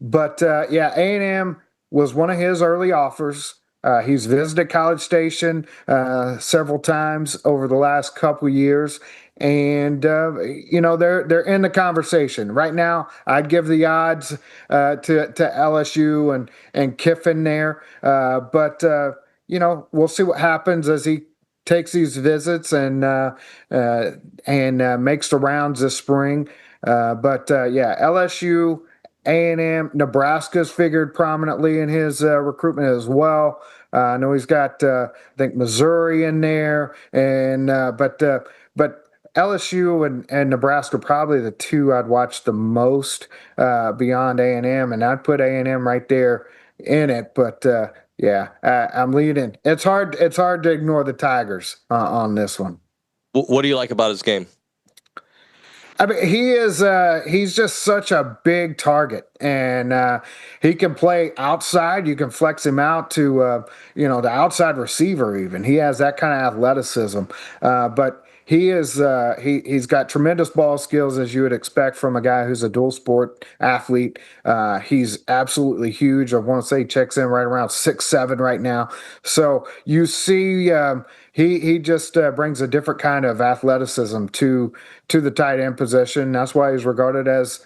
But A&M was one of his early offers. He's visited College Station several times over the last couple years. And, they're in the conversation. Right now, I'd give the odds to LSU and Kiffin there. But we'll see what happens as he takes these visits and makes the rounds this spring. LSU, A&M, Nebraska's figured prominently in his recruitment as well. I know he's got, I think, Missouri in there. And but LSU and Nebraska are probably the two I'd watch the most beyond A&M, and I'd put A&M right there in it. But I'm leading. It's hard to ignore the Tigers on this one. What do you like about his game? I mean, he's just such a big target, and he can play outside. You can flex him out to the outside receiver even. He has that kind of athleticism, but he's got tremendous ball skills, as you would expect from a guy who's a dual sport athlete. He's absolutely huge. I want to say he checks in right around 6'7" right now. So you see, he just brings a different kind of athleticism to the tight end position. That's why he's regarded as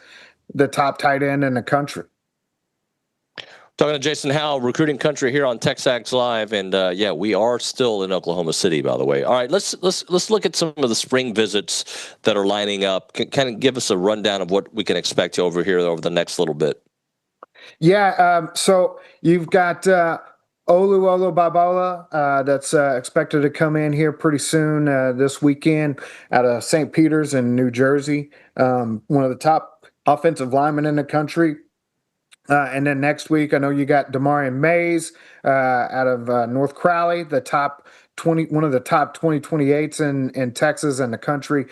the top tight end in the country. Talking to Jason Howell, Recruiting Country here on TexAgs Live, and we are still in Oklahoma City, by the way. All right, let's look at some of the spring visits that are lining up. Kind of give us a rundown of what we can expect over here over the next little bit. Yeah, so you've got Olu Babola that's expected to come in here pretty soon this weekend out of St. Peter's in New Jersey, one of the top offensive linemen in the country. And then next week, I know you got Damarian Mays out of North Crowley, one of the top 2028s in Texas and the country.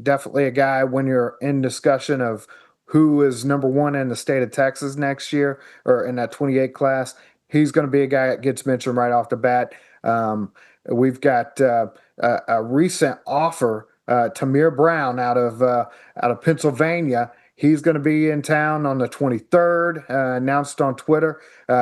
definitely a guy when you're in discussion of who is number one in the state of Texas next year or in that 28 class. He's going to be a guy that gets mentioned right off the bat. We've got a recent offer, Tamir Brown out of Pennsylvania. He's going to be in town on the 23rd, announced on Twitter.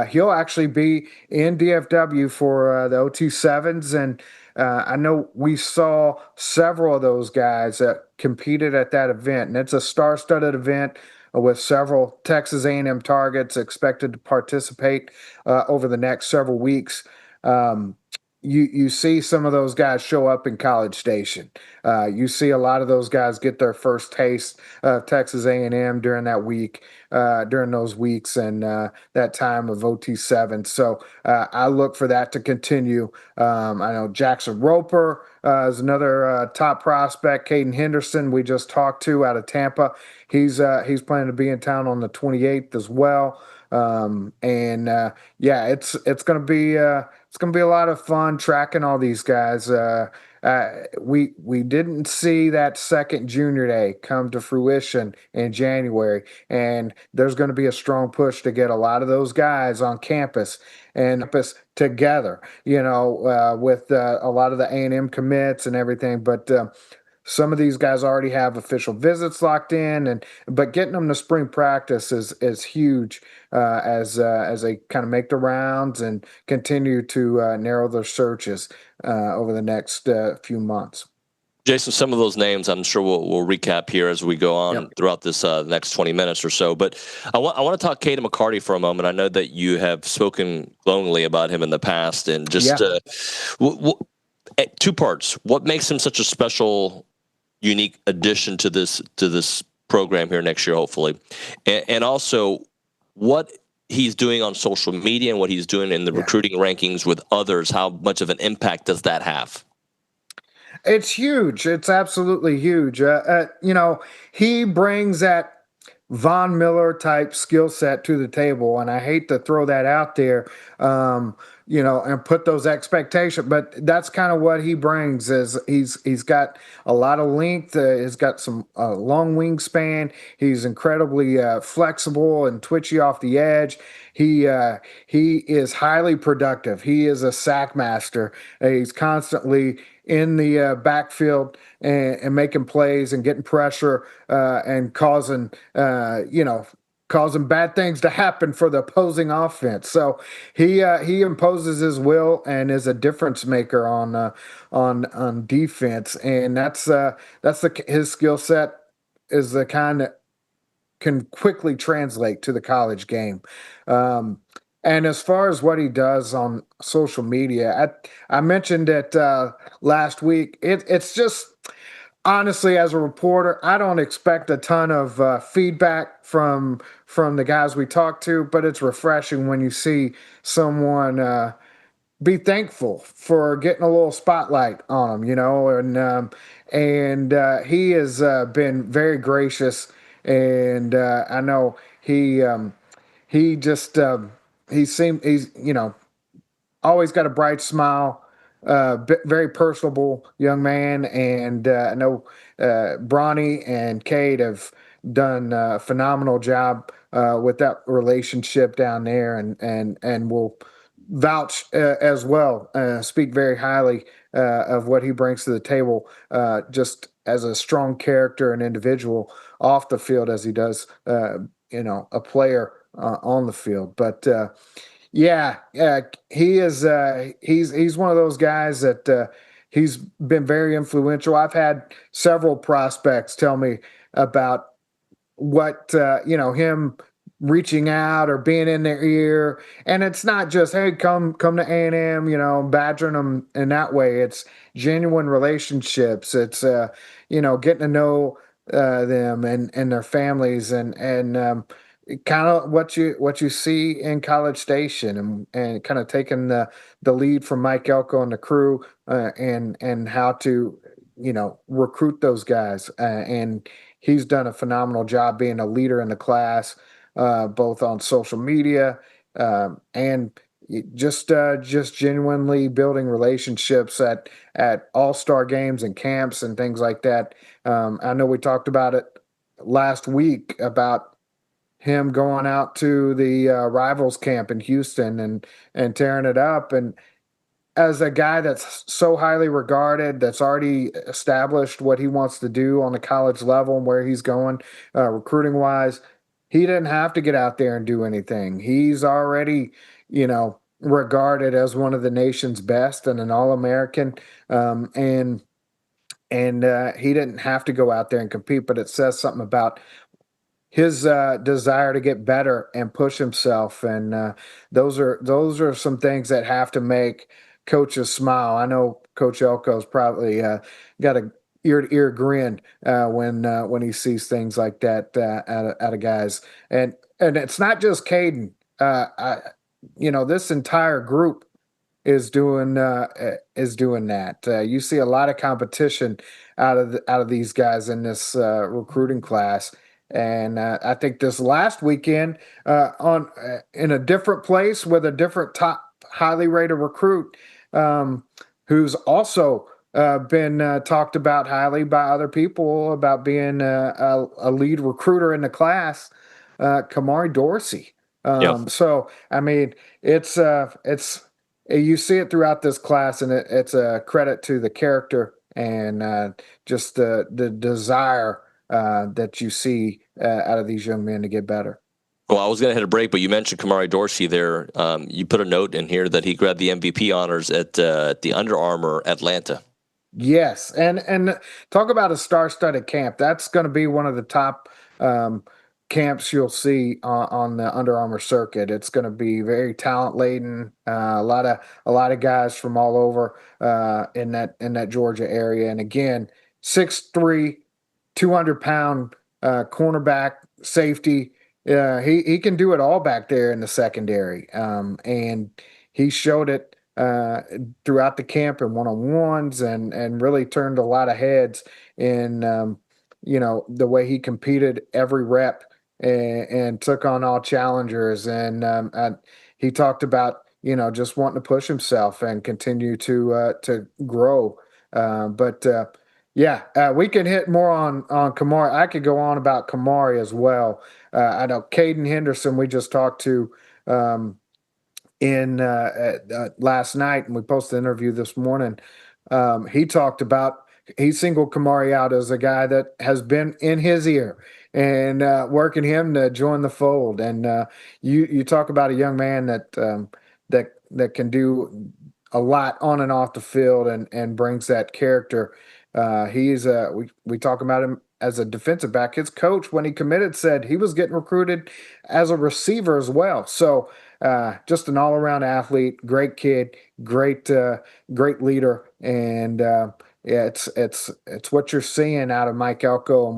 He'll actually be in DFW for the OT Sevens, and I know we saw several of those guys that competed at that event, and it's a star-studded event with several Texas A&M targets expected to participate over the next several weeks. You see some of those guys show up in College Station. You see a lot of those guys get their first taste of Texas A&M during that week, during those weeks and that time of OT7. So I look for that to continue. I know Jackson Roper is another top prospect. Caden Henderson, we just talked to out of Tampa. He's planning to be in town on the 28th as well. It's going to be a lot of fun tracking all these guys. We didn't see that second junior day come to fruition in January, and there's going to be a strong push to get a lot of those guys on campus together, with a lot of the A&M commits and everything. But some of these guys already have official visits locked in, but getting them to spring practice is huge as they kind of make the rounds and continue to narrow their searches over the next few months. Jason, some of those names I'm sure we'll recap here as we go on throughout this next 20 minutes or so. But I want to talk Caden McCarty for a moment. I know that you have spoken glowingly about him in the past, and just two parts. What makes him such a special, unique addition to this program here next year, hopefully, and also what he's doing on social media and what he's doing in the recruiting rankings with others? How much of an impact does that have? It's huge. It's absolutely huge. He brings that Von Miller type skill set to the table, and I hate to throw that out there, and put those expectations, but that's kind of what he brings. Is he's got a lot of length. He's got some long wingspan. He's incredibly flexible and twitchy off the edge. He is highly productive. He is a sack master. He's constantly in the backfield and making plays and getting pressure and causing bad things to happen for the opposing offense. So he imposes his will and is a difference maker on defense, and his skill set is the kind that can quickly translate to the college game. And as far as what he does on social media, I mentioned it last week. It's just, honestly, as a reporter, I don't expect a ton of feedback from the guys we talk to, but it's refreshing when you see someone be thankful for getting a little spotlight on him, and he has been very gracious, and I know he's always got a bright smile, very personable young man, and I know Bronny and Cade have done a phenomenal job with that relationship down there, and will vouch as well, speak very highly of what he brings to the table, just as a strong character and individual off the field as he does, a player on the field. But he is. He's one of those guys that he's been very influential. I've had several prospects tell me about what him reaching out or being in their ear, and it's not just, hey, come to A&M, badgering them in that way. It's genuine relationships. It's getting to know them and their families, and kind of what you see in College Station, and kind of taking the lead from Mike Elko and the crew, and how to recruit those guys, and he's done a phenomenal job being a leader in the class, both on social media and just genuinely building relationships at all-star games and camps and things like that. I know we talked about it last week about him going out to the Rivals camp in Houston and tearing it up. And as a guy that's so highly regarded, that's already established what he wants to do on the college level and where he's going recruiting wise, he didn't have to get out there and do anything. He's already, regarded as one of the nation's best and an All-American. And he didn't have to go out there and compete, but it says something about his desire to get better and push himself. And those are some things that have to make coaches smile. I know Coach Elko's probably got a ear-to-ear grin when he sees things like that out of guys. And it's not just Caden. This entire group is doing that. You see a lot of competition out of these guys in this recruiting class. And I think this last weekend in a different place with a different top highly rated recruit who's also been talked about highly by other people about being a lead recruiter in the class, Kamari Dorsey. Yep. So, I mean, it's you see it throughout this class, and it's a credit to the character and just the desire that you see out of these young men to get better. Well, I was going to hit a break, but you mentioned Kamari Dorsey there. You put a note in here that he grabbed the MVP honors at the Under Armour Atlanta. Yes, and talk about a star-studded camp. That's going to be one of the top camps you'll see on the Under Armour circuit. It's going to be very talent-laden. A lot of guys from all over in that Georgia area. And again, 6'3", 200-pound cornerback, safety. He can do it all back there in the secondary. And he showed it throughout the camp in one-on-ones and really turned a lot of heads in the way he competed every rep and took on all challengers. And he talked about just wanting to push himself and continue to grow. We can hit more on Kamari. I could go on about Kamari as well. I know Caden Henderson we just talked to in last night, and we posted an interview this morning. He talked about he singled Kamari out as a guy that has been in his ear and working him to join the fold. And you talk about a young man that can do a lot on and off the field and brings that character. We talk about him as a defensive back. His coach, when he committed, said he was getting recruited as a receiver as well. So just an all-around athlete, great kid, great leader, and it's what you're seeing out of Mike Elko and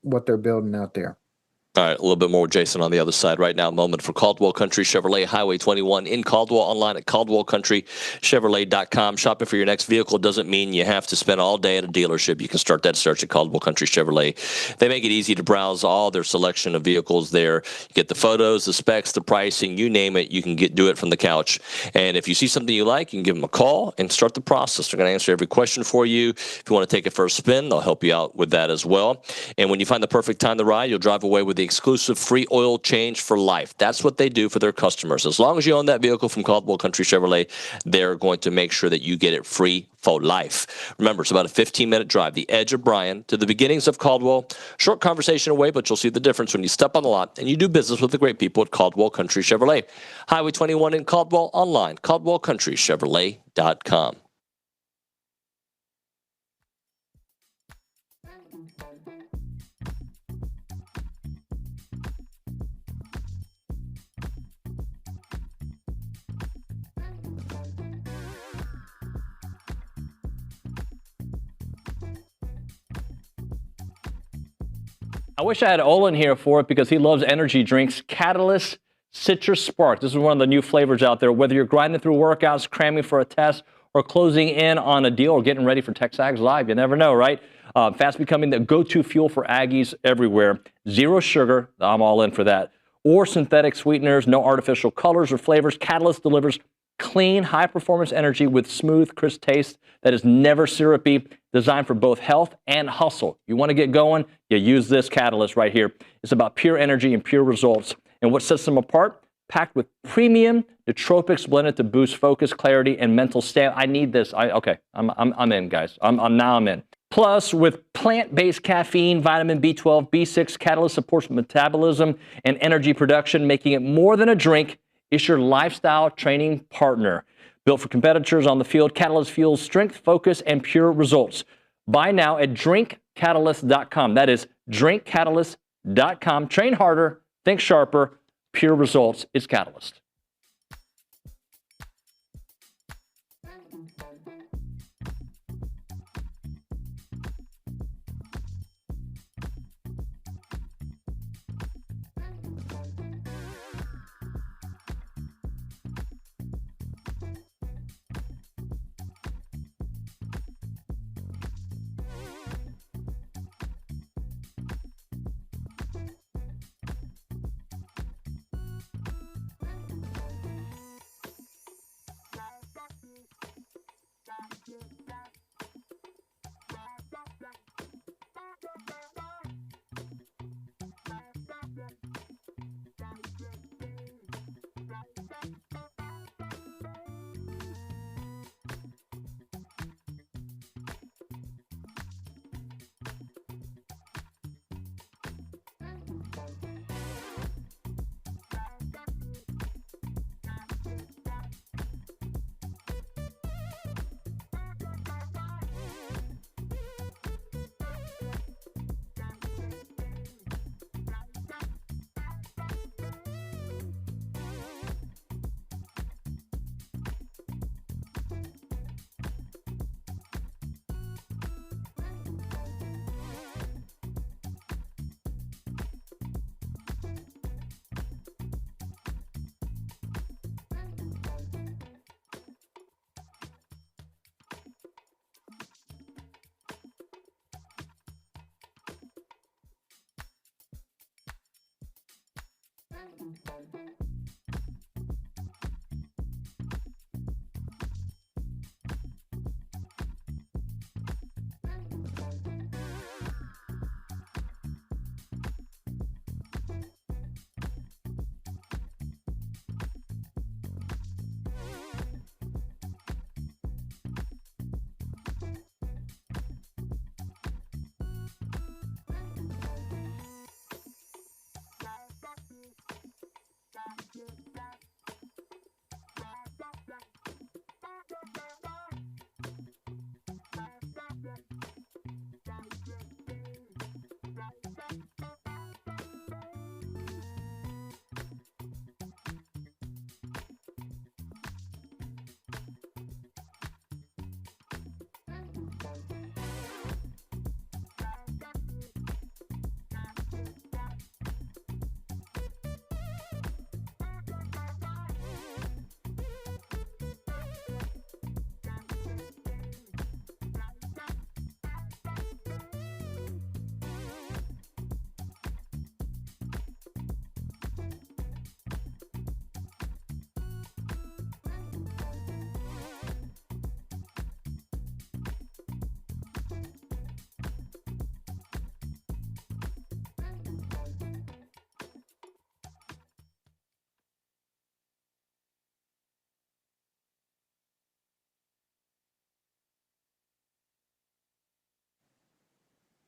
what they're building out there. All right, a little bit more with Jason on the other side right now. Moment for Caldwell Country Chevrolet, Highway 21 in Caldwell, online at CaldwellCountryChevrolet.com. Shopping for your next vehicle doesn't mean you have to spend all day at a dealership. You can start that search at Caldwell Country Chevrolet. They make it easy to browse all their selection of vehicles there. You get the photos, the specs, the pricing, you name it. You can do it from the couch. And if you see something you like, you can give them a call and start the process. They're going to answer every question for you. If you want to take it for a spin, they'll help you out with that as well. And when you find the perfect time to ride, you'll drive away with the exclusive free oil change for life. That's what they do for their customers. As long as you own that vehicle from Caldwell Country Chevrolet, they're going to make sure that you get it free for life. Remember, it's about a 15-minute drive, the edge of Bryan to the beginnings of Caldwell. Short conversation away, but you'll see the difference when you step on the lot and you do business with the great people at Caldwell Country Chevrolet. Highway 21 in Caldwell, online, CaldwellCountryChevrolet.com. I wish I had Olin here for it because he loves energy drinks. Catalyst Citrus Spark. This is one of the new flavors out there. Whether you're grinding through workouts, cramming for a test, or closing in on a deal or getting ready for TexAgs Live, you never know, right? Fast becoming the go-to fuel for Aggies everywhere. Zero sugar. I'm all in for that. or synthetic sweeteners, no artificial colors or flavors. Catalyst delivers clean, high-performance energy with smooth, crisp taste that is never syrupy, designed for both health and hustle. You want to get going? You use this Catalyst right here. It's about pure energy and pure results. And what sets them apart? Packed with premium nootropics blended to boost focus, clarity, and mental stamina. I need this. I'm in, guys. I'm in. Plus, with plant-based caffeine, vitamin B12, B6, Catalyst supports metabolism and energy production, making it more than a drink. It's your lifestyle training partner. Built for competitors on the field, Catalyst fuels strength, focus, and pure results. Buy now at drinkcatalyst.com. That is drinkcatalyst.com. Train harder, think sharper, pure results. It's Catalyst.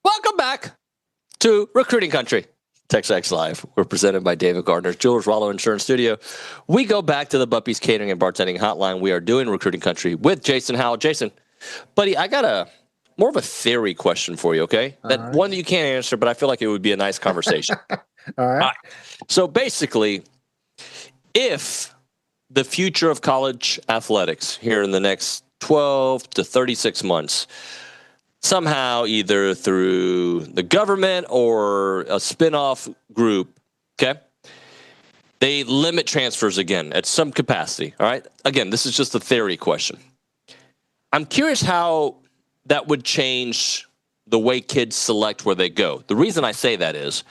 Welcome back to Recruiting Country. TexAgs Live. We're presented by David Gardner, Jewelers Wallow Insurance Studio. We go back to the Buppies Catering and Bartending Hotline. We are doing Recruiting Country with Jason Howell. Jason, buddy, I got more of a theory question for you, okay? One that you can't answer, but I feel like it would be a nice conversation. All right. So basically, if the future of college athletics here in the next 12 to 36 months, somehow either through the government or a spinoff group, okay, they limit transfers again at some capacity, all right? Again, this is just a theory question. I'm curious how that would change the way kids select where they go. The reason I say that is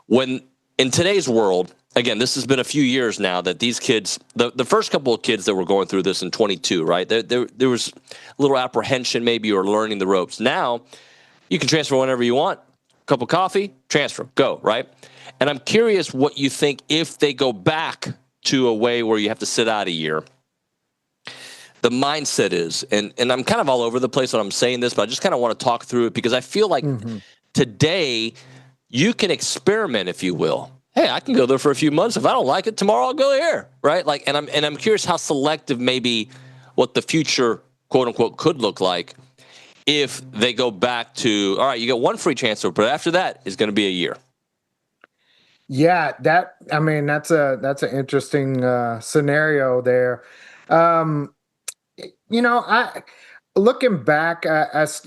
when in today's world, again, this has been a few years now that these kids, the first couple of kids that were going through this in 22, right? There was a little apprehension maybe or learning the ropes. Now you can transfer whenever you want. Cup of coffee, transfer, go, right? And I'm curious what you think if they go back to a way where you have to sit out a year. The mindset is, and I'm kind of all over the place when I'm saying this, but I just kind of want to talk through it because I feel like today you can experiment, if you will. Hey, I can go there for a few months. If I don't like it, tomorrow I'll go here, right? Like, and I'm curious how selective maybe what the future, quote unquote, could look like if they go back to, all right, you get one free transfer, but after that is going to be a year. Yeah, that's an interesting scenario there. Looking back,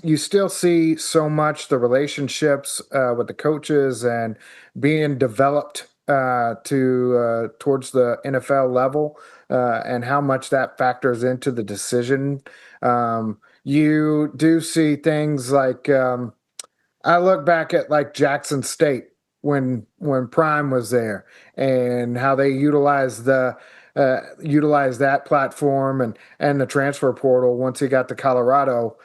you still see so much the relationships with the coaches and being developed towards the NFL level, and how much that factors into the decision. You do see things like I look back at like Jackson State when Prime was there and how they utilized that platform and the transfer portal once he got to Colorado.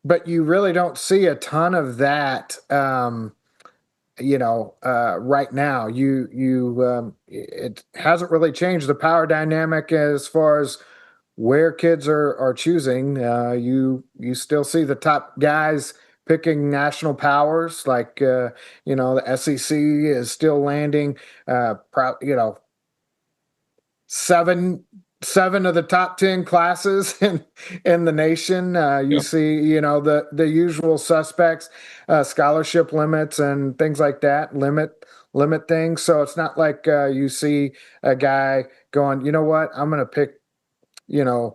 But you really don't see a ton of that, right now. It hasn't really changed the power dynamic as far as where kids are choosing. You still see the top guys picking national powers, like the SEC is still landing. Seven of the top 10 classes in the nation. You see, the usual suspects, scholarship limits and things like that, limit things. So it's not like you see a guy going, you know what, I'm going to pick, a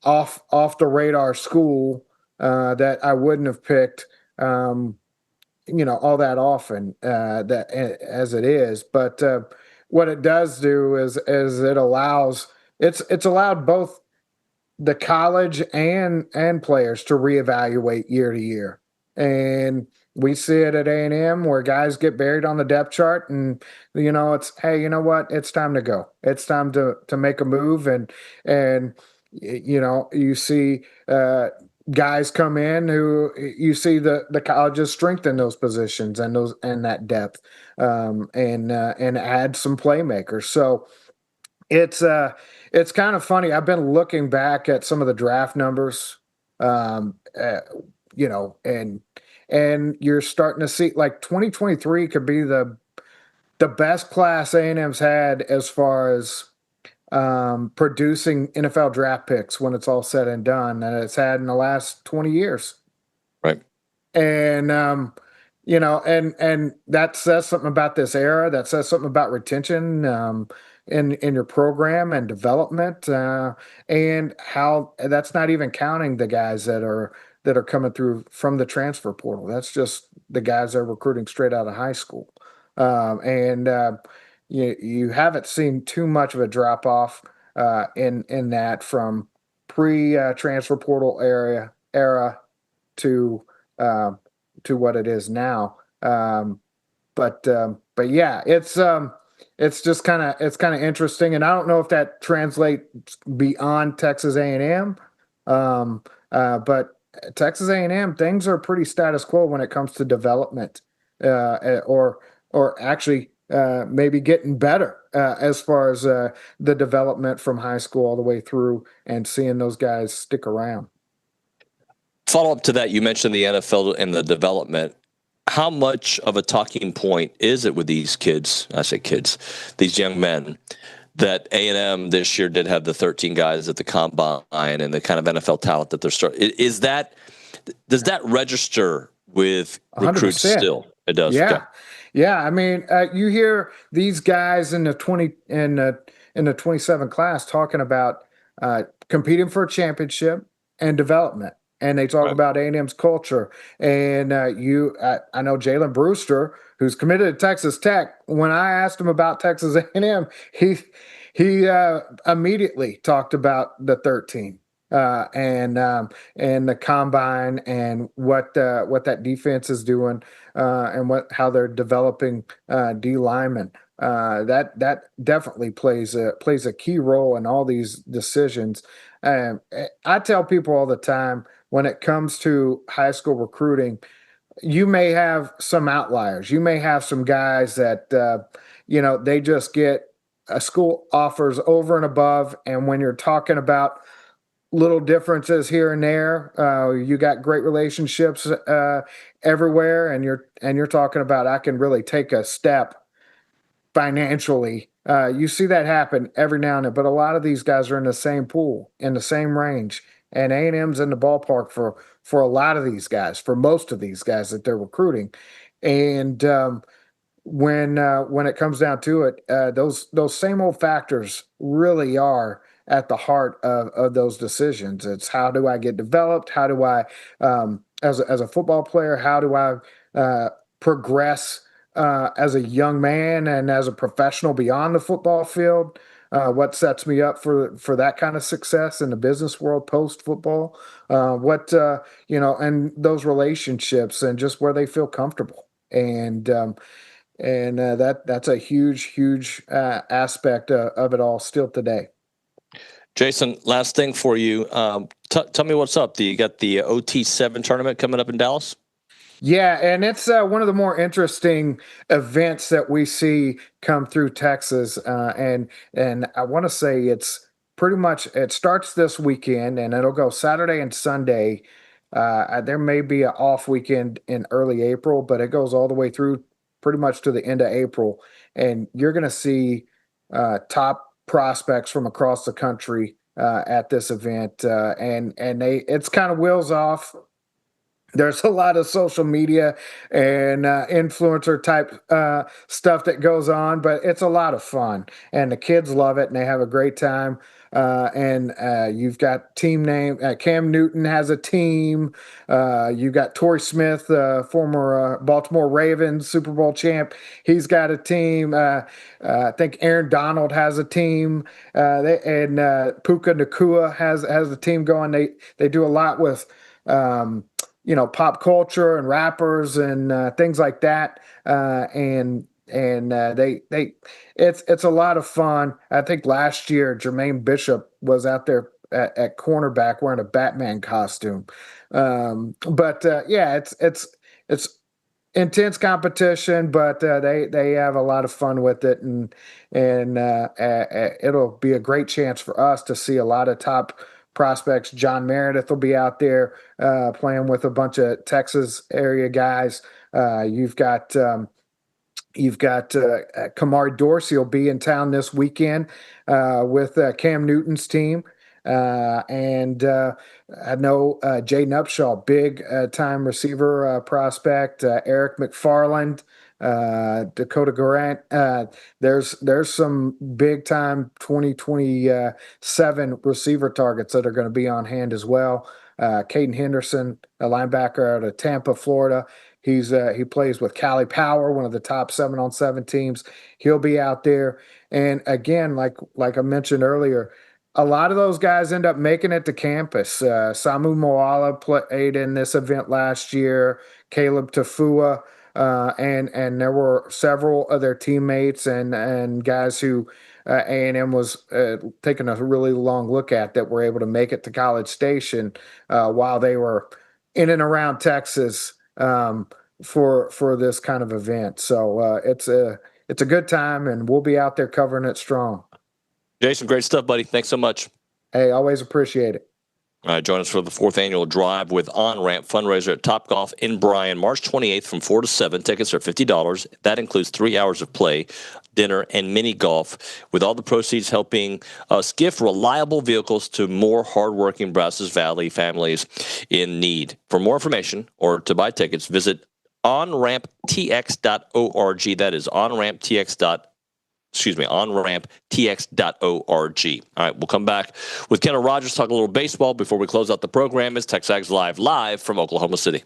off the radar school that I wouldn't have picked, all that often as it is. But what it does do is it allows it's allowed both the college and players to reevaluate year to year. And we see it at A&M where guys get buried on the depth chart and, it's, hey, you know what? It's time to go. It's time to make a move. And you see guys come in who you see the colleges strengthen those positions and that depth, and add some playmakers. So it's kind of funny. I've been looking back at some of the draft numbers, and you're starting to see like 2023 could be the best class A&M's had as far as producing NFL draft picks when it's all said and done, and it's had in the last 20 years. Right. And, and that says something about this era. That says something about retention in your program and development, and how that's not even counting the guys that are coming through from the transfer portal. That's just the guys that are recruiting straight out of high school. You haven't seen too much of a drop off in that from transfer portal era to what it is now. But yeah, it's just kind of interesting, and I don't know if that translates beyond Texas A&M. But Texas A&M, things are pretty status quo when it comes to development, or actually maybe getting better as far as the development from high school all the way through and seeing those guys stick around. Follow up to that, you mentioned the NFL and the development. How much of a talking point is it with these kids? I say kids, these young men, that A&M this year did have the 13 guys at the combine and the kind of NFL talent that they're starting. Does that register with recruits 100%. still? It does. Yeah. Okay. Yeah. I mean, you hear these guys in the 27 class talking about competing for a championship and development. And they talk about A&M's culture. And I know Jalen Brewster, who's committed to Texas Tech. When I asked him about Texas A&M, he immediately talked about the 13. and the combine and what that defense is doing and how they're developing D linemen. That definitely plays a key role in all these decisions. I tell people all the time when it comes to high school recruiting, you may have some outliers. You may have some guys that they just get a school offers over and above, and when you're talking about little differences here and there, you got great relationships everywhere, and you're talking about I can really take a step financially. You see that happen every now and then, but a lot of these guys are in the same pool, in the same range, and A&M's in the ballpark for a lot of these guys, for most of these guys that they're recruiting. And when it comes down to it, those same old factors really are at the heart of those decisions. It's how do I get developed? How do I, as a football player, how do I progress as a young man and as a professional beyond the football field? What sets me up for that kind of success in the business world post football? And those relationships and just where they feel comfortable. And that's a huge aspect of it all still today. Jason, last thing for you. Tell me what's up. You got the OT7 tournament coming up in Dallas? Yeah, and it's one of the more interesting events that we see come through Texas. And I want to say it's pretty much, it starts this weekend and it'll go Saturday and Sunday. There may be an off weekend in early April, but it goes all the way through pretty much to the end of April. And you're going to see top prospects from across the country at this event. And it's kind of wheels off. There's a lot of social media and influencer type stuff that goes on, but it's a lot of fun, and the kids love it, and they have a great time. And you've got team name. Cam Newton has a team. You've got Torrey Smith, former Baltimore Ravens Super Bowl champ. He's got a team. I think Aaron Donald has a team, and Puka Nacua has a team going. They do a lot with. Pop culture and rappers and things like that. And it's a lot of fun. I think last year Jermaine Bishop was out there at cornerback wearing a Batman costume. It's intense competition, but they have a lot of fun with it, and it'll be a great chance for us to see a lot of top prospects. John Meredith will be out there playing with a bunch of Texas area guys. You've got Kamari Dorsey will be in town this weekend with Cam Newton's team. And I know Jay Upshaw, big time receiver prospect, Eric McFarland, Dakota Garant. There's some big time 2027 receiver targets that are going to be on hand as well. Caden Henderson, a linebacker out of Tampa, Florida. He plays with Cali Power, one of the top 7-on-7 teams. He'll be out there. And again, like I mentioned earlier, a lot of those guys end up making it to campus. Samu Moala played in this event last year. Caleb Tafua, and there were several other teammates and guys who A&M was taking a really long look at that were able to make it to College Station while they were in and around Texas for this kind of event. So it's a good time, and we'll be out there covering it strong. Jason, great stuff, buddy. Thanks so much. Hey, always appreciate it. All right, join us for the 4th annual Drive with On-Ramp fundraiser at Topgolf in Bryan, March 28th from 4 to 7. Tickets are $50. That includes 3 hours of play, dinner, and mini golf, with all the proceeds helping us gift reliable vehicles to more hardworking Brazos Valley families in need. For more information or to buy tickets, visit onramptx.org. That is onramptx.org. onramptx.org. All right, we'll come back with Kendall Rogers, talk a little baseball before we close out the program. It's TexAgs live from Oklahoma City.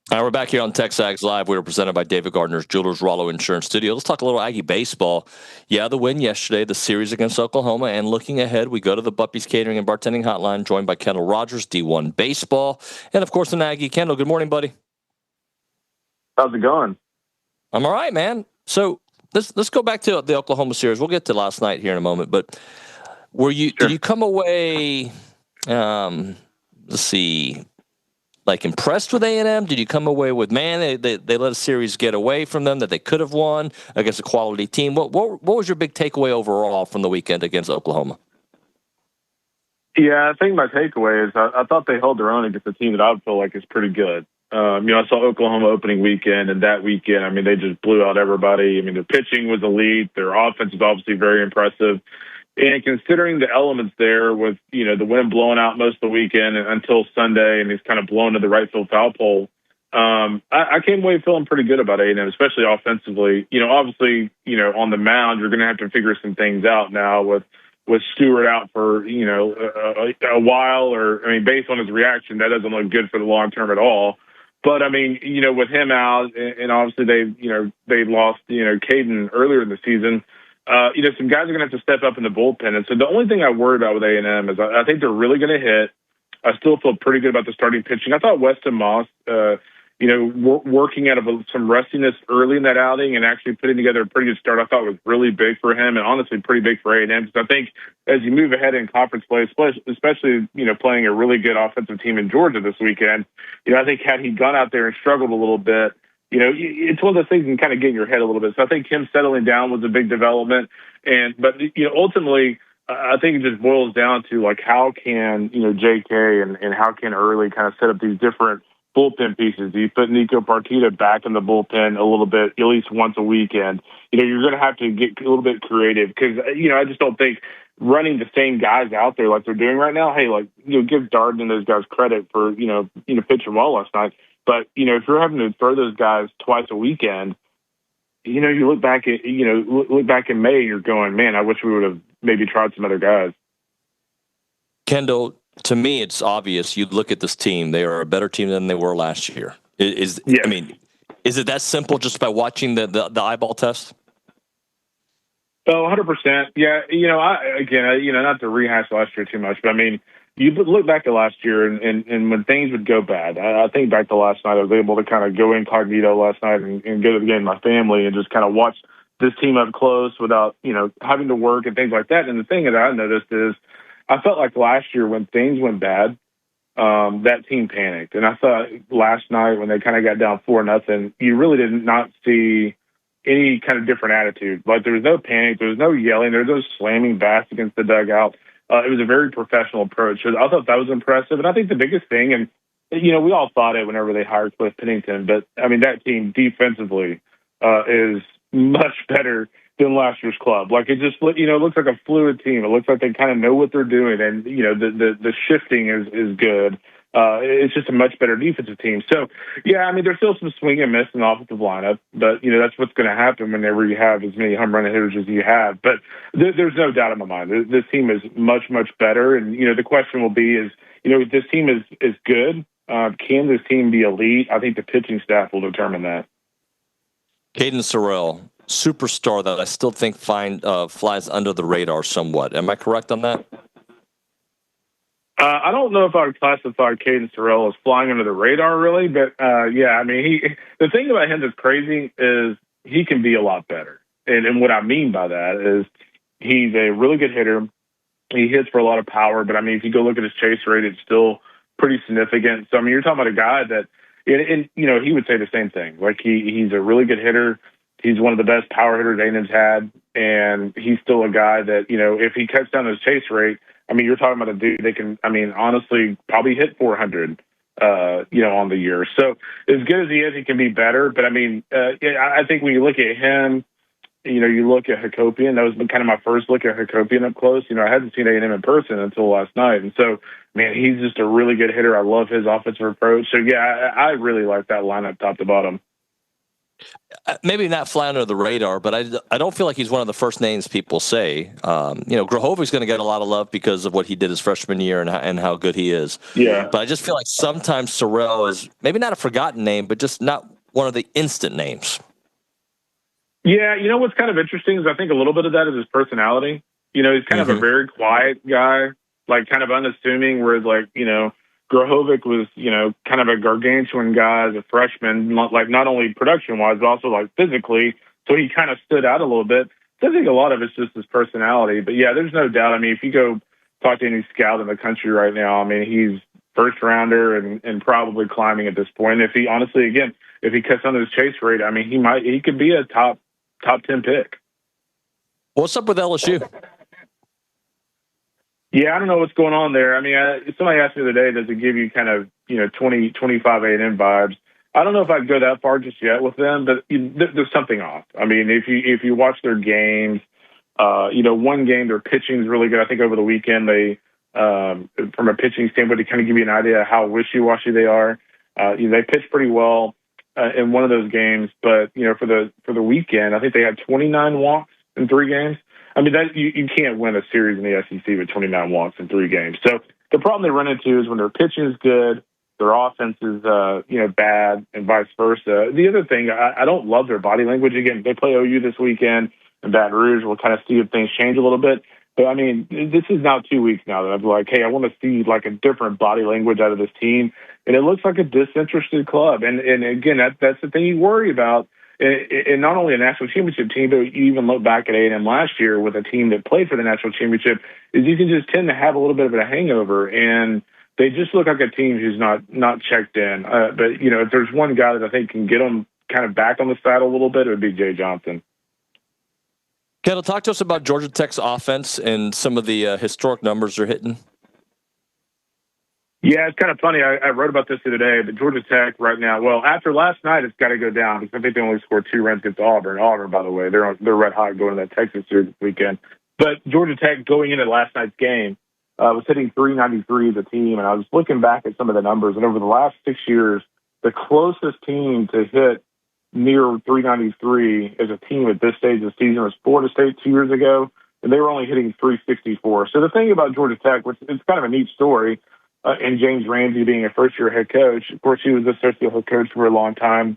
All right, we're back here on TexAgs Live. We were presented by David Gardner's Jewelers Rollo Insurance Studio. Let's talk a little Aggie baseball. Yeah, the win yesterday, the series against Oklahoma. And looking ahead, we go to the Buppy's Catering and Bartending Hotline, joined by Kendall Rogers, D1Baseball. And, of course, an Aggie. Kendall, good morning, buddy. How's it going? I'm all right, man. So let's go back to the Oklahoma series. We'll get to last night here in a moment. But did you come away, let's see, like impressed with A&M? Did you come away with, man, they let a series get away from them that they could have won against a quality team? What was your big takeaway overall from the weekend against Oklahoma? Yeah, I think my takeaway is I thought they held their own against a team that I would feel like is pretty good. I saw Oklahoma opening weekend, and that weekend, I mean, they just blew out everybody. I mean, their pitching was elite. Their offense is obviously very impressive. And considering the elements there with, the wind blowing out most of the weekend until Sunday, and he's kind of blown to the right field foul pole, I came away feeling pretty good about A&M, especially offensively. Obviously, on the mound, you're going to have to figure some things out now with Stewart out for, a while, based on his reaction, that doesn't look good for the long term at all. But with him out, and obviously they lost, Caden earlier in the season. Some guys are going to have to step up in the bullpen. And so the only thing I worry about with A&M is I think they're really going to hit. I still feel pretty good about the starting pitching. I thought Weston Moss, working out of some rustiness early in that outing and actually putting together a pretty good start, I thought was really big for him and honestly pretty big for A&M. Because I think as you move ahead in conference play, especially, playing a really good offensive team in Georgia this weekend, I think had he gone out there and struggled a little bit, it's one of those things that can kind of get in your head a little bit. So I think him settling down was a big development. But ultimately, I think it just boils down to, like, how can, JK and how can Early kind of set up these different bullpen pieces? Do you put Nico Partita back in the bullpen a little bit, at least once a weekend? You're going to have to get a little bit creative because, I just don't think running the same guys out there like they're doing right now, hey, give Darden and those guys credit for, pitching well last night. But, if you're having to throw those guys twice a weekend, you look back at, look back in May and you're going, man, I wish we would have maybe tried some other guys. Kendall, to me, it's obvious. You look at this team; they are a better team than they were last year. Is it that simple just by watching the eyeball test? Oh, 100%. Yeah, not to rehash last year too much, but you look back to last year and when things would go bad. I think back to last night, I was able to kind of go incognito last night and go to the game with my family and just kind of watch this team up close without, having to work and things like that. And the thing that I noticed is I felt like last year when things went bad, that team panicked. And I thought last night when they kind of got down 4-0, you really did not see any kind of different attitude. Like there was no panic, there was no yelling, there was no slamming bats against the dugout. It was a very professional approach. So I thought that was impressive. And I think the biggest thing, and, we all thought it whenever they hired Cliff Pennington, but, that team defensively is much better than last year's club. Like it just, looks like a fluid team. It looks like they kind of know what they're doing. And, the shifting is good. It's just a much better defensive team. So, yeah, there's still some swing and miss in the offensive lineup, but, that's what's going to happen whenever you have as many home run hitters as you have. But there's no doubt in my mind. This team is much, much better. And, the question will be is, this team is good. Can this team be elite? I think the pitching staff will determine that. Caden Sorrell, superstar that I still think flies under the radar somewhat. Am I correct on that? I don't know if I would classify Caden Sorrell as flying under the radar, really, but the thing about him that's crazy is he can be a lot better. And what I mean by that is he's a really good hitter. He hits for a lot of power, but if you go look at his chase rate, it's still pretty significant. So you're talking about a guy that, and he would say the same thing. Like he's a really good hitter. He's one of the best power hitters A&M's had, and he's still a guy that, if he cuts down his chase rate, you're talking about a dude that can, honestly, probably hit 400, on the year. So as good as he is, he can be better. But I think when you look at him, you look at Hakopian. That was kind of my first look at Hakopian up close. I hadn't seen A&M in person until last night. And so, man, he's just a really good hitter. I love his offensive approach. So, yeah, I really like that lineup top to bottom. Maybe not fly under the radar, but I don't feel like he's one of the first names people say. Grahovic's going to get a lot of love because of what he did his freshman year and how good he is. Yeah. But I just feel like sometimes Sorrell is maybe not a forgotten name, but just not one of the instant names. Yeah, you know what's kind of interesting is I think a little bit of that is his personality. He's kind of a very quiet guy, like kind of unassuming, whereas Grahovic was, kind of a gargantuan guy as a freshman, like not only production-wise, but also like physically. So he kind of stood out a little bit. So I think a lot of it's just his personality. But yeah, there's no doubt. I mean, if you go talk to any scout in the country right now, I mean, he's first rounder and probably climbing at this point. If he honestly, again, if he cuts under his chase rate, I mean, he could be a top 10 pick. What's up with LSU? Yeah, I don't know what's going on there. I mean, somebody asked me the other day, does it give you kind of, 25 A&M vibes? I don't know if I'd go that far just yet with them, but there's something off. I mean, if you watch their games, one game, their pitching is really good. I think over the weekend, they, from a pitching standpoint, to kind of give you an idea of how wishy-washy they are. They pitched pretty well in one of those games, but, for the weekend, I think they had 29 walks in 3 games. I mean, that you can't win a series in the SEC with 29 walks in 3 games. So the problem they run into is when their pitching is good, their offense is, bad, and vice versa. The other thing, I don't love their body language. Again, they play OU this weekend in Baton Rouge. We'll kind of see if things change a little bit. But, I mean, this is now 2 weeks now that I'm like, hey, I want to see, like, a different body language out of this team. And it looks like a disinterested club. And again, that's the thing you worry about. And not only a national championship team, but you even look back at A&M last year with a team that played for the national championship, is you can just tend to have a little bit of a hangover, and they just look like a team who's not checked in. But, if there's one guy that I think can get them kind of back on the saddle a little bit, it would be Jay Johnson. Kendall, talk to us about Georgia Tech's offense and some of the historic numbers they're hitting. Yeah, it's kind of funny. I wrote about this the other day, but Georgia Tech right now, well, after last night, it's got to go down because I think they only scored 2 runs against Auburn. Auburn, by the way, they're red hot going to that Texas series this weekend. But Georgia Tech going into last night's game was hitting 393 as a team, and I was looking back at some of the numbers, and over the last 6 years, the closest team to hit near 393 as a team at this stage of the season was Florida State 2 years ago, and they were only hitting 364. So the thing about Georgia Tech, which is kind of a neat story, and James Ramsey being a first-year head coach. Of course, he was associate head coach for a long time,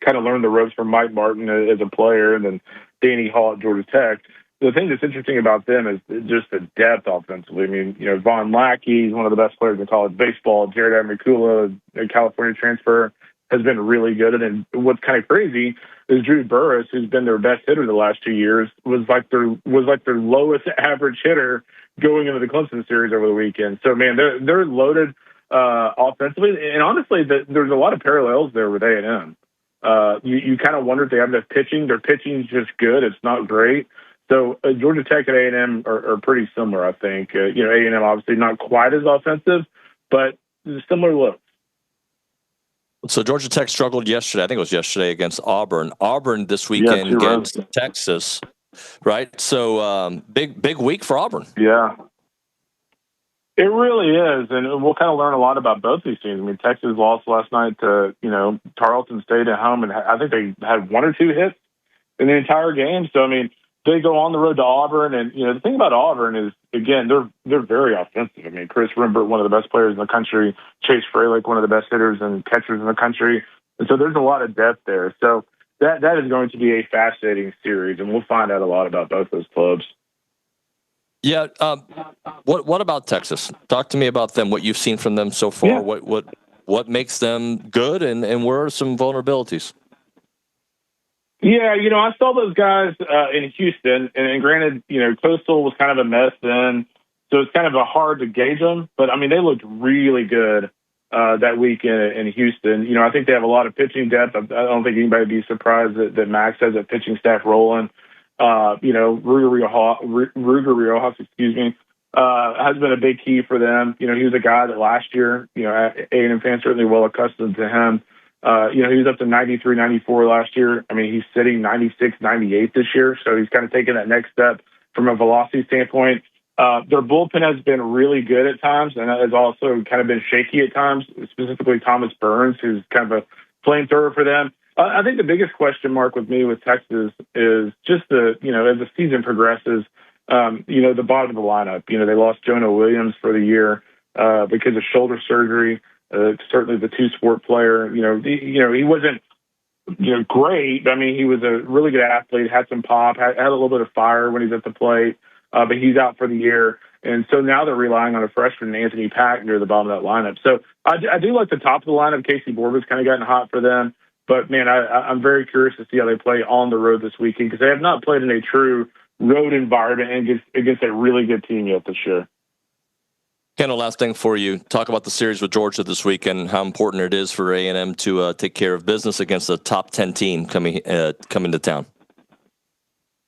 kind of learned the ropes from Mike Martin as a player and then Danny Hall at Georgia Tech. The thing that's interesting about them is just the depth offensively. I mean, Von Lackey is one of the best players in college baseball. Jared Amicula, a California transfer, has been really good. And what's kind of crazy is Drew Burris, who's been their best hitter the last 2 years, was like their lowest average hitter going into the Clemson series over the weekend. So, man, they're loaded offensively. And honestly, there's a lot of parallels there with A&M. You kind of wonder if they have enough pitching. Their pitching is just good. It's not great. So Georgia Tech and A&M are pretty similar, I think. A&M obviously not quite as offensive, but similar looks. So Georgia Tech struggled yesterday. I think it was yesterday against Auburn. Auburn this weekend against Texas, right? So big week for Auburn. Yeah, it really is, and we'll kind of learn a lot about both these teams. I mean, Texas lost last night to Tarleton State at home, and I think they had 1 or 2 hits in the entire game. So I mean, they go on the road to Auburn, and the thing about Auburn is, again, they're very offensive. I mean, Chris Rimbert, one of the best players in the country, Chase Fralick, one of the best hitters and catchers in the country, and so there's a lot of depth there. So that is going to be a fascinating series, and we'll find out a lot about both those clubs. Yeah. What about Texas? Talk to me about them. What you've seen from them so far. Yeah. What makes them good, and where are some vulnerabilities? Yeah, I saw those guys in Houston, and granted, Coastal was kind of a mess then, so it's kind of hard to gauge them. But, I mean, they looked really good that week in Houston. I think they have a lot of pitching depth. I don't think anybody would be surprised that Max has a pitching staff rolling. Ruger Riojas, has been a big key for them. He was a guy that last year, A&M fans certainly well accustomed to him. He was up to 93, 94 last year. I mean, he's sitting 96, 98 this year. So he's kind of taking that next step from a velocity standpoint. Their bullpen has been really good at times and has also kind of been shaky at times, specifically Thomas Burns, who's kind of a flamethrower for them. I think the biggest question mark with me with Texas is just as the season progresses, the bottom of the lineup. They lost Jonah Williams for the year because of shoulder surgery. Certainly the two-sport player. He wasn't great. I mean, he was a really good athlete, had some pop, had a little bit of fire when he's at the plate, but he's out for the year. And so now they're relying on a freshman, Anthony Pack, near the bottom of that lineup. So I do like the top of the lineup. Casey Borba's kind of gotten hot for them. But, man, I'm very curious to see how they play on the road this weekend because they have not played in a true road environment against a really good team yet this year. Kendall, last thing for you. Talk about the series with Georgia this week and how important it is for A&M to take care of business against a top 10 team coming to town.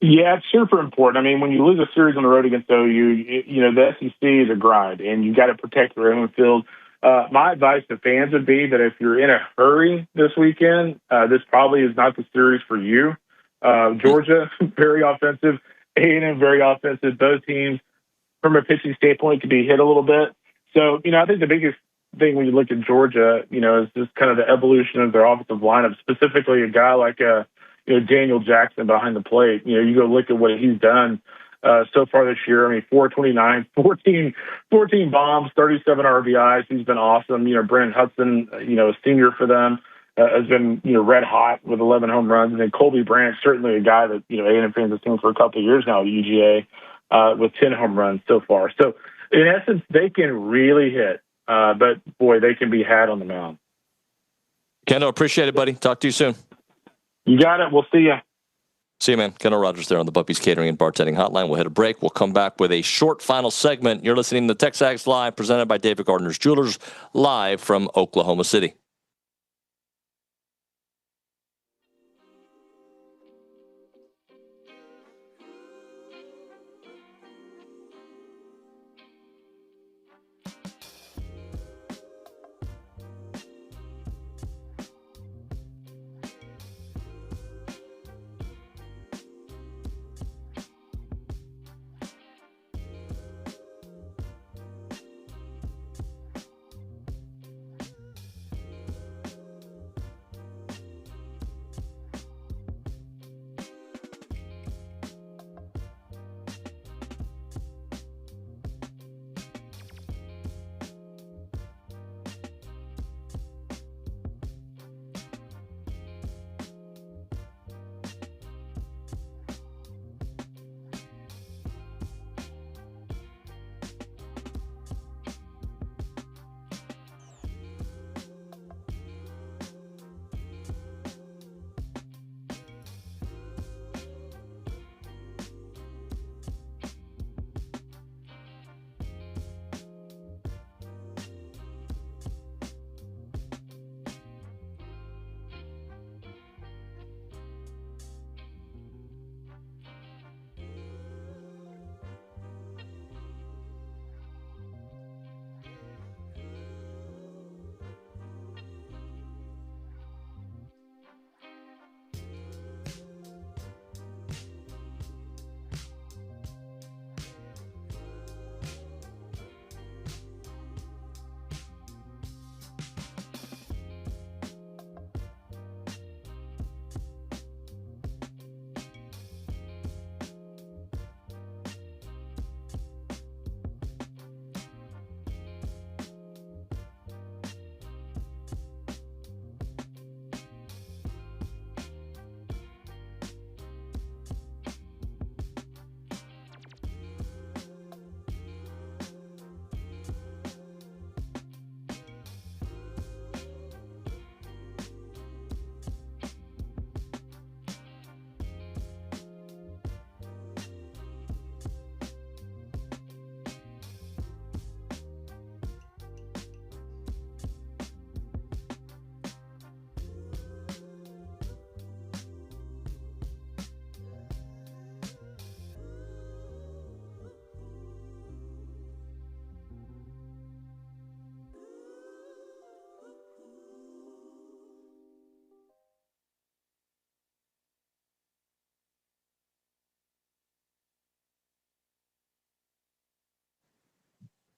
Yeah, it's super important. I mean, when you lose a series on the road against OU, the SEC is a grind, and you got to protect your own field. My advice to fans would be that if you're in a hurry this weekend, this probably is not the series for you. Georgia, very offensive. A&M, very offensive. Both teams, from a pitching standpoint, could be hit a little bit. So, I think the biggest thing when you look at Georgia, is just kind of the evolution of their offensive lineup, specifically a guy like Daniel Jackson behind the plate. You go look at what he's done so far this year. I mean, 429, 14 bombs, 37 RBIs. He's been awesome. Brandon Hudson, a senior for them, has been, red hot with 11 home runs. And then Colby Brandt, certainly a guy that, A&M fans have seen for a couple of years now at UGA with 10 home runs so far. So, in essence, they can really hit. But, boy, they can be had on the mound. Kendall, appreciate it, buddy. Talk to you soon. You got it. We'll see you. See you, man. Kendall Rogers there on the Buppy's Catering and Bartending Hotline. We'll hit a break. We'll come back with a short final segment. You're listening to TexAgs Live, presented by David Gardner's Jewelers, live from Oklahoma City.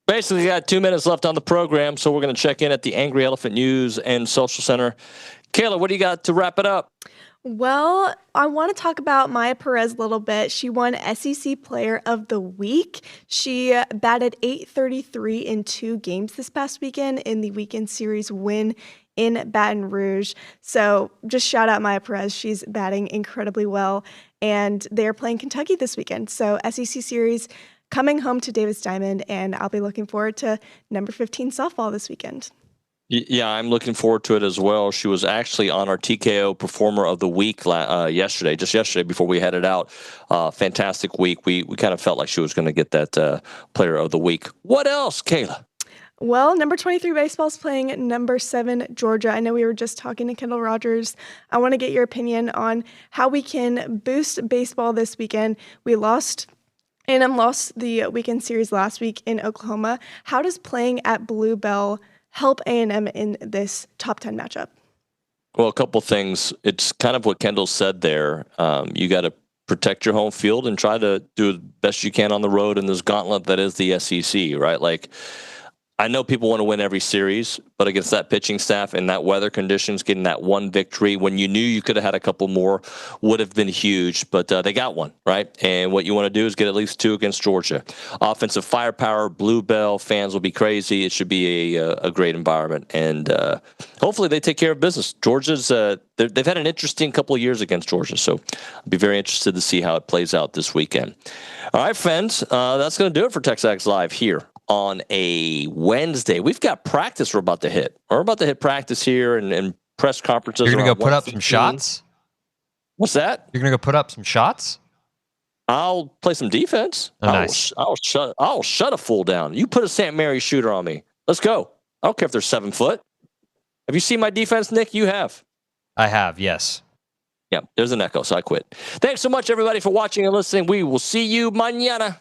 Basically, got 2 minutes left on the program, so we're going to check in at the Angry Elephant News and Social Center. Kayla, what do you got to wrap it up? Well, I want to talk about Maya Perez a little bit. She won SEC Player of the Week. She batted .833 in 2 games this past weekend in the weekend series win in Baton Rouge. So just shout out Maya Perez. She's batting incredibly well, and they're playing Kentucky this weekend. So SEC series coming home to Davis Diamond, and I'll be looking forward to number 15 softball this weekend. Yeah, I'm looking forward to it as well. She was actually on our TKO Performer of the Week just yesterday before we headed out. Fantastic week. We kind of felt like she was going to get that Player of the Week. What else, Kayla? Well, number 23 baseball is playing number 7 Georgia. I know we were just talking to Kendall Rogers. I want to get your opinion on how we can boost baseball this weekend. A&M lost the weekend series last week in Oklahoma. How does playing at Blue Bell help A&M in this top 10 matchup? Well, a couple things. It's kind of what Kendall said there. You got to protect your home field and try to do the best you can on the road in this gauntlet that is the SEC, right? Like, I know people want to win every series, but against that pitching staff and that weather conditions, getting that one victory when you knew you could have had a couple more would have been huge, but they got one, right? And what you want to do is get at least 2 against Georgia. Offensive firepower, Blue Bell, fans will be crazy. It should be a great environment, and hopefully they take care of business. Georgia's they've had an interesting couple of years against Georgia, so I'll be very interested to see how it plays out this weekend. All right, friends, that's going to do it for TexAgs Live here on a Wednesday. We've got practice we're about to hit. We're about to hit practice here and press conferences. You're going to go put up some shots? What's that? You're going to go put up some shots? I'll play some defense. Oh, nice. I'll shut a fool down. You put a St. Mary shooter on me. Let's go. I don't care if they're 7 foot. Have you seen my defense, Nick? You have. I have, yes. Yeah, there's an echo, so I quit. Thanks so much, everybody, for watching and listening. We will see you mañana.